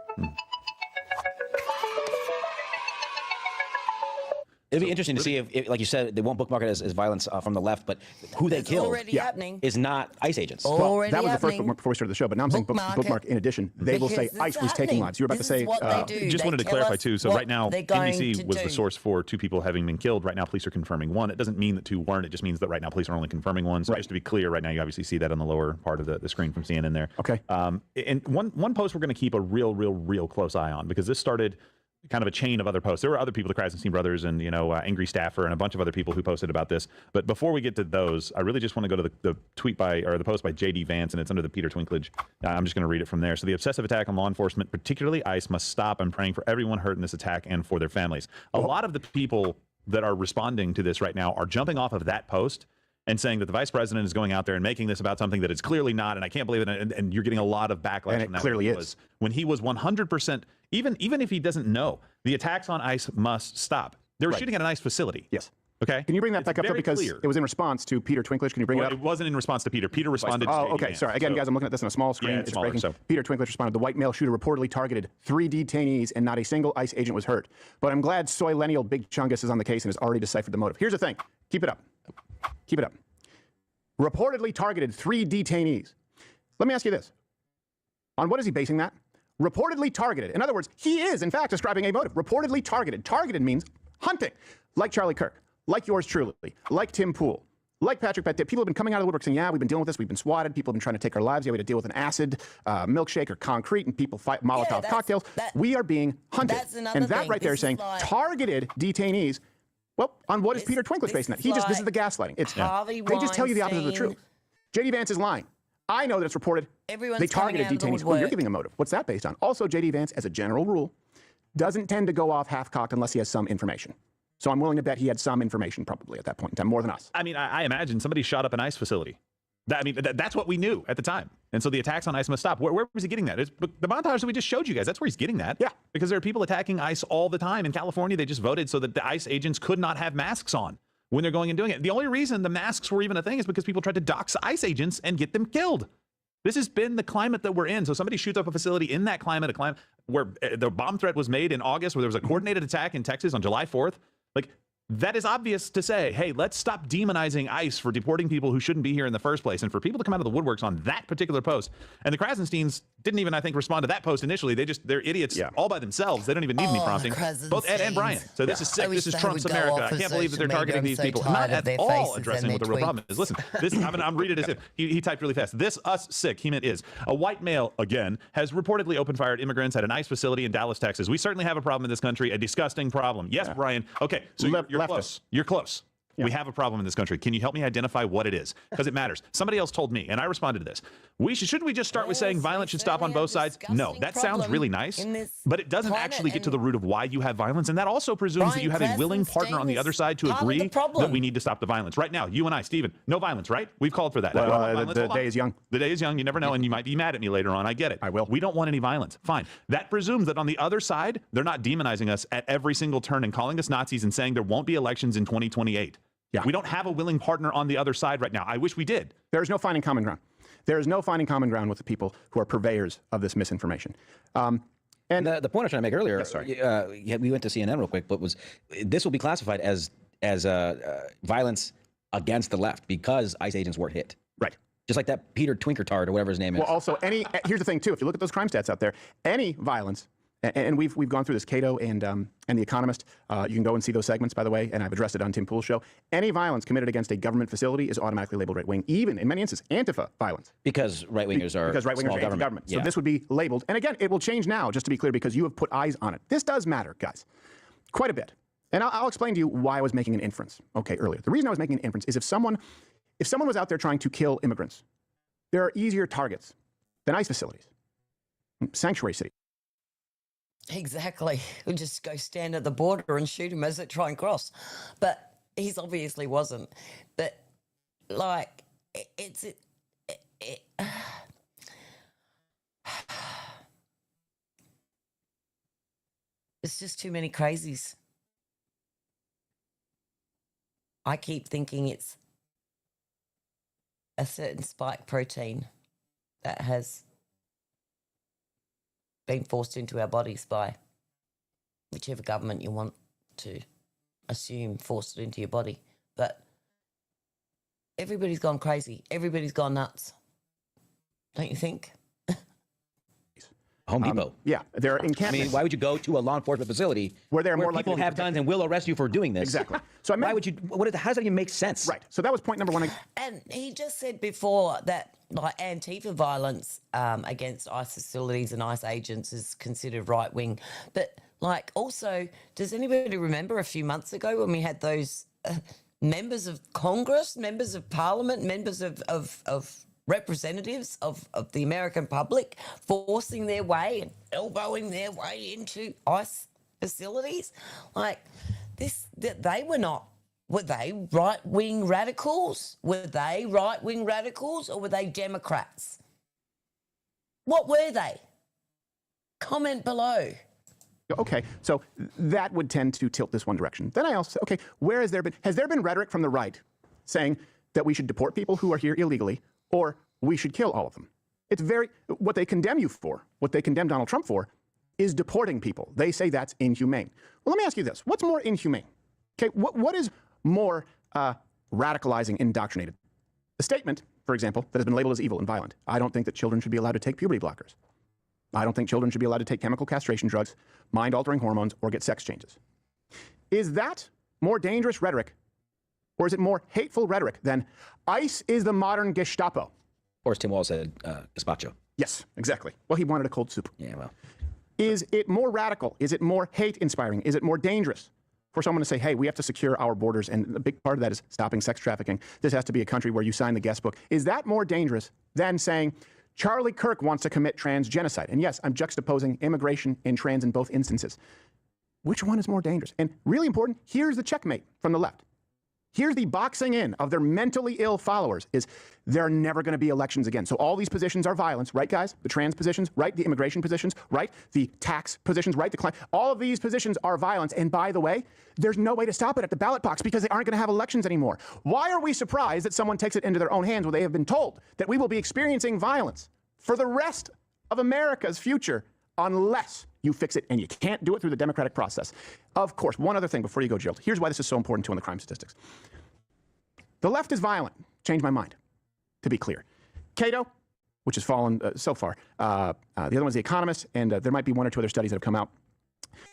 It'd be interesting to see if, like you said, they won't bookmark it as violence from the left, but who they killed already happening. is not ICE agents. Already that was the first happening. bookmark before we started the show, but now I'm saying bookmark in addition. They will say Because it's ICE was taking happening. lives. You were about This to say. is what they do. Just They wanted to tell clarify us too. So what right now, they're going NBC to was the do. source for 2 people having been killed. Right now, police are confirming 1. It doesn't mean that 2 weren't. It just means that right now, police are only confirming 1. So just to be clear, right now, you obviously see that on the lower part of the screen from CNN there. Okay. And one post we're going to keep a real close eye on, because this started kind of a chain of other posts. There were other people, the Krasenstein brothers and, Angry Staffer and a bunch of other people who posted about this. But before we get to those, I really just want to go to the the post by J.D. Vance, and it's under the Peter Twinklage. I'm just going to read it from there. So the obsessive attack on law enforcement, particularly ICE, must stop. I'm praying for everyone hurt in this attack and for their families. A lot of the people that are responding to this right now are jumping off of that post and saying that the vice president is going out there and making this about something that it's clearly not, and I can't believe it, and you're getting a lot of backlash. And it from that clearly is. When he was 100%, even if he doesn't know, the attacks on ICE must stop. They were shooting at an ICE facility. Yes. Okay. Can you bring that back up, though, very because clear. it was in response to Peter Twinklage? Can you bring it up? It wasn't in response to Peter. Peter responded to Oh, J.D. okay. Vance. Sorry. Again, guys, I'm looking at this on a small screen. Yeah, it's smaller, breaking. so. Peter Twinklage responded, the white male shooter reportedly targeted 3 detainees and not a single ICE agent was hurt. But I'm glad Soy Lennial Big Chungus is on the case and has already deciphered the motive. Here's the thing. Keep it up. Keep it up. Reportedly targeted 3 detainees. Let me ask you this. On what is he basing that? Reportedly targeted. In other words, he is, in fact, describing a motive. Reportedly targeted. Targeted means hunting. Like Charlie Kirk. Like yours truly. Like Tim Pool. Like Patrick Bet. People have been coming out of the woodwork saying, yeah, we've been dealing with this. We've been swatted. People have been trying to take our lives. Yeah, we had to deal with an acid milkshake or concrete, and people fight Molotov cocktails. We are being hunted. And that right there is saying targeted detainees. Well, on what is Peter Twinklage basing that? This is the gaslighting. It's Harvey they just tell you the opposite of the Weinstein. truth. J.D. Vance is lying. I know that it's reported. Everyone's They coming targeted out of the detainees. Oh, you're woodwork. giving a motive. What's that based on? Also, J.D. Vance, as a general rule, doesn't tend to go off half-cocked unless he has some information. So I'm willing to bet he had some information probably at that point in time, more than us. I mean, I imagine somebody shot up an ICE facility. That's what we knew at the time. And so the attacks on ICE must stop. Where was he getting that? The montage that we just showed you guys, that's where he's getting that. Yeah. Because there are people attacking ICE all the time. In California, they just voted so that the ICE agents could not have masks on when they're going and doing it. The only reason the masks were even a thing is because people tried to dox ICE agents and get them killed. This has been the climate that we're in. So somebody shoots up a facility in that climate, a climate where the bomb threat was made in August, where there was a coordinated attack in Texas on July 4th. Like, that is obvious to say, hey, let's stop demonizing ICE for deporting people who shouldn't be here in the first place. And for people to come out of the woodworks on that particular post, and the Krasensteins didn't even, I think, respond to that post initially. They're idiots all by themselves. They don't even need any prompting. Both Ed and Brian. So this is sick. This is Trump's America. I can't believe that they're targeting these people. Not at all addressing what the real problem is. Listen, this, I'm reading it as if he typed really fast. This us sick, he meant is. A white male, again, has reportedly opened fire at immigrants at an ICE facility in Dallas, Texas. We certainly have a problem in this country, a disgusting problem. Yes, Brian. Okay, so you're close. You're close. We have a problem in this country. Can you help me identify what it is? Because it matters. Somebody else told me, and I responded to this. Shouldn't we just start with saying violence should stop on both sides? No, that sounds really nice, but it doesn't actually get to the root of why you have violence, and that also presumes that you have a willing partner on the other side to agree that we need to stop the violence. Right now, you and I, Stephen, no violence, right? We've called for that. The day is young. The day is young. You never know, and you might be mad at me later on. I get it. I will. We don't want any violence. Fine. That presumes that on the other side, they're not demonizing us at every single turn and calling us Nazis and saying there won't be elections in 2028. Yeah. We don't have a willing partner on the other side right now. I wish we did. There is no finding common ground. There is no finding common ground with the people who are purveyors of this misinformation. And the point I was trying to make earlier, we went to CNN real quick, but this will be classified as violence against the left because ICE agents were hit. Right. Just like that Peter Twinkertard or whatever his name is. Well, also, here's the thing, too. If you look at those crime stats out there, any violence, and we've gone through this, Cato and The Economist. You can go and see those segments, by the way, and I've addressed it on Tim Pool's show. Any violence committed against a government facility is automatically labeled right-wing, even, in many instances, Antifa violence. Because right-wingers are anti-government. Yeah. So this would be labeled. And again, it will change now, just to be clear, because you have put eyes on it. This does matter, guys, quite a bit. And I'll explain to you why I was making an inference, earlier. The reason I was making an inference is if someone was out there trying to kill immigrants, there are easier targets than ICE facilities, sanctuary cities. Exactly. We'll just go stand at the border and shoot him as they try and cross. But he's obviously wasn't. But, like, it's just too many crazies. I keep thinking it's a certain spike protein that has been forced into our bodies by whichever government you want to assume forced it into your body. But everybody's gone crazy. Everybody's gone nuts. Don't you think? Home Depot. Yeah, there are encampments. I mean, why would you go to a law enforcement facility where they're more people likely to have guns and will arrest you for doing this? Exactly. So why would you? How does that even make sense? Right. So that was point number one. And he just said before that like Antifa violence against ICE facilities and ICE agents is considered right wing. But like also, does anybody remember a few months ago when we had those members of Congress, members of Parliament, members of representatives of the American public forcing their way and elbowing their way into ICE facilities? Like this, they were not. Were they right-wing radicals? Were they right-wing radicals or were they Democrats? What were they? Comment below. Okay, so that would tend to tilt this one direction. Then I also say, okay, where has there been rhetoric from the right saying that we should deport people who are here illegally or we should kill all of them? It's what they condemn you for, what they condemn Donald Trump for, is deporting people. They say that's inhumane. Well, let me ask you this. What's more inhumane? Okay, what is more radicalizing, indoctrinated? A statement, for example, that has been labeled as evil and violent. I don't think that children should be allowed to take puberty blockers. I don't think children should be allowed to take chemical castration drugs, mind-altering hormones, or get sex changes. Is that more dangerous rhetoric, or is it more hateful rhetoric than ICE is the modern Gestapo? Or as Tim Walz said, gazpacho. Yes, exactly. Well, he wanted a cold soup. Yeah, well. Is it more radical? Is it more hate-inspiring? Is it more dangerous for someone to say, hey, we have to secure our borders, and a big part of that is stopping sex trafficking. This has to be a country where you sign the guest book. Is that more dangerous than saying, Charlie Kirk wants to commit trans genocide? And yes, I'm juxtaposing immigration and trans in both instances. Which one is more dangerous? And really important, here's the checkmate from the left. Here's the boxing in of their mentally ill followers is there are never going to be elections again. So all these positions are violence, right, guys? The trans positions, right? The immigration positions, right? The tax positions, right? All of these positions are violence. And by the way, there's no way to stop it at the ballot box because they aren't going to have elections anymore. Why are we surprised that someone takes it into their own hands when they have been told that we will be experiencing violence for the rest of America's future unless you fix it, and you can't do it through the democratic process? Of course, one other thing before you go, Jill. Here's why this is so important too on the crime statistics. The left is violent. Changed my mind, to be clear. Cato, which has fallen so far. The other one's The Economist, and there might be one or two other studies that have come out.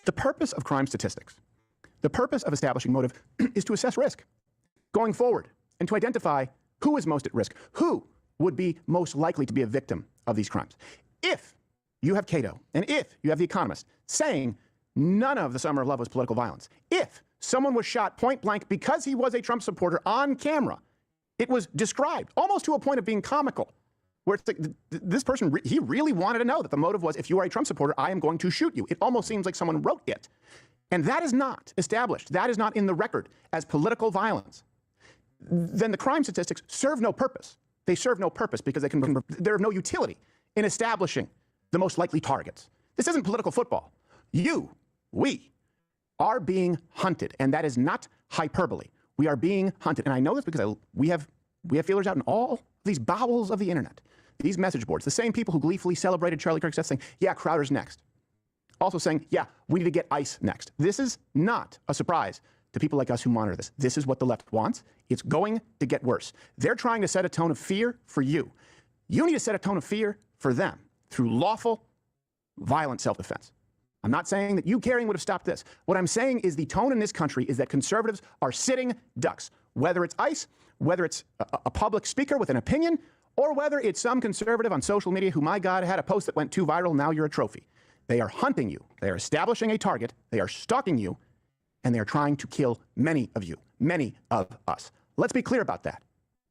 The purpose of crime statistics, the purpose of establishing motive is to assess risk going forward and to identify who is most at risk, who would be most likely to be a victim of these crimes. If you have Cato, and if you have The Economist saying none of the Summer of Love was political violence, if someone was shot point blank because he was a Trump supporter on camera, it was described almost to a point of being comical, where it's like, this person, he really wanted to know that the motive was, if you are a Trump supporter, I am going to shoot you. It almost seems like someone wrote it. And that is not established. That is not in the record as political violence. Then the crime statistics serve no purpose. They serve no purpose because they're of no utility in establishing the most likely targets. This isn't political football. We are being hunted, and that is not hyperbole. We are being hunted, and I know this because we have feelers out in all these bowels of the internet, these message boards. The same people who gleefully celebrated Charlie Kirk's death saying, yeah, Crowder's next. Also saying, yeah, we need to get ICE next. This is not a surprise to people like us who monitor this. This is what the left wants. It's going to get worse. They're trying to set a tone of fear for you. You need to set a tone of fear for them through lawful, violent self-defense. I'm not saying that you carrying would have stopped this. What I'm saying is the tone in this country is that conservatives are sitting ducks, whether it's ICE, whether it's a public speaker with an opinion, or whether it's some conservative on social media who, my God, had a post that went too viral, now you're a trophy. They are hunting you. They are establishing a target. They are stalking you, and they are trying to kill many of you, many of us. Let's be clear about that.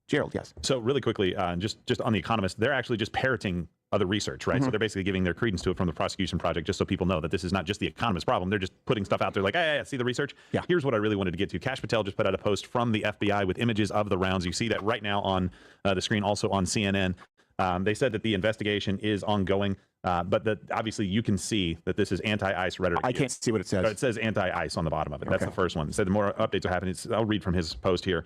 Gerald, yes. So really quickly, just on The Economist, they're actually just parroting other research, right? So they're basically giving their credence to it from the prosecution project, just so people know that this is not just The Economist problem. They're just putting stuff out there like, hey, see the research? Yeah. Here's what I really wanted to get to. Kash Patel just put out a post from the FBI with images of the rounds. You see that right now on the screen, also on CNN. They said that the investigation is ongoing. But obviously, you can see that this is anti-ICE rhetoric. I can't see what it says. It says anti-ICE on the bottom of it. That's the first one. It said the more updates are happening. I'll read from his post here.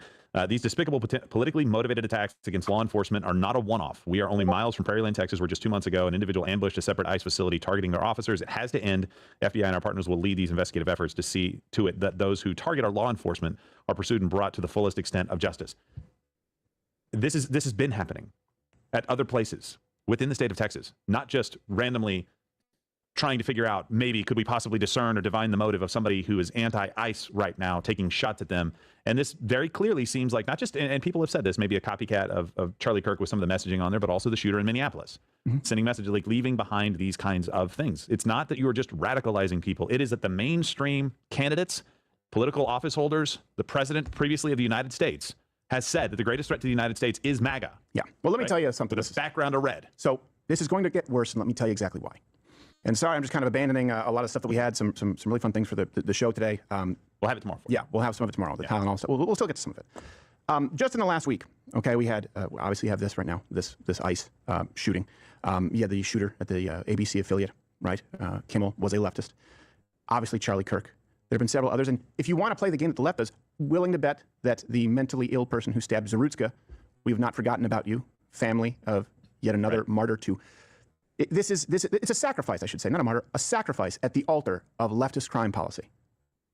These despicable, politically motivated attacks against law enforcement are not a one-off. We are only miles from Prairieland, Texas, where just 2 months ago, an individual ambushed a separate ICE facility targeting their officers. It has to end. FBI and our partners will lead these investigative efforts to see to it that those who target our law enforcement are pursued and brought to the fullest extent of justice. This has been happening at other places within the state of Texas, not just randomly trying to figure out, maybe could we possibly discern or divine the motive of somebody who is anti-ICE right now, taking shots at them. And this very clearly seems like not just, and people have said this, maybe a copycat of Charlie Kirk with some of the messaging on there, but also the shooter in Minneapolis, sending messages like leaving behind these kinds of things. It's not that you are just radicalizing people. It is that the mainstream candidates, political office holders, the president previously of the United States has said that the greatest threat to the United States is MAGA. Yeah. Well, let me tell you something. With a background of red. So this is going to get worse, and let me tell you exactly why. And sorry, I'm just kind of abandoning a lot of stuff that we had, some really fun things for the show today. We'll have it tomorrow. Yeah, we'll have some of it tomorrow. The Tylenol stuff. We'll still get to some of it. Just in the last week, okay, we had obviously have this right now, this ICE shooting. You had the shooter at the ABC affiliate, right? Kimmel was a leftist. Obviously, Charlie Kirk. There have been several others. And if you want to play the game that the left does, willing to bet that the mentally ill person who stabbed Zarutska, we have not forgotten about you, family of yet another martyr to. It's a sacrifice, I should say, not a martyr, a sacrifice at the altar of leftist crime policy.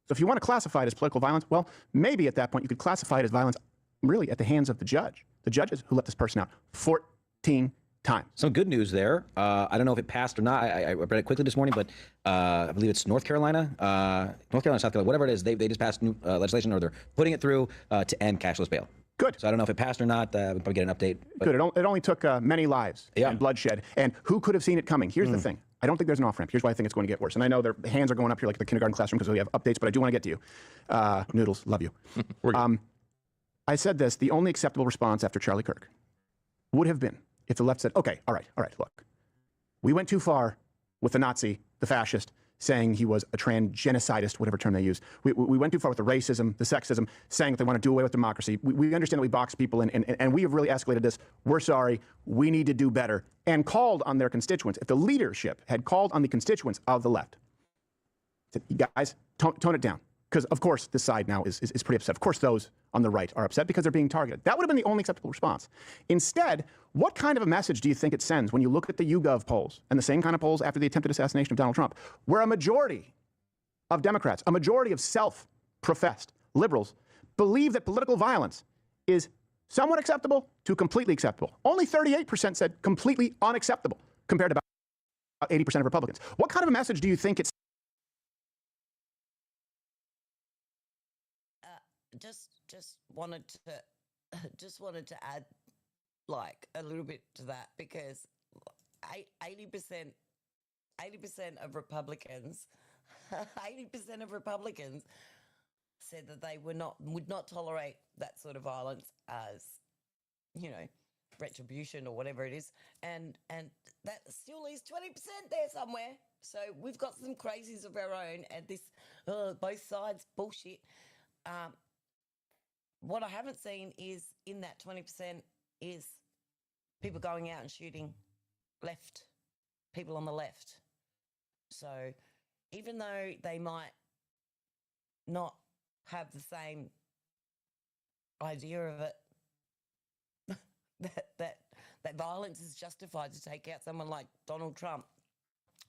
So if you want to classify it as political violence, well, maybe at that point you could classify it as violence really at the hands of the judges who let this person out 14 times. Some good news there. I don't know if it passed or not. I read it quickly this morning, but I believe it's North Carolina, South Carolina, whatever it is. They just passed new legislation, or they're putting it through to end cashless bail. Good. So I don't know if it passed or not. We'll probably get an update. Good. It only took many lives and bloodshed. And who could have seen it coming? Here's the thing. I don't think there's an off-ramp. Here's why I think it's going to get worse. And I know their hands are going up here like the kindergarten classroom because we have updates, but I do want to get to you. Noodles, love you. I said this, the only acceptable response after Charlie Kirk would have been if the left said, okay, all right, look. We went too far with the Nazi, the fascist, saying he was a transgenocidist, whatever term they use. We went too far with the racism, the sexism, saying that they want to do away with democracy. We understand that we box people in, and we have really escalated this. We're sorry. We need to do better. And called on their constituents. If the leadership had called on the constituents of the left, said, guys, tone it down. Because, of course, this side now is pretty upset. Of course, those on the right are upset because they're being targeted. That would have been the only acceptable response. Instead, what kind of a message do you think it sends when you look at the YouGov polls and the same kind of polls after the attempted assassination of Donald Trump, where a majority of Democrats, a majority of self-professed liberals, believe that political violence is somewhat acceptable to completely acceptable? Only 38% said completely unacceptable, compared to about 80% of Republicans. What kind of a message do you think it's just wanted to add like a little bit to that, because 80% of Republicans 80% of Republicans said that they would not tolerate that sort of violence as, you know, retribution or whatever it is, and that still leaves 20% there somewhere. So we've got some crazies of our own, and this both sides bullshit. What I haven't seen is in that 20% is people going out and shooting people on the left. So even though they might not have the same idea of it, that violence is justified to take out someone like Donald Trump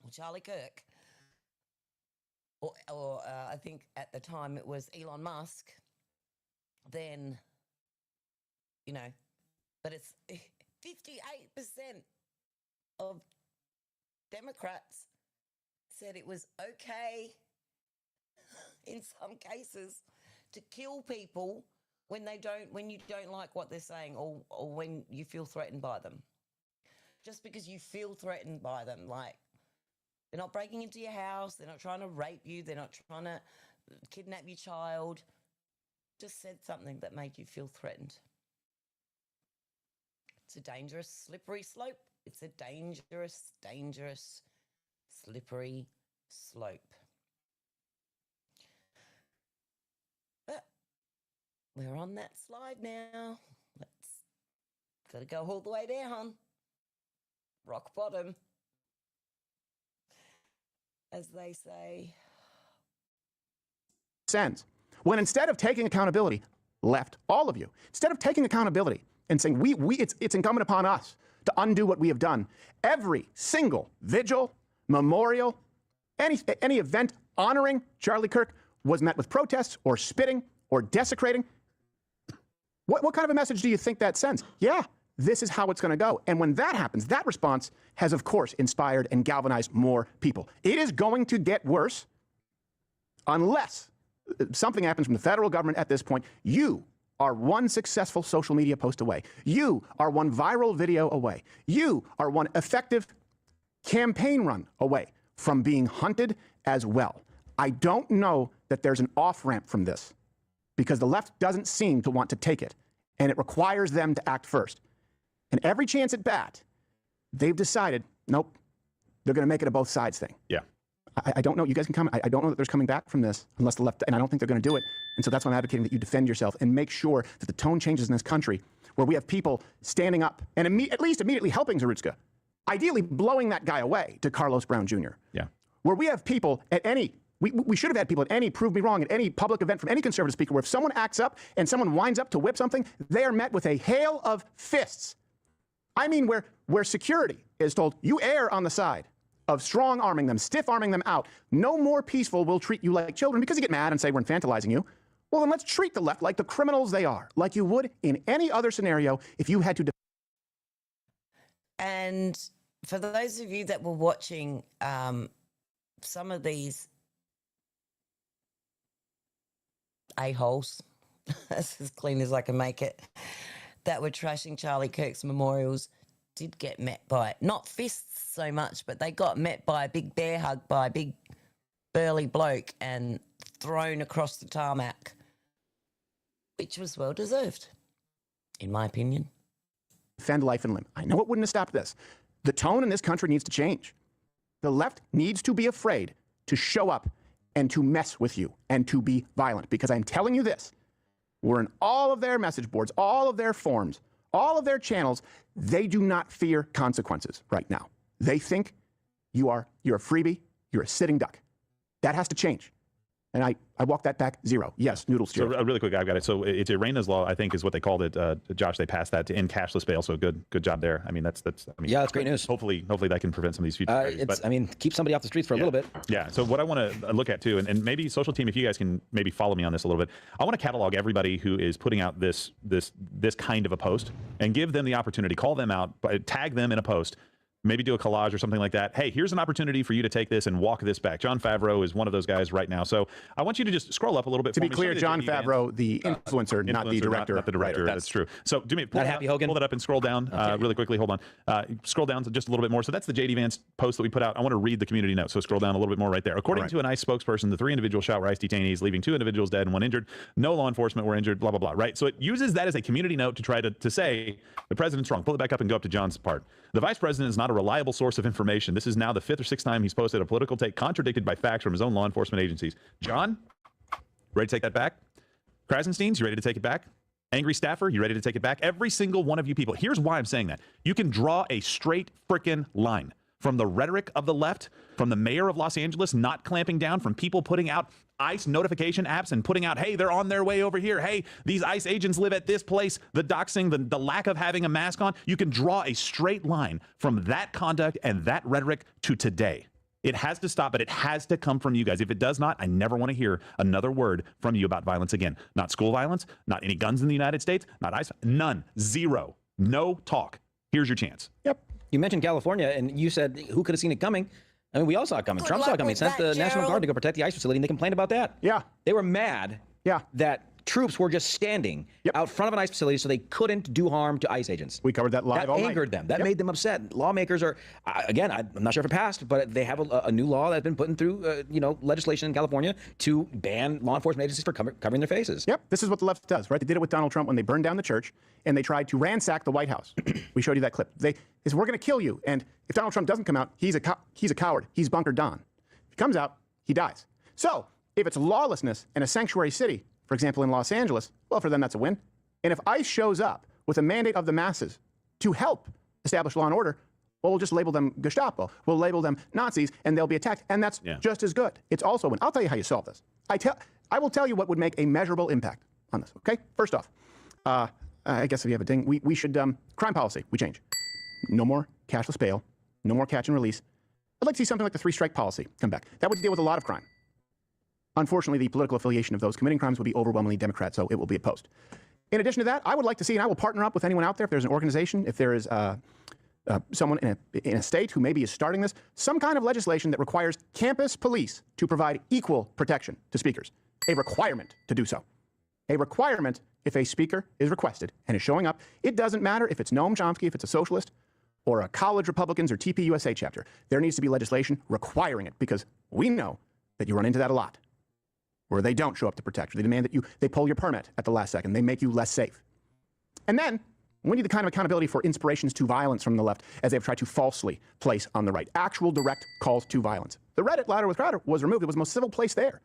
or Charlie Kirk, or I think at the time it was Elon Musk, then, you know, but it's 58% of Democrats said it was okay in some cases to kill people when you don't like what they're saying, or when you feel threatened by them. Just because you feel threatened by them, like they're not breaking into your house, they're not trying to rape you, they're not trying to kidnap your child, just said something that made you feel threatened. It's a dangerous, slippery slope. It's a dangerous, dangerous, slippery slope. But we're on that slide now. Gotta go all the way down. Rock bottom. as they say. Sends. When instead of taking accountability, left, all of you, instead of taking accountability and saying it's incumbent upon us to undo what we have done, every single vigil, memorial, any event honoring Charlie Kirk was met with protests or spitting or desecrating. What kind of a message do you think that sends? Yeah, this is how it's going to go. And when that happens, that response has, of course, inspired and galvanized more people. It is going to get worse unless something happens from the federal government at this point. You are one successful social media post away. You are one viral video away. You are one effective campaign run away from being hunted as well. I don't know that there's an off-ramp from this because the left doesn't seem to want to take it, and it requires them to act first. And every chance at bat, they've decided, nope, they're going to make it a both sides thing. Yeah. I don't know. You guys can come. I don't know that there's coming back from this unless the left, and I don't think they're going to do it. And so that's why I'm advocating that you defend yourself and make sure that the tone changes in this country where we have people standing up and at least immediately helping Zarutska, ideally blowing that guy away to Carlos Brown Jr. Yeah. Where we have people at any, we should have had people at any, prove me wrong, at any public event from any conservative speaker where if someone acts up and someone winds up to whip something, they are met with a hail of fists. I mean, where security is told, you err on the side of strong arming them, stiff arming them out. No more peaceful will treat you like children because you get mad and say we're infantilizing you. Well, then let's treat the left like the criminals they are, like you would in any other scenario if you had to. And for those of you that were watching some of these a-holes, that's as clean as I can make it, that were trashing Charlie Kirk's memorials did get met by, not fists so much, but they got met by a big bear hug by a big burly bloke and thrown across the tarmac, which was well deserved, in my opinion. Defend life and limb. I know it wouldn't have stopped this. The tone in this country needs to change. The left needs to be afraid to show up and to mess with you and to be violent, because I'm telling you this, we're in all of their message boards, all of their forums, all of their channels. They do not fear consequences right now. They think you're a freebie, you're a sitting duck. That has to change. And I walk that back zero. Yes, noodles. So really quick, I've got it. So it's Irena's law, I think, is what they called it. Josh, they passed that to end cashless bail. So good job there. I mean, that's. I mean, yeah, that's great news. Hopefully that can prevent some of these future. I mean, keep somebody off the streets for a little bit. Yeah. So what I want to look at too, and maybe social team, if you guys can maybe follow me on this a little bit, I want to catalog everybody who is putting out this kind of a post and give them the opportunity, call them out, tag them in a post. Maybe do a collage or something like that. Hey, here's an opportunity for you to take this and walk this back. John Favreau is one of those guys right now. So I want you to just scroll up a little bit. To be clear, John Favreau, the influencer, not the director. Not the director. That's true. So do me, pull that up and scroll down really quickly. Hold on. Scroll down to just a little bit more. So that's the J.D. Vance post that we put out. I want to read the community note. So scroll down a little bit more right there. According to an ICE spokesperson, the 3 individuals shot were ICE detainees, leaving 2 individuals dead and 1 injured. No law enforcement were injured, blah, blah, blah, right? So it uses that as a community note to try to say the president's wrong. Pull it back up and go up to John's part. The vice president is not a reliable source of information. This is now the 5th or 6th time he's posted a political take contradicted by facts from his own law enforcement agencies. John, ready to take that back? Krasensteins, you ready to take it back? Angry staffer, you ready to take it back? Every single one of you people. Here's why I'm saying that. You can draw a straight frickin' line from the rhetoric of the left, from the mayor of Los Angeles not clamping down, from people putting out ICE notification apps and putting out, hey, they're on their way over here. Hey, these ICE agents live at this place. The doxing, the lack of having a mask on. You can draw a straight line from that conduct and that rhetoric to today. It has to stop, but it has to come from you guys. If it does not, I never want to hear another word from you about violence again. Not school violence, not any guns in the United States, not ICE, none, zero, no talk. Here's your chance. Yep. You mentioned California, and you said, who could have seen it coming? I mean, we all saw it coming. Trump saw it coming. He sent the National Guard to go protect the ICE facility, and they complained about that. Yeah. They were mad that troops were just standing out front of an ICE facility so they couldn't do harm to ICE agents. We covered that live all night. That angered them. That made them upset. Lawmakers are, again, I'm not sure if it passed, but they have a new law that's been put through, legislation in California to ban law enforcement agencies for covering their faces. Yep. This is what the left does, right? They did it with Donald Trump when they burned down the church and they tried to ransack the White House. We showed you that clip. They said, we're going to kill you. And if Donald Trump doesn't come out, he's a coward. He's Bunker Don. If he comes out, he dies. So if it's lawlessness in a sanctuary city, for example, in Los Angeles, well, for them, that's a win. And if ICE shows up with a mandate of the masses to help establish law and order, Well, we'll just label them Gestapo. We'll label them Nazis, and they'll be attacked. And that's just as good. It's also, I'll tell you how you solve this. I will tell you what would make a measurable impact on this, okay? First off, I guess if you have a ding, we should, crime policy, we change. No more cashless bail, no more catch and release. I'd like to see something like the 3-strike policy come back. That would deal with a lot of crime. Unfortunately, the political affiliation of those committing crimes would be overwhelmingly Democrat, so it will be opposed. In addition to that, I would like to see, and I will partner up with anyone out there, if there's an organization, if there is someone in a state who maybe is starting this, some kind of legislation that requires campus police to provide equal protection to speakers. A requirement to do so. A requirement if a speaker is requested and is showing up. It doesn't matter if it's Noam Chomsky, if it's a socialist, or a college Republicans or TPUSA chapter. There needs to be legislation requiring it, because we know that you run into that a lot, where they don't show up to protect you. They demand that they pull your permit at the last second. They make you less safe. And then we need the kind of accountability for inspirations to violence from the left, as they've tried to falsely place on the right. Actual direct calls to violence. The Reddit Louder with Crowder was removed. It was the most civil place there.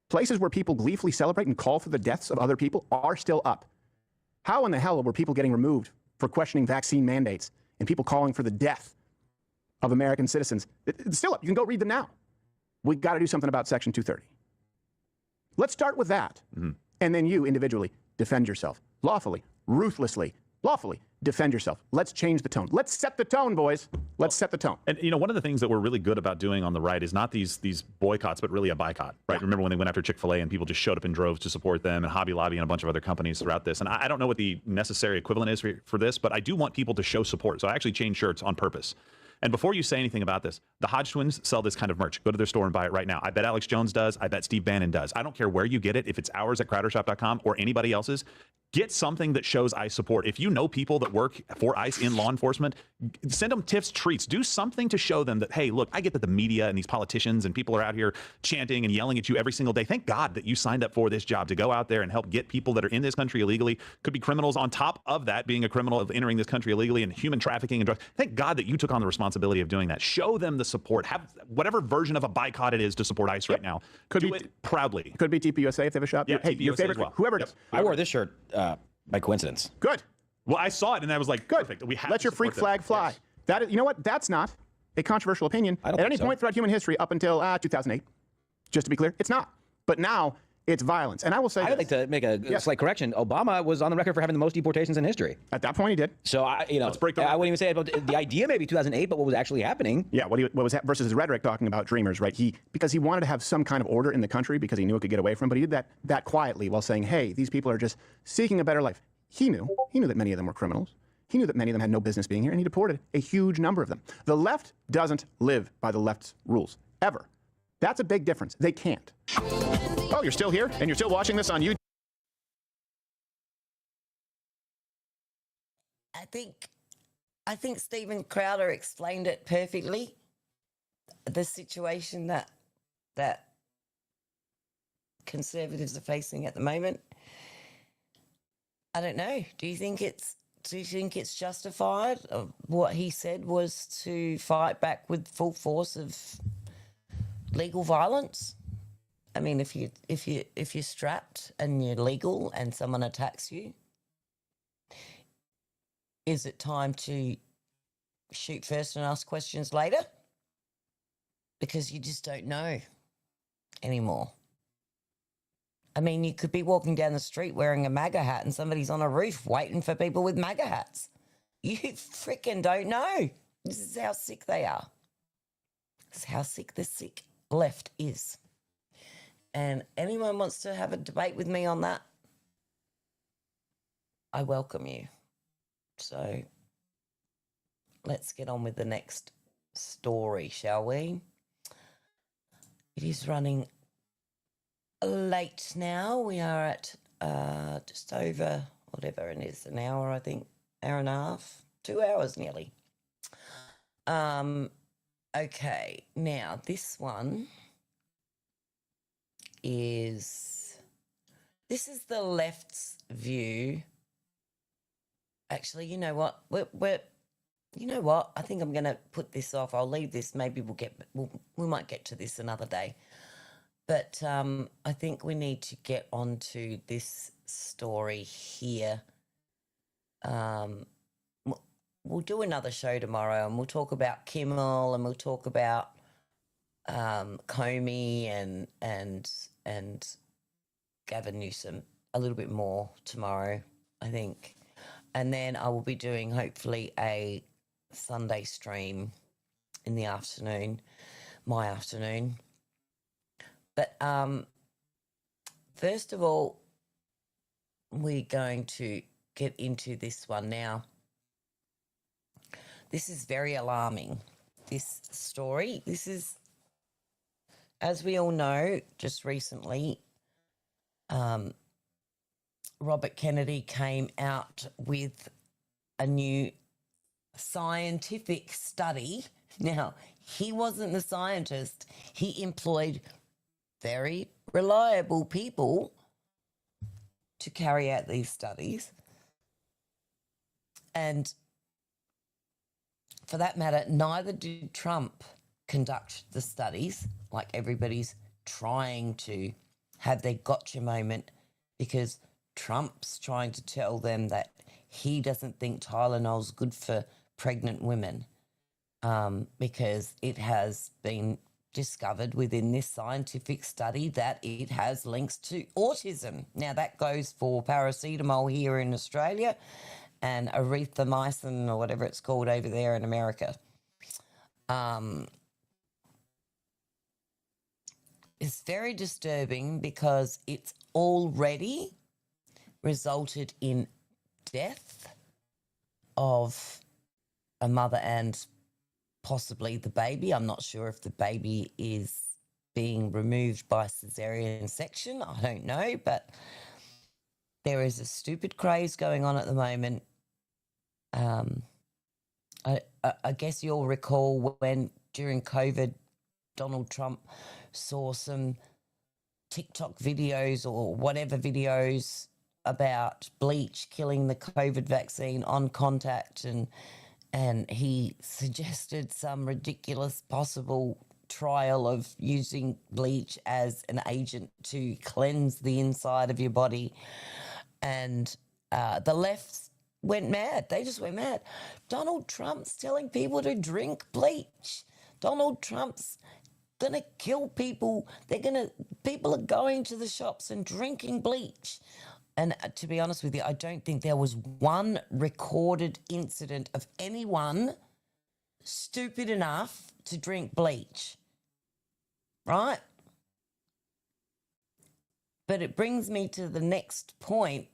Places where people gleefully celebrate and call for the deaths of other people are still up. How in the hell were people getting removed for questioning vaccine mandates and people calling for the death of American citizens? It's still up. You can go read them now. We've got to do something about Section 230. Let's start with that. And then you individually defend yourself lawfully, ruthlessly, lawfully. Defend yourself. Let's change the tone. Let's set the tone, boys. Let's set the tone. And one of the things that we're really good about doing on the right is not these boycotts, but really a boycott, right? Yeah. Remember when they went after Chick-fil-A and people just showed up in droves to support them, and Hobby Lobby and a bunch of other companies throughout this. And I don't know what the necessary equivalent is for this, but I do want people to show support. So I actually changed shirts on purpose. And before you say anything about this, the Hodge twins sell this kind of merch. Go to their store and buy it right now. I bet Alex Jones does. I bet Steve Bannon does. I don't care where you get it, if it's ours at crowdershop.com or anybody else's. Get something that shows ICE support. If you know people that work for ICE in law enforcement, send them tips, treats. Do something to show them that, hey, look, I get that the media and these politicians and people are out here chanting and yelling at you every single day. Thank God that you signed up for this job to go out there and help get people that are in this country illegally, could be criminals on top of that, being a criminal of entering this country illegally, and human trafficking and drugs. Thank God that you took on the responsibility of doing that. Show them the support. Have whatever version of a boycott it is to support ICE right now. Could do be it proudly. Could be TPUSA if they have a shop. Yeah, hey, your favorite, well. whoever it is. I wore this shirt by coincidence. Good. Well, I saw it and I was like, good. Perfect. We have Let your freak flag fly. Yes. That is, you know what? That's not a controversial opinion at any point throughout human history up until 2008. Just to be clear, it's not. But now it's violence. And I will say, I'd like to make a slight correction. Obama was on the record for having the most deportations in history. At that point, he did. So let's break the. I wouldn't even say about the idea, maybe 2008, but what was actually happening. Yeah, what was versus his rhetoric talking about dreamers, right? Because he wanted to have some kind of order in the country because he knew it could get away from him. But he did that quietly while saying, hey, these people are just seeking a better life. He knew that many of them were criminals. He knew that many of them had no business being here, and he deported a huge number of them. The left doesn't live by the left's rules, ever. That's a big difference. They can't. Oh, you're still here, and you're still watching this on YouTube? I think Stephen Crowder explained it perfectly. The situation that conservatives are facing at the moment. I don't know. Do you think it's justified? What he said was to fight back with full force of legal violence. I mean, if you're strapped and you're legal and someone attacks you, is it time to shoot first and ask questions later? Because you just don't know anymore. I mean, you could be walking down the street wearing a MAGA hat and somebody's on a roof waiting for people with MAGA hats. You freaking don't know. This is how sick they are. This is how sick the sick left is. And anyone wants to have a debate with me on that, I welcome you. So let's get on with the next story, shall we? It is running late now. We are at just over whatever it is, an hour, I think, hour and a half, 2 hours nearly. Okay, now this one is the left's view. Actually, you know what? You know what? I think I'm going to put this off. I'll leave this. Maybe we might get to this another day. But I think we need to get onto this story here. we'll do another show tomorrow, and we'll talk about Kimmel, and we'll talk about Comey and Gavin Newsom a little bit more tomorrow, I think. And then I will be doing hopefully a Sunday stream in the afternoon, my afternoon. But first of all, we're going to get into this one now. This is very alarming, this story. This is, as we all know, just recently, Robert Kennedy came out with a new scientific study. Now, he wasn't the scientist. He employed very reliable people to carry out these studies. And for that matter, neither did Trump conduct the studies, like everybody's trying to have their gotcha moment, because Trump's trying to tell them that he doesn't think Tylenol's good for pregnant women, because it has been discovered within this scientific study that it has links to autism. Now, that goes for paracetamol here in Australia and erythromycin or whatever it's called over there in America. It's very disturbing because it's already resulted in death of a mother and possibly the baby. I'm not sure if the baby is being removed by cesarean section. I don't know, but there is a stupid craze going on at the moment. I guess you'll recall when during COVID, Donald Trump saw some TikTok videos or whatever videos about bleach killing the COVID vaccine on contact, and he suggested some ridiculous possible trial of using bleach as an agent to cleanse the inside of your body. And the left went mad. They just went mad. Donald Trump's telling people to drink bleach. Donald Trump's going to kill people. People are going to the shops and drinking bleach. And to be honest with you, I don't think there was one recorded incident of anyone stupid enough to drink bleach. Right? But it brings me to the next point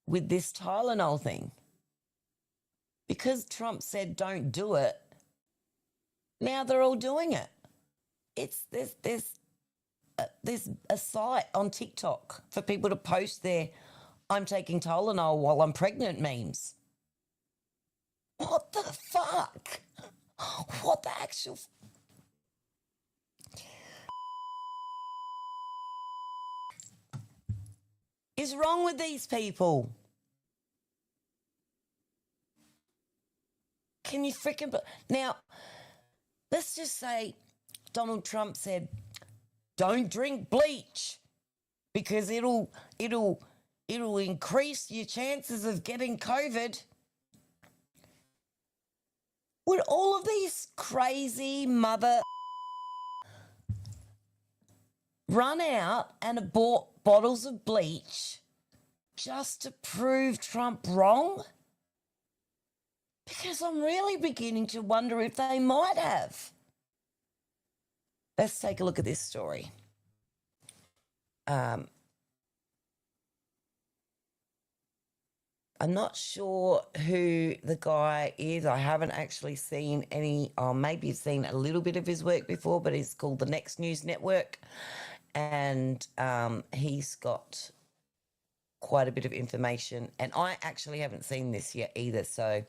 with this Tylenol thing. Because Trump said don't do it, now they're all doing it. There's a site on TikTok for people to post their I'm taking Tylenol while I'm pregnant memes. What the fuck? What the actual... is wrong with these people? Can you freaking... Now, let's just say Donald Trump said, don't drink bleach because it'll increase your chances of getting COVID. Would all of these crazy mother run out and have bought bottles of bleach just to prove Trump wrong? Because I'm really beginning to wonder if they might have. Let's take a look at this story. I'm not sure who the guy is. I haven't actually seen any, or maybe seen a little bit of his work before, but he's called the Next News Network. And he's got quite a bit of information. And I actually haven't seen this yet either, so...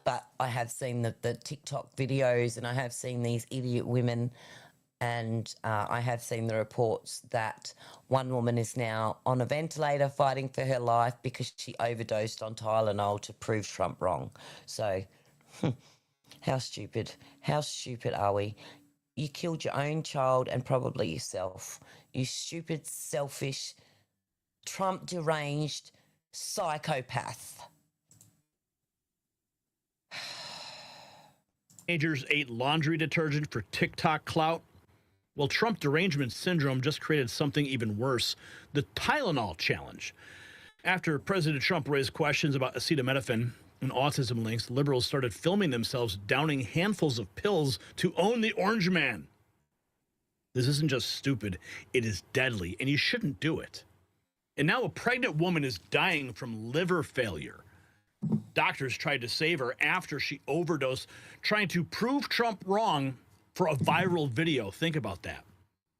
But I have seen the TikTok videos, and I have seen these idiot women, and I have seen the reports that one woman is now on a ventilator fighting for her life because she overdosed on Tylenol to prove Trump wrong. So how stupid are we? You killed your own child and probably yourself. You stupid, selfish, Trump deranged psychopath. Teenagers ate laundry detergent for TikTok clout. Well, Trump derangement syndrome just created something even worse, the Tylenol challenge. After President Trump raised questions about acetaminophen and autism links, liberals started filming themselves downing handfuls of pills to own the orange man. This isn't just stupid, it is deadly, and you shouldn't do it. And now a pregnant woman is dying from liver failure. Doctors tried to save her after she overdosed, trying to prove Trump wrong for a viral video. Think about that.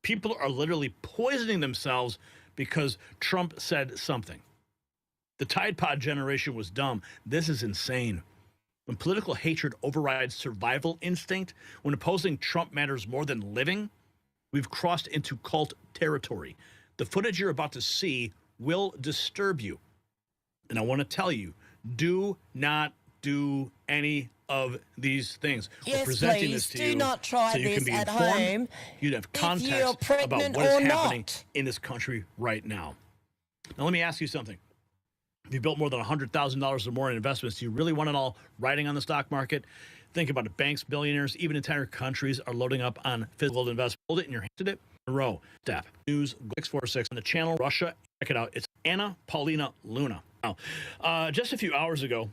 People are literally poisoning themselves because Trump said something. The Tide Pod generation was dumb. This is insane. When political hatred overrides survival instinct, when opposing Trump matters more than living, we've crossed into cult territory. The footage you're about to see will disturb you. And I want to tell you, do not do any of these things. Yes, We're presenting please, this to do you not try so you this can be at informed. home You'd have if context you're about pregnant what is or happening not. in this country right now. Now, let me ask you something. If you built more than $100,000 or more in investments, do you really want it all riding on the stock market? Think about it. Banks, billionaires, even entire countries are loading up on physical investment. Hold it in your hand. Did it in a row. Step. News 646 on the channel Russia. Check it out. It's Anna Paulina Luna. Now, just a few hours ago,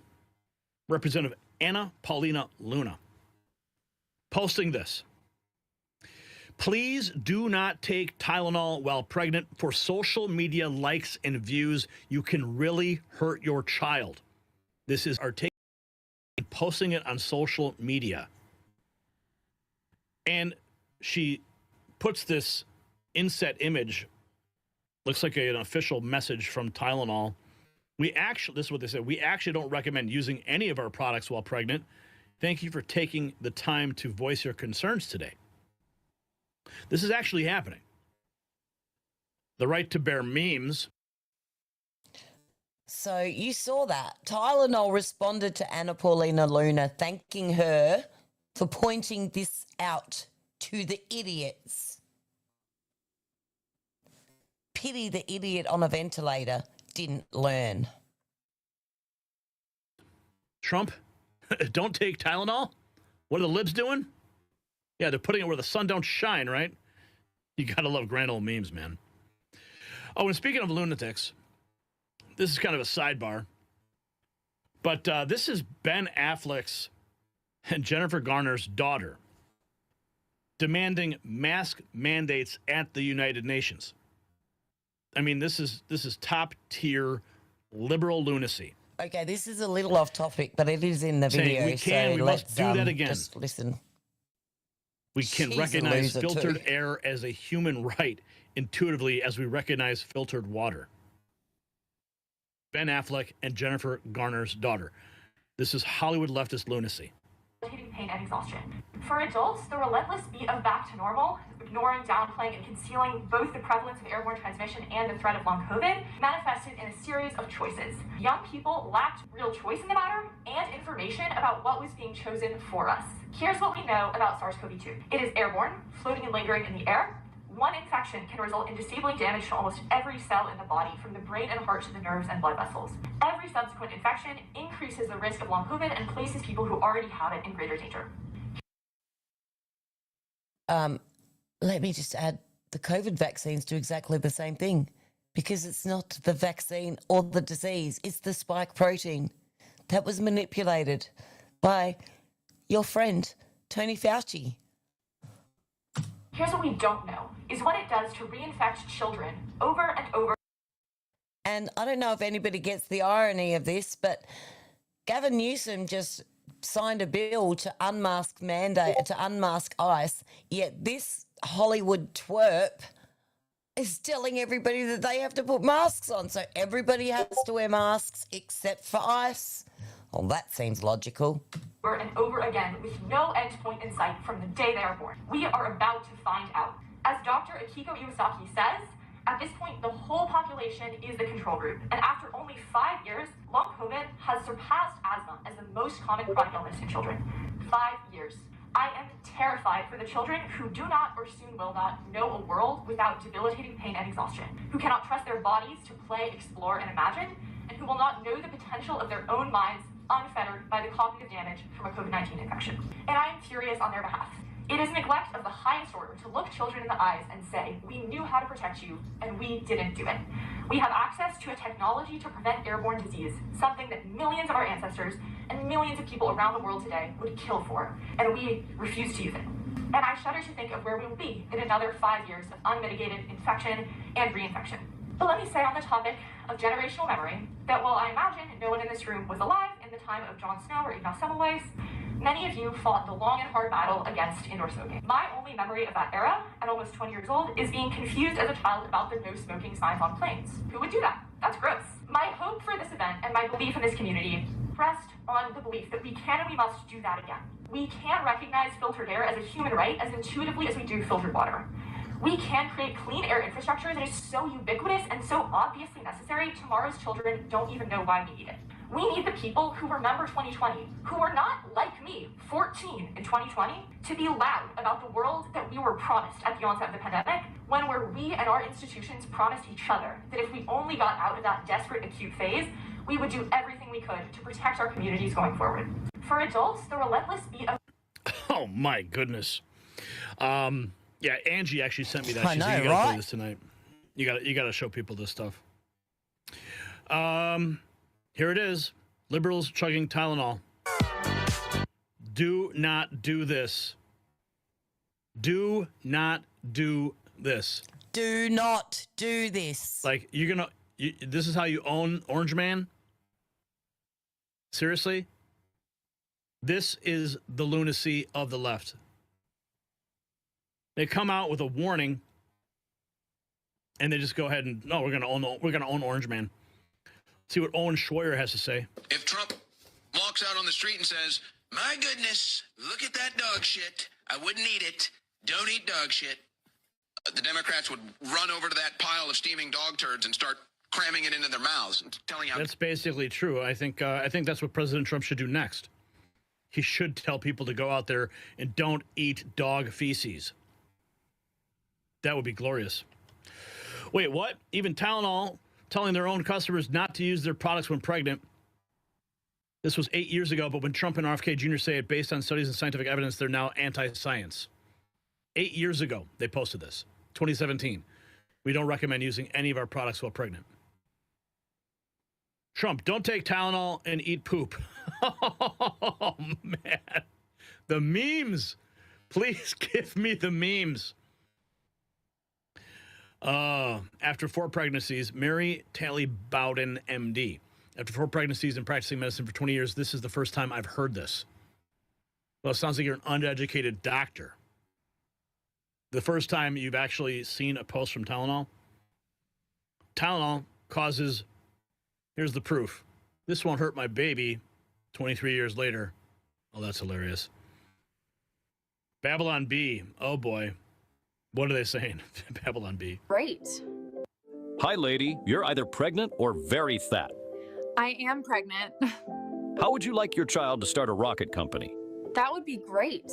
Representative Anna Paulina Luna posting this. Please do not take Tylenol while pregnant for social media likes and views. You can really hurt your child. This is our take, posting it on social media. And she puts this inset image, looks like an official message from Tylenol. This is what they said. We actually don't recommend using any of our products while pregnant. Thank you for taking the time to voice your concerns today. This is actually happening. The right to bear memes. So you saw that. Tylenol responded to Anna Paulina Luna, thanking her for pointing this out to the idiots. Pity the idiot on a ventilator didn't learn. Trump, don't take Tylenol? What are the libs doing? Yeah, they're putting it where the sun don't shine, right? You gotta love grand old memes, man. Oh, and speaking of lunatics, this is kind of a sidebar, but this is Ben Affleck's and Jennifer Garner's daughter demanding mask mandates at the United Nations. I mean, this is top tier liberal lunacy. Okay, this is a little off topic, but it is in the video. We must do that again. Just listen. We can She's recognize a loser filtered too. air as a human right intuitively as we recognize filtered water. Ben Affleck and Jennifer Garner's daughter. This is Hollywood leftist lunacy. Pain and exhaustion. For adults, the relentless beat of back to normal, ignoring, downplaying, and concealing both the prevalence of airborne transmission and the threat of long COVID, manifested in a series of choices. Young people lacked real choice in the matter and information about what was being chosen for us. Here's what we know about SARS-CoV-2. It is airborne, floating and lingering in the air. One infection can result in disabling damage to almost every cell in the body, from the brain and heart to the nerves and blood vessels. Every subsequent infection increases the risk of long COVID and places people who already have it in greater danger. Let me just add, the COVID vaccines do exactly the same thing, because it's not the vaccine or the disease, it's the spike protein that was manipulated by your friend, Tony Fauci. Here's what we don't know, is what it does to reinfect children over and over. And I don't know if anybody gets the irony of this, but Governor Newsom just signed a bill to unmask ICE, yet this Hollywood twerp is telling everybody that they have to put masks on. So everybody has to wear masks except for ICE. Well, that seems logical. Over and over again with no end point in sight from the day they are born. We are about to find out. As Dr. Akiko Iwasaki says, at this point, the whole population is the control group. And after only 5 years, long COVID has surpassed asthma as the most common chronic illness in children. 5 years. I am terrified for the children who do not or soon will not know a world without debilitating pain and exhaustion, who cannot trust their bodies to play, explore, and imagine, and who will not know the potential of their own minds unfettered by the cognitive damage from a COVID-19 infection. And I am furious on their behalf. It is neglect of the highest order to look children in the eyes and say, we knew how to protect you, and we didn't do it. We have access to a technology to prevent airborne disease, something that millions of our ancestors and millions of people around the world today would kill for, and we refuse to use it. And I shudder to think of where we will be in another 5 years of unmitigated infection and reinfection. But let me say on the topic of generational memory that while I imagine no one in this room was alive in the time of Jon Snow or Ignaz Semmelweis, many of you fought the long and hard battle against indoor smoking. My only memory of that era, at almost 20 years old, is being confused as a child about the no smoking signs on planes. Who would do that? That's gross. My hope for this event and my belief in this community rest on the belief that we can and we must do that again. We can recognize filtered air as a human right as intuitively as we do filtered water. We can create clean air infrastructure that is so ubiquitous and so obviously necessary, tomorrow's children don't even know why we need it. We need the people who remember 2020, who are not like me, 14 in 2020, to be loud about the world that we were promised at the onset of the pandemic, when we and our institutions promised each other that if we only got out of that desperate acute phase, we would do everything we could to protect our communities going forward. For adults, the relentless beat of... Oh, my goodness. Yeah, Angie actually sent me that. I She know, said, you gotta right? play this tonight. You gotta show people this stuff. Here it is. Liberals chugging Tylenol. Do not do this. Do not do this. Do not do this. Like, this is how you own Orange Man? Seriously? This is the lunacy of the left. They come out with a warning, and they just go ahead and, no, we're gonna own Orange Man. See what Owen Schroyer has to say. If Trump walks out on the street and says, my goodness, look at that dog shit, I wouldn't eat it, don't eat dog shit, the Democrats would run over to that pile of steaming dog turds and start cramming it into their mouths and telling how... That's basically true. I think that's what President Trump should do next. He should tell people to go out there and don't eat dog feces. That would be glorious. Wait, what? Even Tylenol telling their own customers not to use their products when pregnant. This was 8 years ago, but when Trump and RFK Jr. say it based on studies and scientific evidence, they're now anti-science. 8 years ago, they posted this. 2017. We don't recommend using any of our products while pregnant. Trump, don't take Tylenol and eat poop. Oh, man. The memes. Please give me the memes. After 4 pregnancies, Mary Talley Bowden, MD. After 4 pregnancies and practicing medicine for 20 years, this is the first time I've heard this. Well, it sounds like you're an uneducated doctor. The first time you've actually seen a post from Tylenol. Tylenol causes, here's the proof. This won't hurt my baby 23 years later. Oh, that's hilarious. Babylon B. Oh, boy. What are they saying? Babylon B. Great. Hi, lady. You're either pregnant or very fat. I am pregnant. How would you like your child to start a rocket company? That would be great.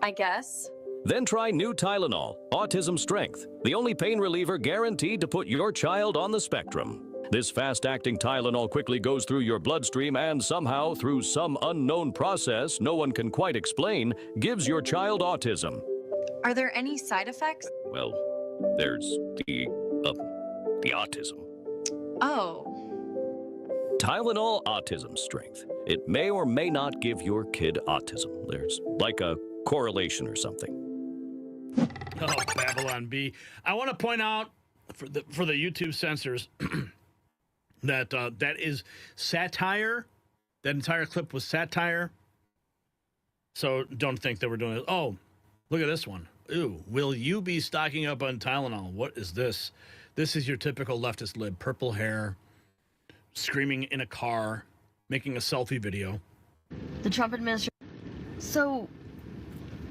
I guess. Then try new Tylenol, Autism Strength, the only pain reliever guaranteed to put your child on the spectrum. This fast-acting Tylenol quickly goes through your bloodstream and somehow, through some unknown process no one can quite explain, gives your child autism. Are there any side effects? Well, there's the autism. Oh. Tylenol Autism Strength. It may or may not give your kid autism. There's like a correlation or something. Oh, Babylon B. I want to point out for the YouTube censors that that is satire. That entire clip was satire. So don't think that we're doing it. Oh, look at this one. Ooh, will you be stocking up on Tylenol? What is this? This is your typical leftist lib. Purple hair, screaming in a car, making a selfie video. The Trump administration. So,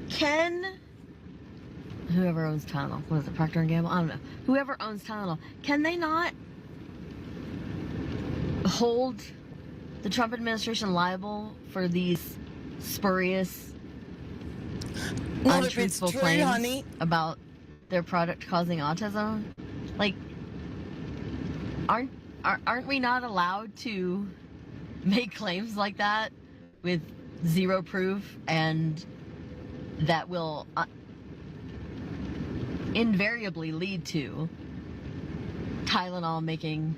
can whoever owns Tylenol, what is it, Procter & Gamble? I don't know. Whoever owns Tylenol, can they not hold the Trump administration liable for these spurious, untruthful claims about their product causing autism? Like, aren't we not allowed to make claims like that with zero proof, and that will invariably lead to Tylenol making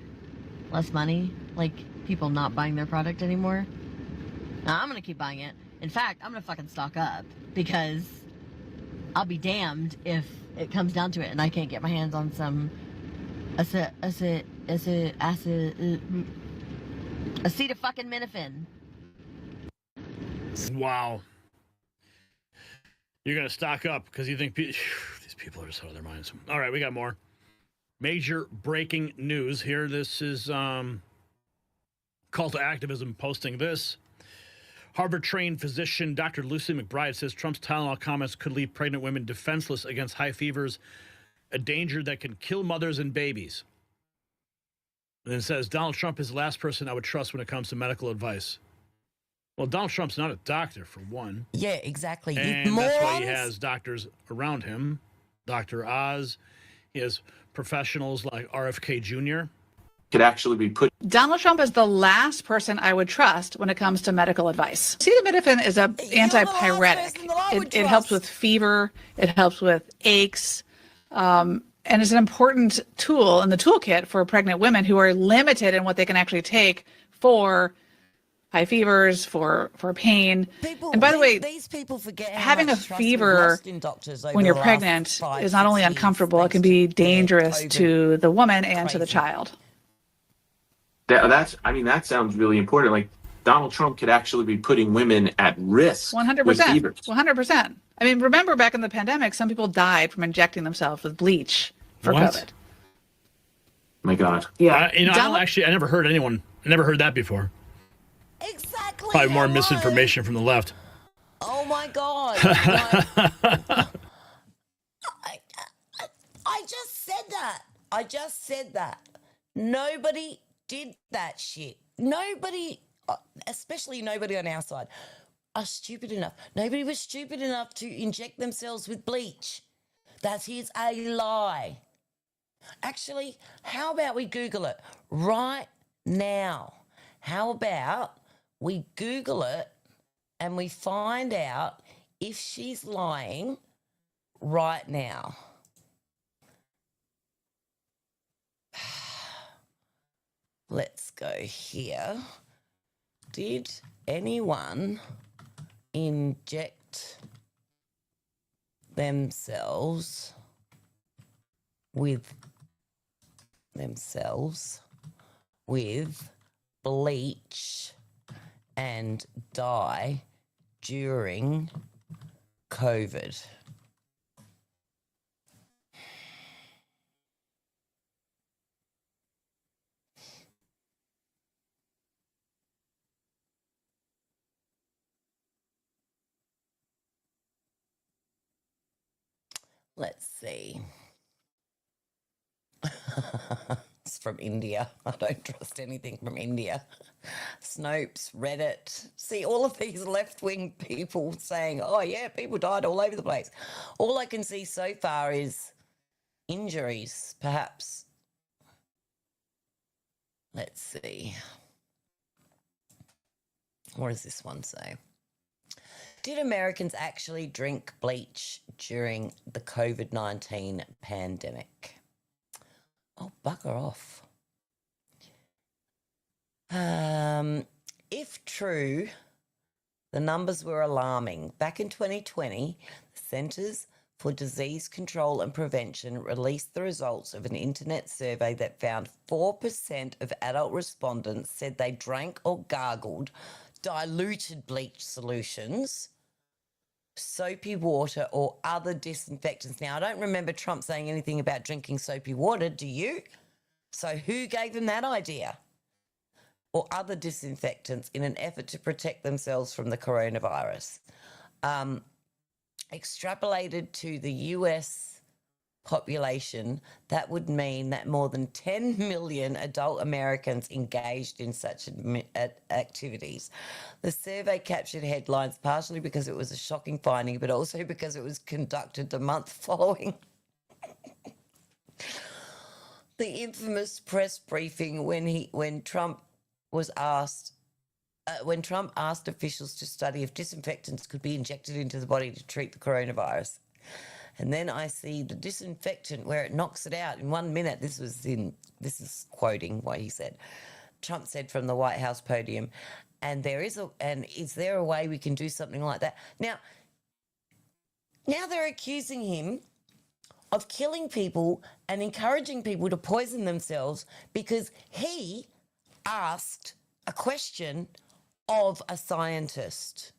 less money, like people not buying their product anymore. Now, I'm gonna keep buying it. In fact, I'm gonna fucking stock up, because I'll be damned if it comes down to it and I can't get my hands on some acetaminophen. Wow. You're going to stock up because you think these people are just out of their minds. All right, we got more. Major breaking news here. This is Call to Activism posting this. Harvard-trained physician Dr. Lucy McBride says Trump's Tylenol comments could leave pregnant women defenseless against high fevers, a danger that can kill mothers and babies. And it says, Donald Trump is the last person I would trust when it comes to medical advice. Well, Donald Trump's not a doctor, for one. Yeah, exactly. And that's why he has doctors around him. Dr. Oz. He has professionals like RFK Jr. Could actually be put. Donald Trump is the last person I would trust when it comes to medical advice. Acetaminophen is an antipyretic. It helps with fever. It helps with aches. And it's an important tool in the toolkit for pregnant women who are limited in what they can actually take for high fevers, for pain. And by the way, these people forget having a fever when you're pregnant is not only uncomfortable, it can be dangerous to the woman and to the child. That sounds really important. Like, Donald Trump could actually be putting women at risk. 100%. 100%. I mean, remember back in the pandemic, some people died from injecting themselves with bleach for COVID. My God. Yeah. I never heard that before. Exactly. Probably more misinformation from the left. Oh my God. I just said that. Nobody did that shit. Nobody, especially nobody on our side, are stupid enough. Nobody was stupid enough to inject themselves with bleach. That is a lie. Actually, how about we Google it right now? How about we Google it and we find out if she's lying right now? Let's go here. Did anyone inject themselves with bleach and die during COVID? Let's see. It's from India. I don't trust anything from India. Snopes, Reddit. See, all of these left-wing people saying, oh, yeah, people died all over the place. All I can see so far is injuries, perhaps. Let's see. What does this one say? Did Americans actually drink bleach during the COVID-19 pandemic? Oh, bugger off. If true, the numbers were alarming. Back in 2020, the Centers for Disease Control and Prevention released the results of an internet survey that found 4% of adult respondents said they drank or gargled diluted bleach solutions, soapy water, or other disinfectants. Now, I don't remember Trump saying anything about drinking soapy water, do you? So who gave him that idea? Or other disinfectants in an effort to protect themselves from the coronavirus. Extrapolated to the US population, that would mean that more than 10 million adult Americans engaged in such activities. The survey captured headlines partially because it was a shocking finding, but also because it was conducted the month following the infamous press briefing when Trump was asked when Trump asked officials to study if disinfectants could be injected into the body to treat the coronavirus. And then I see the disinfectant where it knocks it out in 1 minute. This is quoting what he said. Trump said from the White House podium, and is there a way we can do something like that? Now they're accusing him of killing people and encouraging people to poison themselves because he asked a question of a scientist.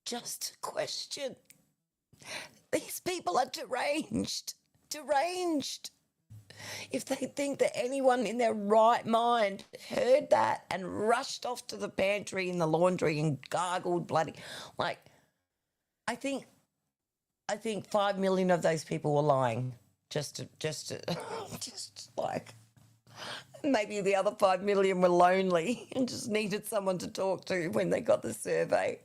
Just a question. These people are deranged. Deranged. If they think that anyone in their right mind heard that and rushed off to the pantry in the laundry and gargled bloody, like, I think 5 million of those people were lying. Just like, maybe the other 5 million were lonely and just needed someone to talk to when they got the survey.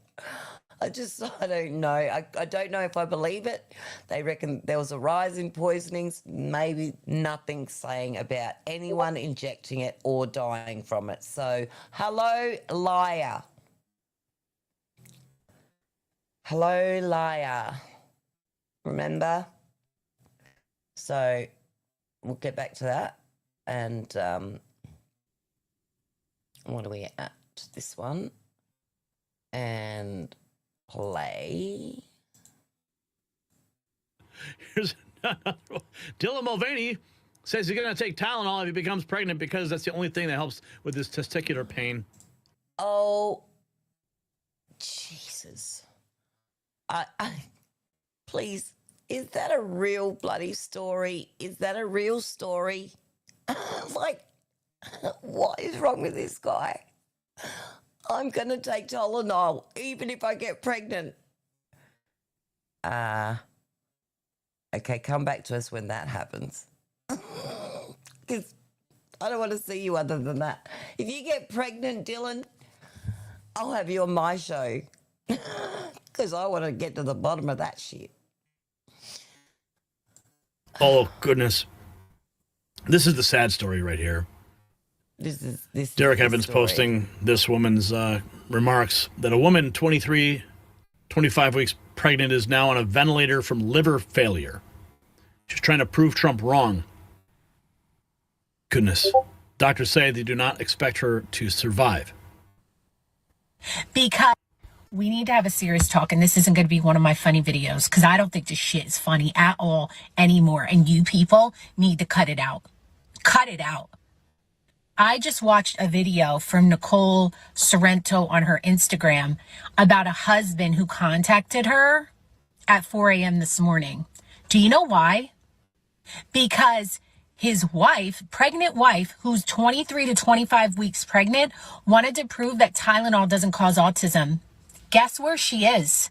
I don't know. I don't know if I believe it. They reckon there was a rise in poisonings. Maybe nothing saying about anyone injecting it or dying from it. So, hello, liar. Hello, liar. Remember? So, we'll get back to that. And what are we at? This one. And play. Here's another one. Dylan Mulvaney says he's going to take Tylenol if he becomes pregnant because that's the only thing that helps with his testicular pain. Oh, Jesus. I please, is that a real bloody story? Is that a real story? Like, what is wrong with this guy? I'm going to take Tylenol, even if I get pregnant. Okay, come back to us when that happens. Because I don't want to see you other than that. If you get pregnant, Dylan, I'll have you on my show. Because I want to get to the bottom of that shit. Oh, goodness. This is the sad story right here. This Derek Evans posting this woman's remarks that a woman 25 weeks pregnant is now on a ventilator from liver failure. She's trying to prove Trump wrong. Goodness. Doctors say they do not expect her to survive. Because we need to have a serious talk, and this isn't going to be one of my funny videos because I don't think this shit is funny at all anymore, and you people need to cut it out. Cut it out. I just watched a video from Nicole Sorrento on her Instagram about a husband who contacted her at 4 a.m. this morning. Do you know why? Because his wife, pregnant wife, who's 23 to 25 weeks pregnant, wanted to prove that Tylenol doesn't cause autism. Guess where she is?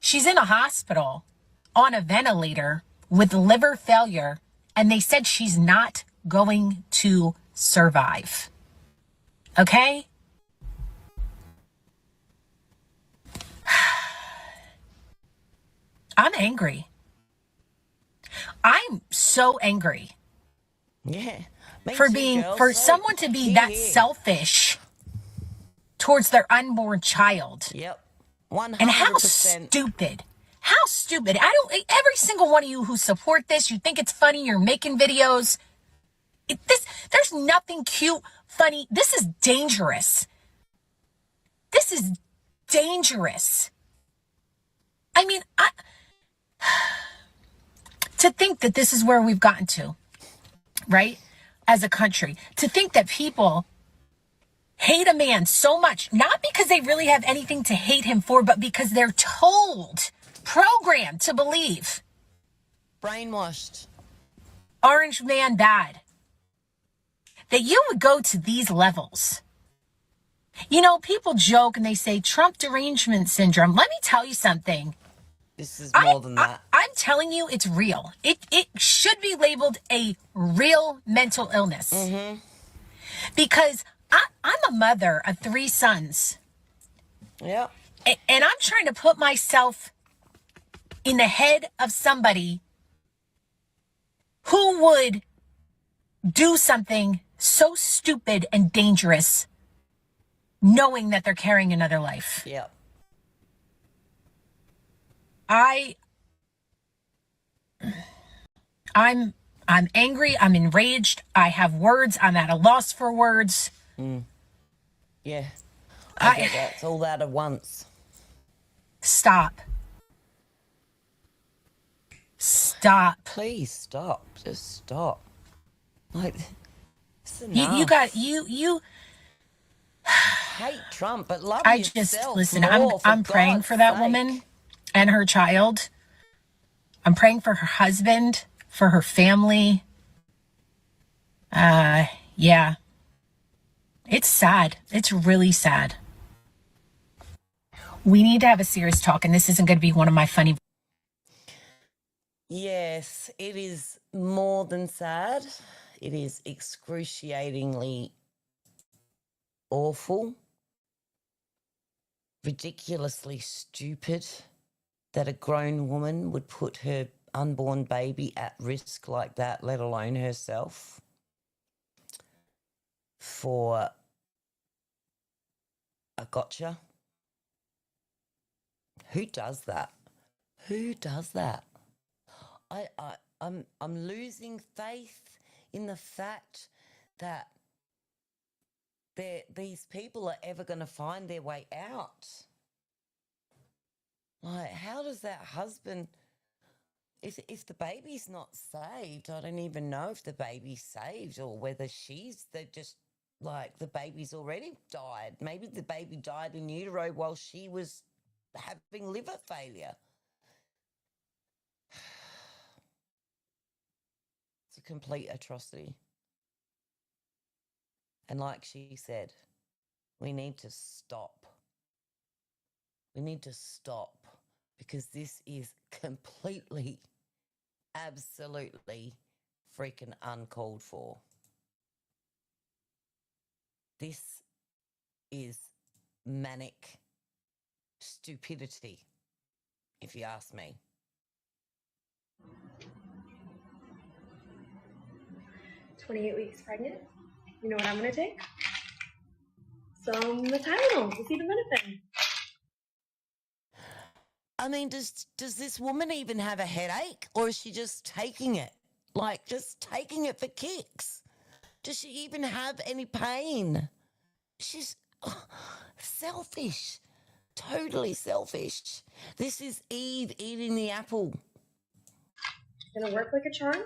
She's in a hospital on a ventilator with liver failure, and they said she's not going to survive. Okay? I'm angry. I'm so angry. Yeah. For someone to be that selfish towards their unborn child. Yep. 100%. And how stupid. How stupid. Every single one of you who support this, you think it's funny, you're making videos. There's nothing cute, funny. This is dangerous. This is dangerous. I mean, to think that this is where we've gotten to, right? As a country, to think that people hate a man so much, not because they really have anything to hate him for, but because they're told, programmed to believe. Brainwashed. Orange man bad. That you would go to these levels. You know, people joke and they say Trump derangement syndrome. Let me tell you something. This is more than that. I'm telling you, it's real. It should be labeled a real mental illness. Mm-hmm. Because I'm a mother of 3 sons. Yeah. And I'm trying to put myself in the head of somebody who would do something so stupid and dangerous knowing that they're carrying another life. Yeah. I'm angry. I'm enraged. I have words. I'm at a loss for words. Yeah. I get that. It's all that at once. Stop. Stop. Please stop. Just stop. Like, it's You enough. you hate Trump, but love I yourself just listen. more, I'm praying God's for that sake. woman and her child. I'm praying for her husband, for her family. Yeah. It's sad. It's really sad. We need to have a serious talk, and this isn't going to be one of my funny. Yes, it is more than sad. It is excruciatingly awful, ridiculously stupid that a grown woman would put her unborn baby at risk like that, let alone herself, for a gotcha. Who does that? Who does that? I'm losing faith in the fact that these people are ever going to find their way out. Like, how does that husband, if the baby's not saved, I don't even know if the baby's saved or whether they're just like the baby's already died. Maybe the baby died in utero while she was having liver failure. It's a complete atrocity. And like she said, we need to stop. We need to stop because this is completely, absolutely freaking uncalled for. This is manic stupidity, if you ask me. 28 weeks pregnant. You know what I'm going to take? Some Tylenol to see the benefit. I mean, does this woman even have a headache, or is she just taking it? Like, just taking it for kicks? Does she even have any pain? She's selfish. Totally selfish. This is Eve eating the apple. It's going to work like a charm,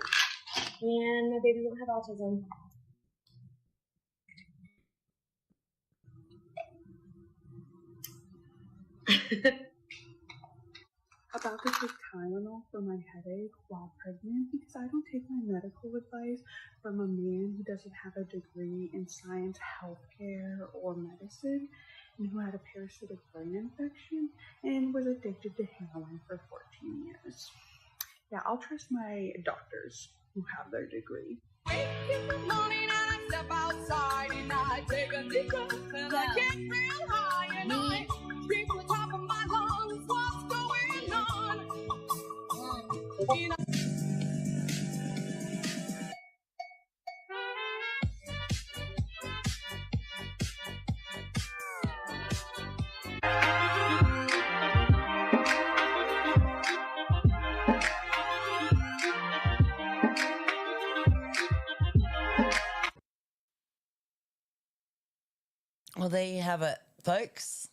and my baby won't have autism. About to take Tylenol for my headache while pregnant because I don't take my medical advice from a man who doesn't have a degree in science, healthcare, or medicine, and who had a parasitic brain infection and was addicted to heroin for 14 years. Yeah, I'll trust my doctors who have their degree. Wake in the morning and I step outside and I take a deep breath and I get real high and I scream to the top of my lungs, what's going on? Well, there you have it, folks.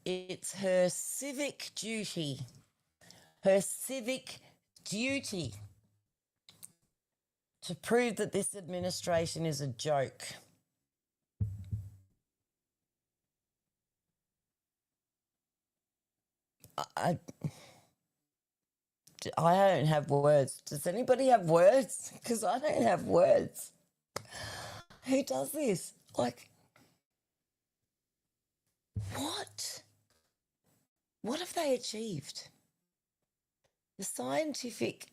It's her civic duty. Her civic duty to prove that this administration is a joke. I don't have words. Does anybody have words? Because I don't have words. Who does this? Like, what? What have they achieved? The scientific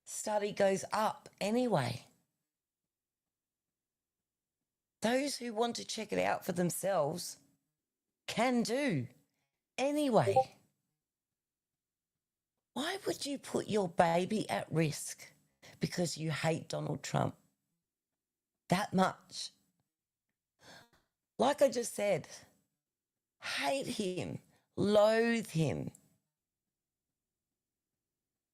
study goes up anyway. Those who want to check it out for themselves can do anyway. Why would you put your baby at risk because you hate Donald Trump that much? like I just said, hate him, loathe him.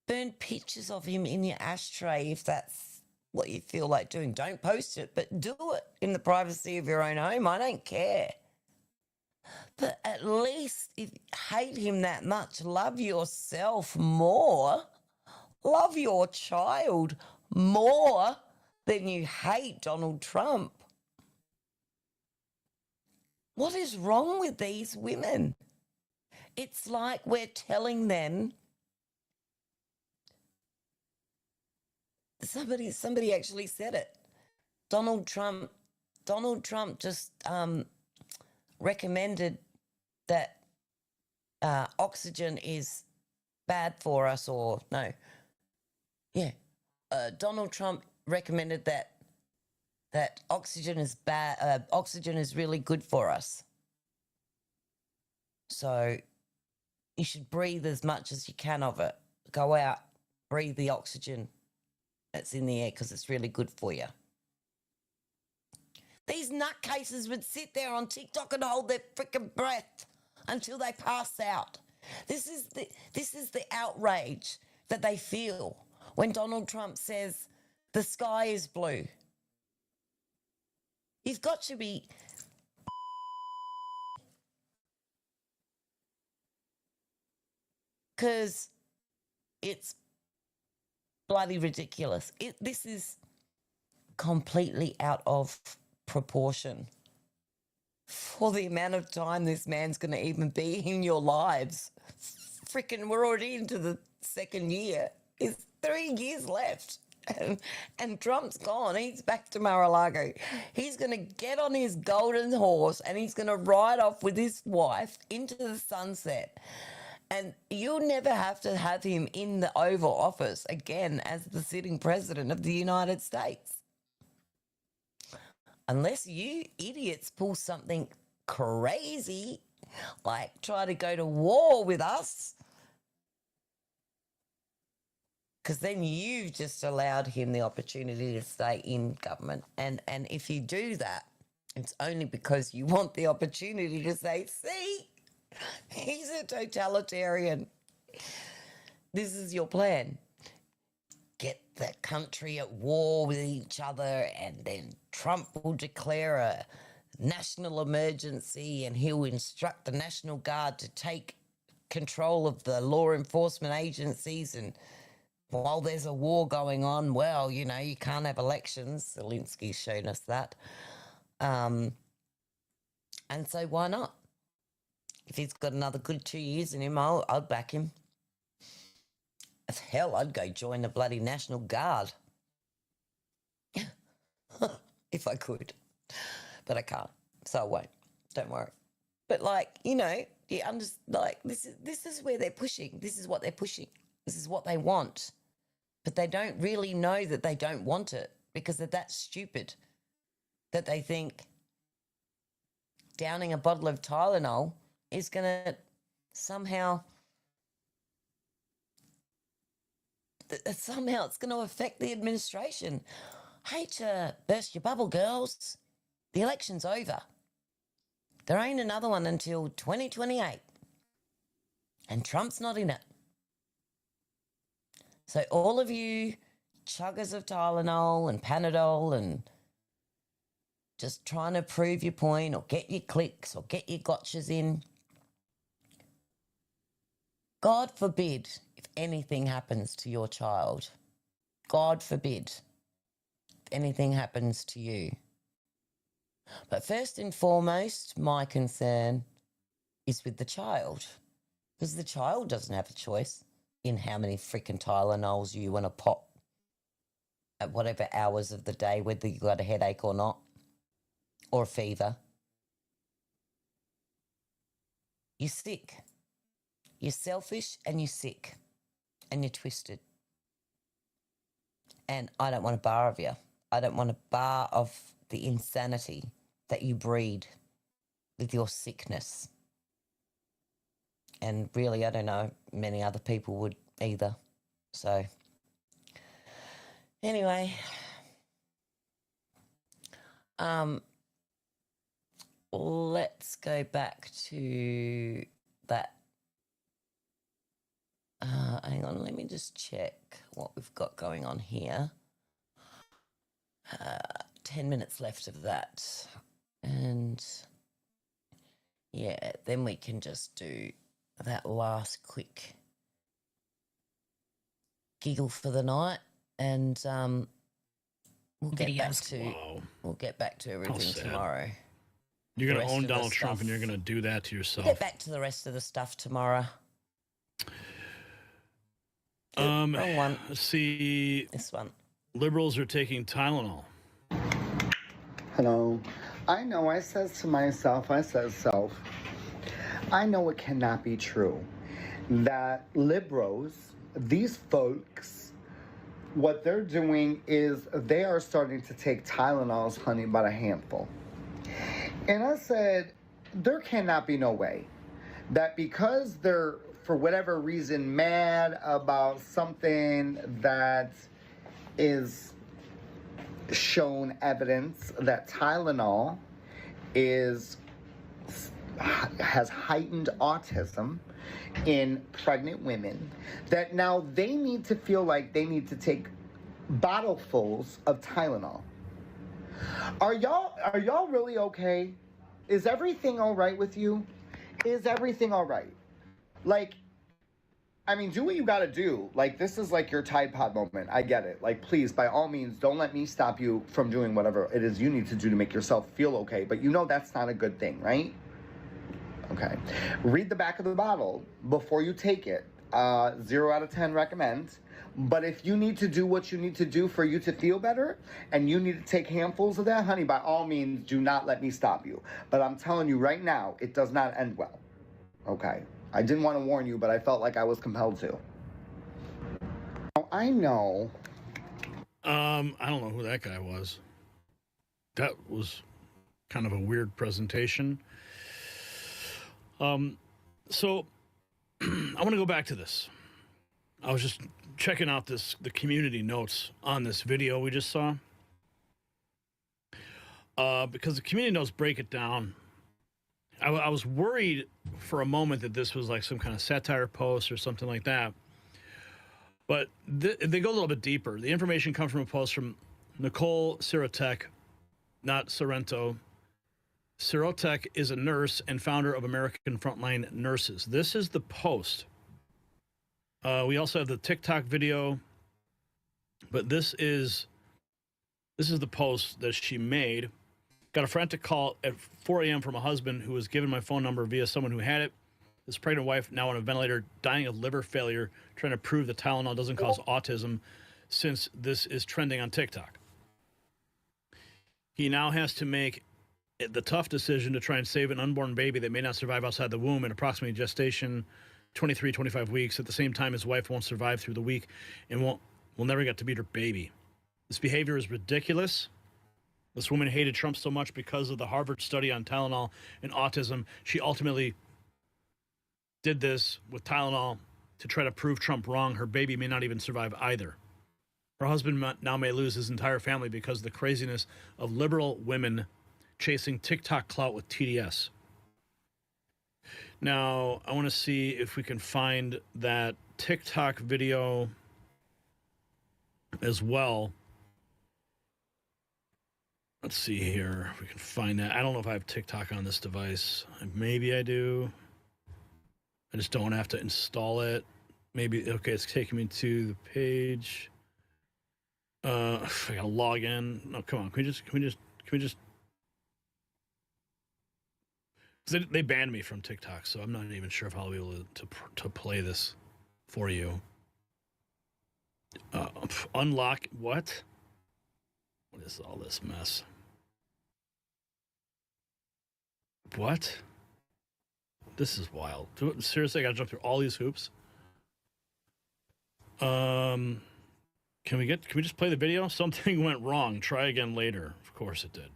Burn pictures of him in your ashtray if that's what you feel like doing. Don't post it, but do it in the privacy of your own home. I don't care. But at least if you hate him that much, love yourself more. Love your child more than you hate Donald Trump. What is wrong with these women? It's like we're telling them. Somebody actually said it. Donald Trump just recommended that oxygen is bad for us, or no. Yeah. Donald Trump recommended that oxygen is bad. Oxygen is really good for us. So you should breathe as much as you can of it. Go out, breathe the oxygen that's in the air because it's really good for you. These nutcases would sit there on TikTok and hold their freaking breath until they pass out. This is the outrage that they feel when Donald Trump says the sky is blue. You've got to be because it's bloody ridiculous. This is completely out of proportion for the amount of time this man's going to even be in your lives. Freaking, we're already into the second year. It's 3 years left. And Trump's gone. He's back to Mar-a-Lago. He's going to get on his golden horse and he's going to ride off with his wife into the sunset. And you'll never have to have him in the Oval Office again as the sitting president of the United States. Unless you idiots pull something crazy, like try to go to war with us, because then you've just allowed him the opportunity to stay in government. And if you do that, it's only because you want the opportunity to say, see, he's a totalitarian. This is your plan. Get the country at war with each other, and then Trump will declare a national emergency and he'll instruct the National Guard to take control of the law enforcement agencies, and while there's a war going on, well, you know, you can't have elections. Zelensky's shown us that. And so why not? If he's got another good 2 years in him, I'd back him. Hell, I'd go join the bloody National Guard. If I could. But I can't, so I won't. Don't worry. But, like, you know, yeah, I'm just, like, this is where they're pushing. This is what they're pushing. This is what they want. But they don't really know that they don't want it because they're that stupid that they think downing a bottle of Tylenol is going to somehow it's going to affect the administration. Hate to burst your bubble, girls. The election's over. There ain't another one until 2028. And Trump's not in it. So all of you chuggers of Tylenol and Panadol and just trying to prove your point or get your clicks or get your gotchas in, God forbid if anything happens to your child. God forbid if anything happens to you. But first and foremost, my concern is with the child, because the child doesn't have a choice in how many freaking Tylenols you want to pop at whatever hours of the day, whether you got a headache or not, or a fever. You're sick. You're selfish and you're sick and you're twisted. And I don't want a bar of you. I don't want a bar of the insanity that you breed with your sickness. And really, I don't know many other people would either. So, anyway, let's go back to that. Hang on, let me just check what we've got going on here. 10 minutes left of that. And yeah, then we can just do that last quick giggle for the night, and we'll get back to everything tomorrow. You're going to own Donald Trump, and you're going to do that to yourself. We'll get back to the rest of the stuff tomorrow. Wrong one. Let's see. This one. Liberals are taking Tylenol. Hello. I know I says to myself, I know it cannot be true that liberals, these folks, what they're doing is they are starting to take Tylenols, honey, by the handful. And I said, there cannot be no way that because they're, for whatever reason, mad about something that is shown evidence that Tylenol has heightened autism in pregnant women, that now they need to feel like they need to take bottlefuls of Tylenol. Are y'all really okay? Is everything all right with you? Is everything all right? Like, I mean, do what you gotta do. Like, this is like your Tide Pod moment. I get it. Like, please, by all means, don't let me stop you from doing whatever it is you need to do to make yourself feel okay. But you know that's not a good thing, right? Okay. Read the back of the bottle before you take it. 0 out of 10 recommend. But if you need to do what you need to do for you to feel better, and you need to take handfuls of that, honey, by all means, do not let me stop you. But I'm telling you right now, it does not end well. Okay? I didn't want to warn you, but I felt like I was compelled to. I know. I don't know who that guy was. That was kind of a weird presentation. So I want to go back to this. I was just checking out the community notes on this video we just saw. Because the community notes break it down. I was worried for a moment that this was like some kind of satire post or something like that. But they go a little bit deeper. The information comes from a post from Nicole Sirotek, not Sorrento. Sirotek is a nurse and founder of American Frontline Nurses. This is the post. We also have the TikTok video, but this is the post that she made. Got a frantic call at 4 a.m. from a husband who was given my phone number via someone who had it. This pregnant wife, now on a ventilator, dying of liver failure, trying to prove that Tylenol doesn't cause autism since this is trending on TikTok. He now has to make the tough decision to try and save an unborn baby that may not survive outside the womb at approximately gestation 23, 25 weeks. At the same time, his wife won't survive through the week and will never get to meet her baby. This behavior is ridiculous. This woman hated Trump so much because of the Harvard study on Tylenol and autism. She ultimately did this with Tylenol to try to prove Trump wrong. Her baby may not even survive either. Her husband now may lose his entire family because of the craziness of liberal women chasing TikTok clout with TDS. Now, I want to see if we can find that TikTok video as well. Let's see here if we can find that. I don't know if I have TikTok on this device. Maybe I do. I just don't have to install it. Maybe, okay, it's taking me to the page. I gotta log in. No, come on. Can we just? They banned me from TikTok, so I'm not even sure if I'll be able to play this for you. Unlock what? What is all this mess? What? This is wild. Seriously, I gotta jump through all these hoops. Can we just play the video? Something went wrong. Try again later. Of course it did.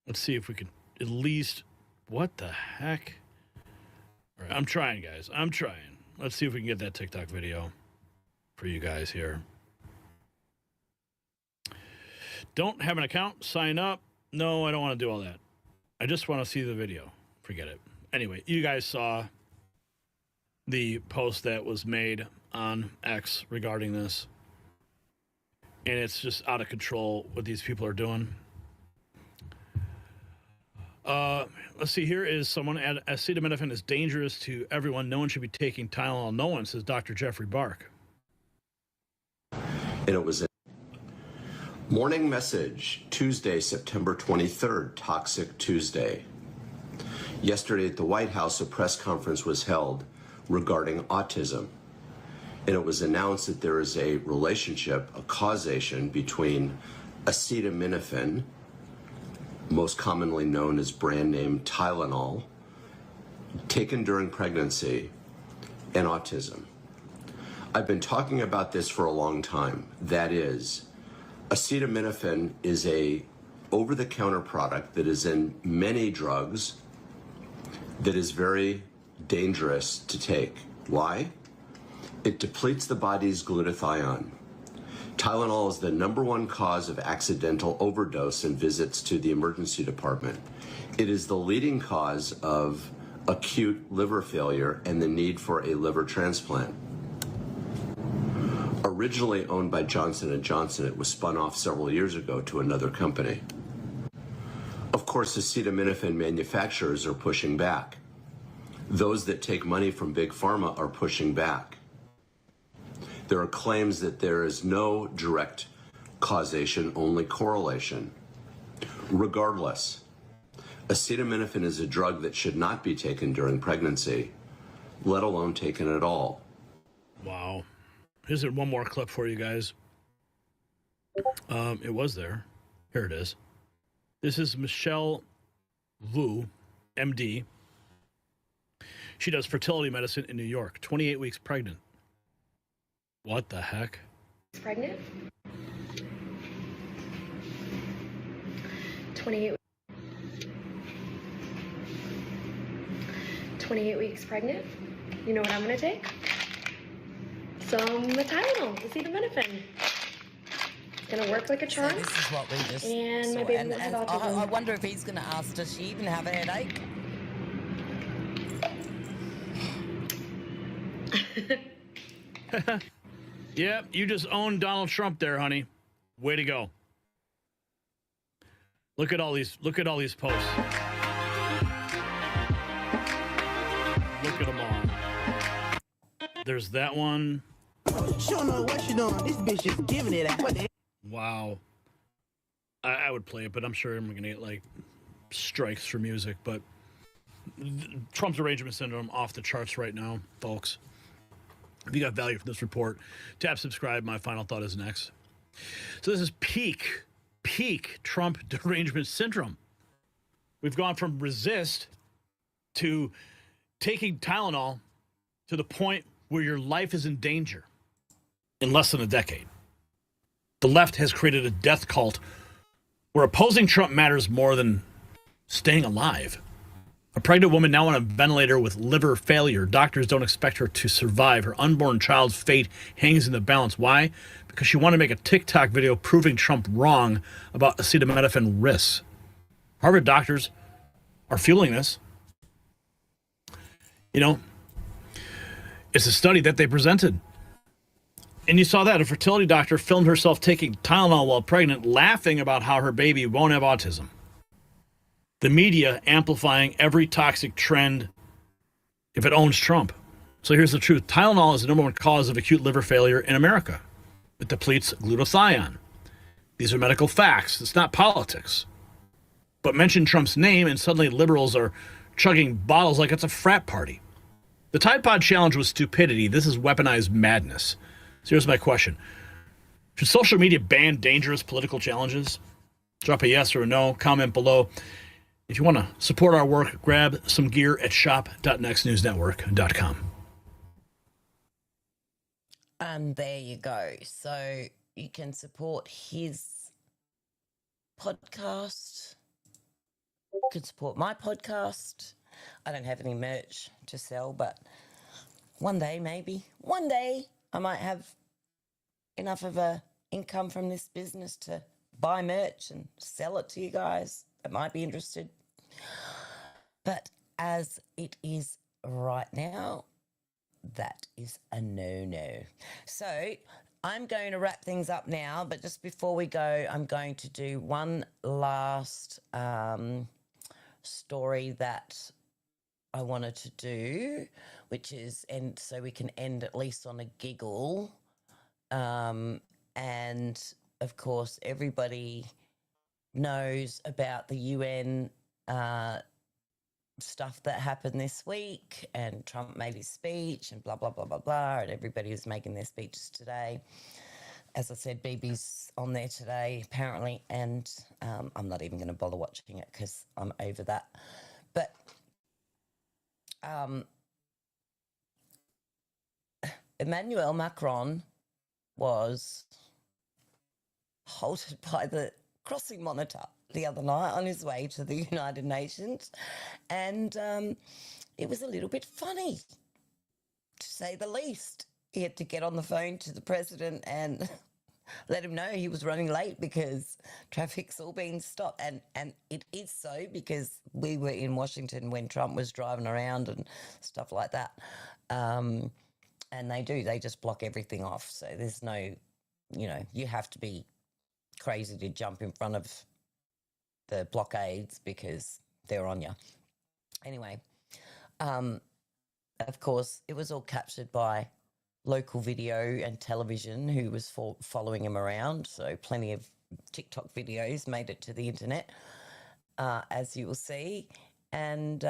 Let's see if we can at least. What the heck? All right, I'm trying, guys. I'm trying. Let's see if we can get that TikTok video for you guys here. Don't have an account? Sign up? No, I don't want to do all that. I just want to see the video. Forget it. Anyway, you guys saw the post that was made on X regarding this. And it's just out of control what these people are doing. Let's see. Here is someone. Acetaminophen is dangerous to everyone. No one should be taking Tylenol. No one, says Dr. Jeffrey Bark. And it was a morning message, Tuesday, September 23rd, Toxic Tuesday. Yesterday at the White House, a press conference was held regarding autism. And it was announced that there is a relationship, a causation between acetaminophen, most commonly known as brand name Tylenol, taken during pregnancy, and autism. I've been talking about this for a long time. That is, acetaminophen is a over-the-counter product that is in many drugs that is very dangerous to take. Why? It depletes the body's glutathione. Tylenol is the #1 cause of accidental overdose and visits to the emergency department. It is the leading cause of acute liver failure and the need for a liver transplant. Originally owned by Johnson & Johnson, it was spun off several years ago to another company. Of course, acetaminophen manufacturers are pushing back. Those that take money from Big Pharma are pushing back. There are claims that there is no direct causation, only correlation. Regardless, acetaminophen is a drug that should not be taken during pregnancy, let alone taken at all. Wow. Here's one more clip for you guys. It was there. Here it is. This is Michelle Vu, MD. She does fertility medicine in New York, 28 weeks pregnant. What the heck? Pregnant. 28 weeks pregnant. You know what I'm gonna take? Some Tylenol, acetaminophen. It's gonna work like a charm. So this is what we just and saw. my baby And won't have autism. I wonder if he's going to ask, does she even have a headache? Yep, you just owned Donald Trump there, honey. Way to go. Look at all these posts. Look at them all. There's that one. She don't know what she doing. This bitch is giving it out. What the Wow. I would play it, but I'm sure I'm going to get like strikes for music. But Trump's derangement syndrome off the charts right now, folks. If you got value from this report, tap subscribe. My final thought is next. So this is peak Trump derangement syndrome. We've gone from resist to taking Tylenol to the point where your life is in danger in less than a decade. The left has created a death cult where opposing Trump matters more than staying alive. A pregnant woman now on a ventilator with liver failure. Doctors don't expect her to survive. Her unborn child's fate hangs in the balance. Why? Because she wanted to make a TikTok video proving Trump wrong about acetaminophen risks. Harvard doctors are fueling this. You know, it's a study that they presented. And you saw that a fertility doctor filmed herself taking Tylenol while pregnant, laughing about how her baby won't have autism. The media amplifying every toxic trend if it owns Trump. So here's the truth. Tylenol is the #1 cause of acute liver failure in America. It depletes glutathione. These are medical facts. It's not politics. But mention Trump's name and suddenly liberals are chugging bottles like it's a frat party. The Tide Pod Challenge was stupidity. This is weaponized madness. So here's my question. Should social media ban dangerous political challenges? Drop a yes or a no. Comment below. If you want to support our work, grab some gear at shop.nextnewsnetwork.com. And there you go. So you can support his podcast. You can support my podcast. I don't have any merch to sell, but one day, maybe, one day I might have enough of a income from this business to buy merch and sell it to you guys that might be interested. But as it is right now, that is a no-no. So I'm going to wrap things up now, but just before we go, I'm going to do one last story that I wanted to do, which is, and so we can end at least on a giggle. And of course, everybody knows about the UN stuff that happened this week, and Trump made his speech and blah, blah, blah, blah, blah, and everybody was making their speeches today. As I said, BB's on there today, apparently, and I'm not even going to bother watching it because I'm over that. But Emmanuel Macron was halted by the crossing monitor the other night on his way to the United Nations, and it was a little bit funny, to say the least. He had to get on the phone to the president and let him know he was running late because traffic's all been stopped, and it is so because we were in Washington when Trump was driving around and stuff like that, and they just block everything off. So there's no, you have to be crazy to jump in front of the blockades because they're on you. Anyway, of course, it was all captured by local video and television who was following him around. So plenty of TikTok videos made it to the internet, as you will see. And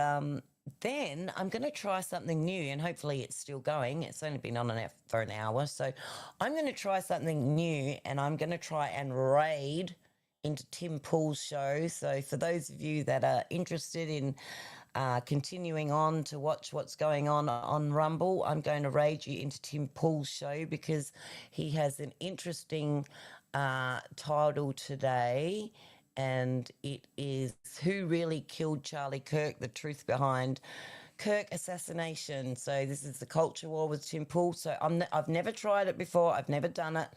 then I'm going to try something new, and hopefully it's still going. It's only been on for an hour. So I'm going to try something new, and I'm going to try and raid into Tim Pool's show. So for those of you that are interested in continuing on to watch what's going on Rumble, I'm going to raid you into Tim Pool's show because he has an interesting title today, and it is Who Really Killed Charlie Kirk? The Truth Behind Kirk Assassination. So this is the culture war with Tim Pool. So I've never tried it before. I've never done it.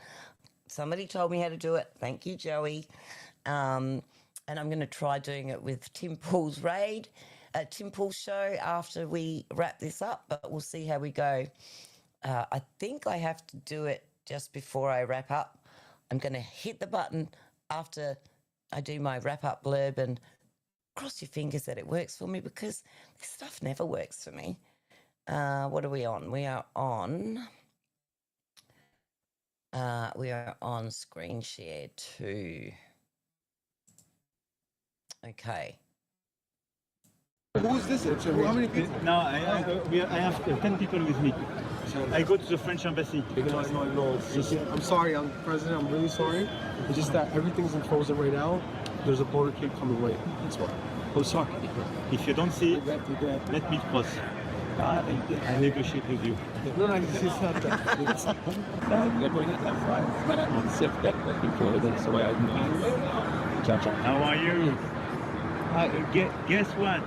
Somebody told me how to do it. Thank you, Joey. And I'm going to try doing it with Tim Pool's raid, Tim Pool's show after we wrap this up, but we'll see how we go. I think I have to do it just before I wrap up. I'm going to hit the button after I do my wrap-up blurb, and cross your fingers that it works for me because this stuff never works for me. What are we on? We are on screen share 2. Okay. Who's this? How many people? No, I have 10 people with me. I go to the French embassy. No. I'm sorry, President. I'm really sorry. It's just that everything's in frozen right now. There's a border gate coming right. That's why. Oh, sorry. If you don't see it, let me cross. I negotiate with you. No, it's not that. How are you? Guess what?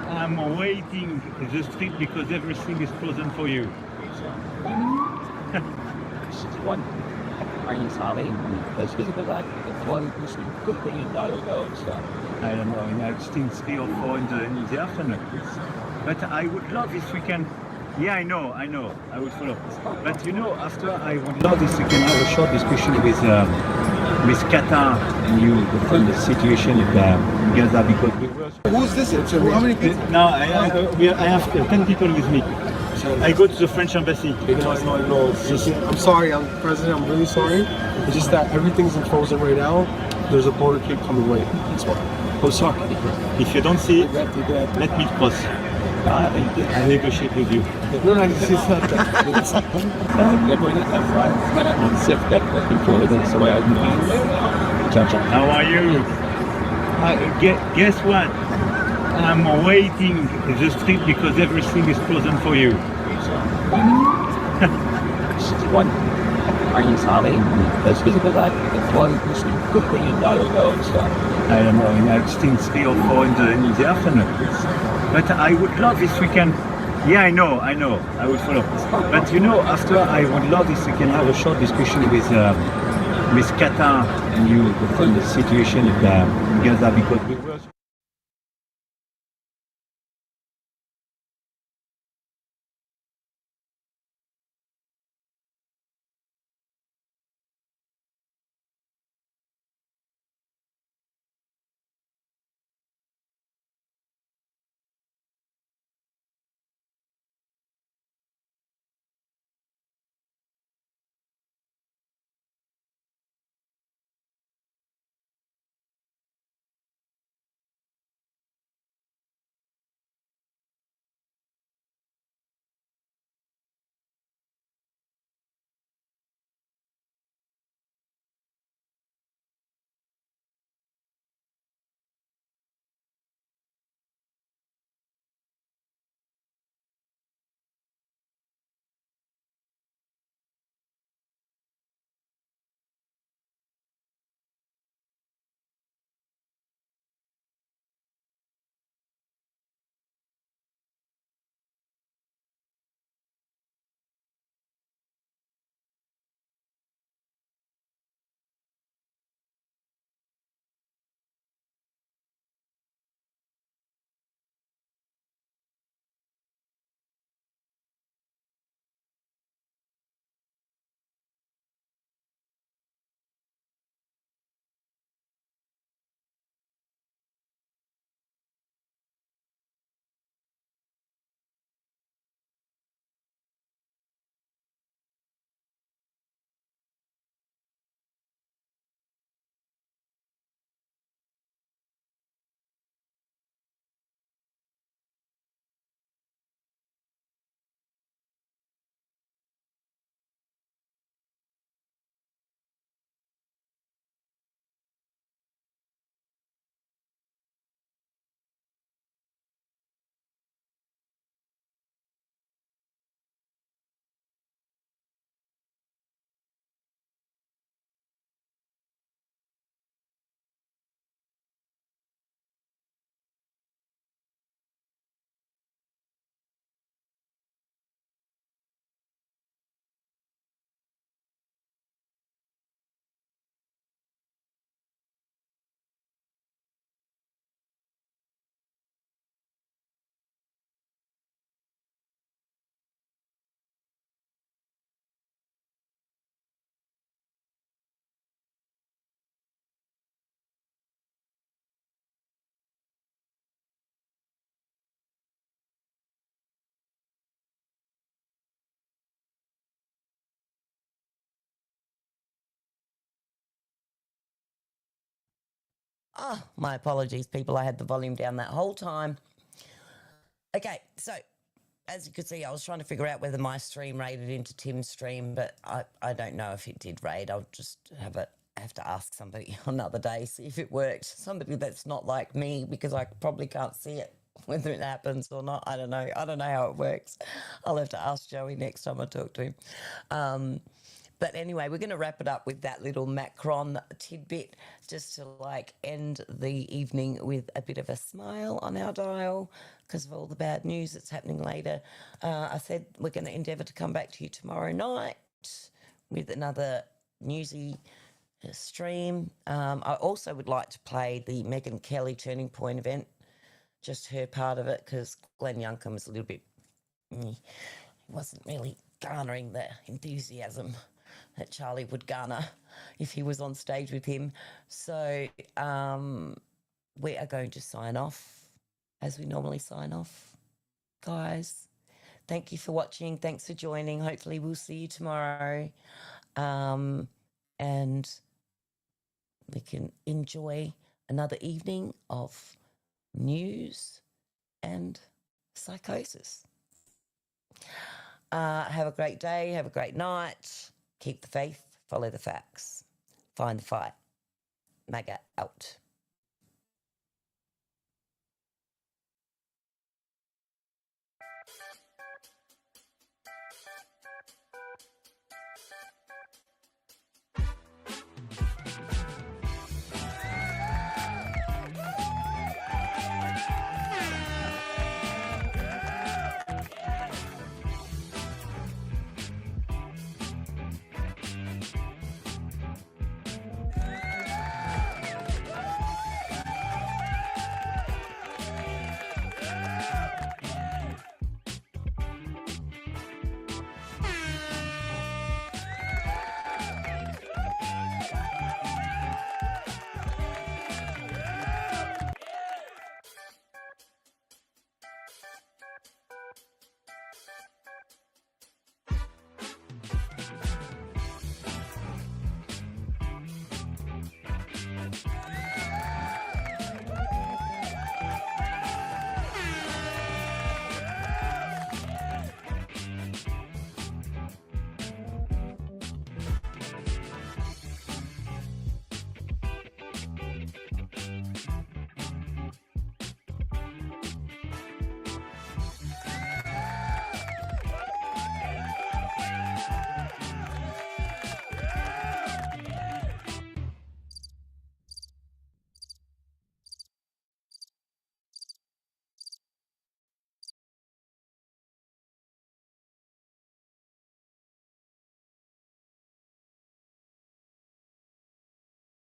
I'm waiting the street because everything is frozen for you. Are you sorry? That's because I $1 billion stuff. I don't know, it's still 3 or 4 in the afternoon. But I would love if we can. Yeah, I know, I will follow. But after I would love if we can have a short discussion with Qatar and you on the situation in Gaza because we were. Who's this? How many people? No, I have 10 people with me. I go to the French embassy. No. I'm sorry, President. I'm really sorry. It's just that everything's in frozen right now. There's a border gate coming right. That's why. Oh, sorry. If you don't see it, let me cross. I negotiate with you. No, it's not that. How are you? Guess what? I'm waiting the street because everything is frozen for you. Are you sorry? That's because I $1 billion stuff. I don't know, it's still 3 or 4 in the afternoon. But I would love if we can. Yeah, I know, I will follow. But after I would love if we can have a short discussion with Qatar and you on the situation in Gaza because we were. My apologies, people. I had the volume down that whole time. Okay, so as you could see, I was trying to figure out whether my stream rated into Tim's stream, but I don't know if it did raid. I'll just have to ask somebody another day, see if it worked. Somebody that's not like me, because I probably can't see it, whether it happens or not. I don't know how it works. I'll have to ask Joey next time I talk to him. But anyway, we're going to wrap it up with that little Macron tidbit, just to like end the evening with a bit of a smile on our dial because of all the bad news that's happening later. I said we're going to endeavour to come back to you tomorrow night with another newsy stream. I also would like to play the Megyn Kelly Turning Point event, just her part of it, because Glenn Youngkin was a little bit, he wasn't really garnering the enthusiasm that Charlie would garner if he was on stage with him. So we are going to sign off as we normally sign off. Guys, thank you for watching. Thanks for joining. Hopefully we'll see you tomorrow. And we can enjoy another evening of news and psychosis. Have a great day. Have a great night. Keep the faith. Follow the facts. Find the fight. MAGA out.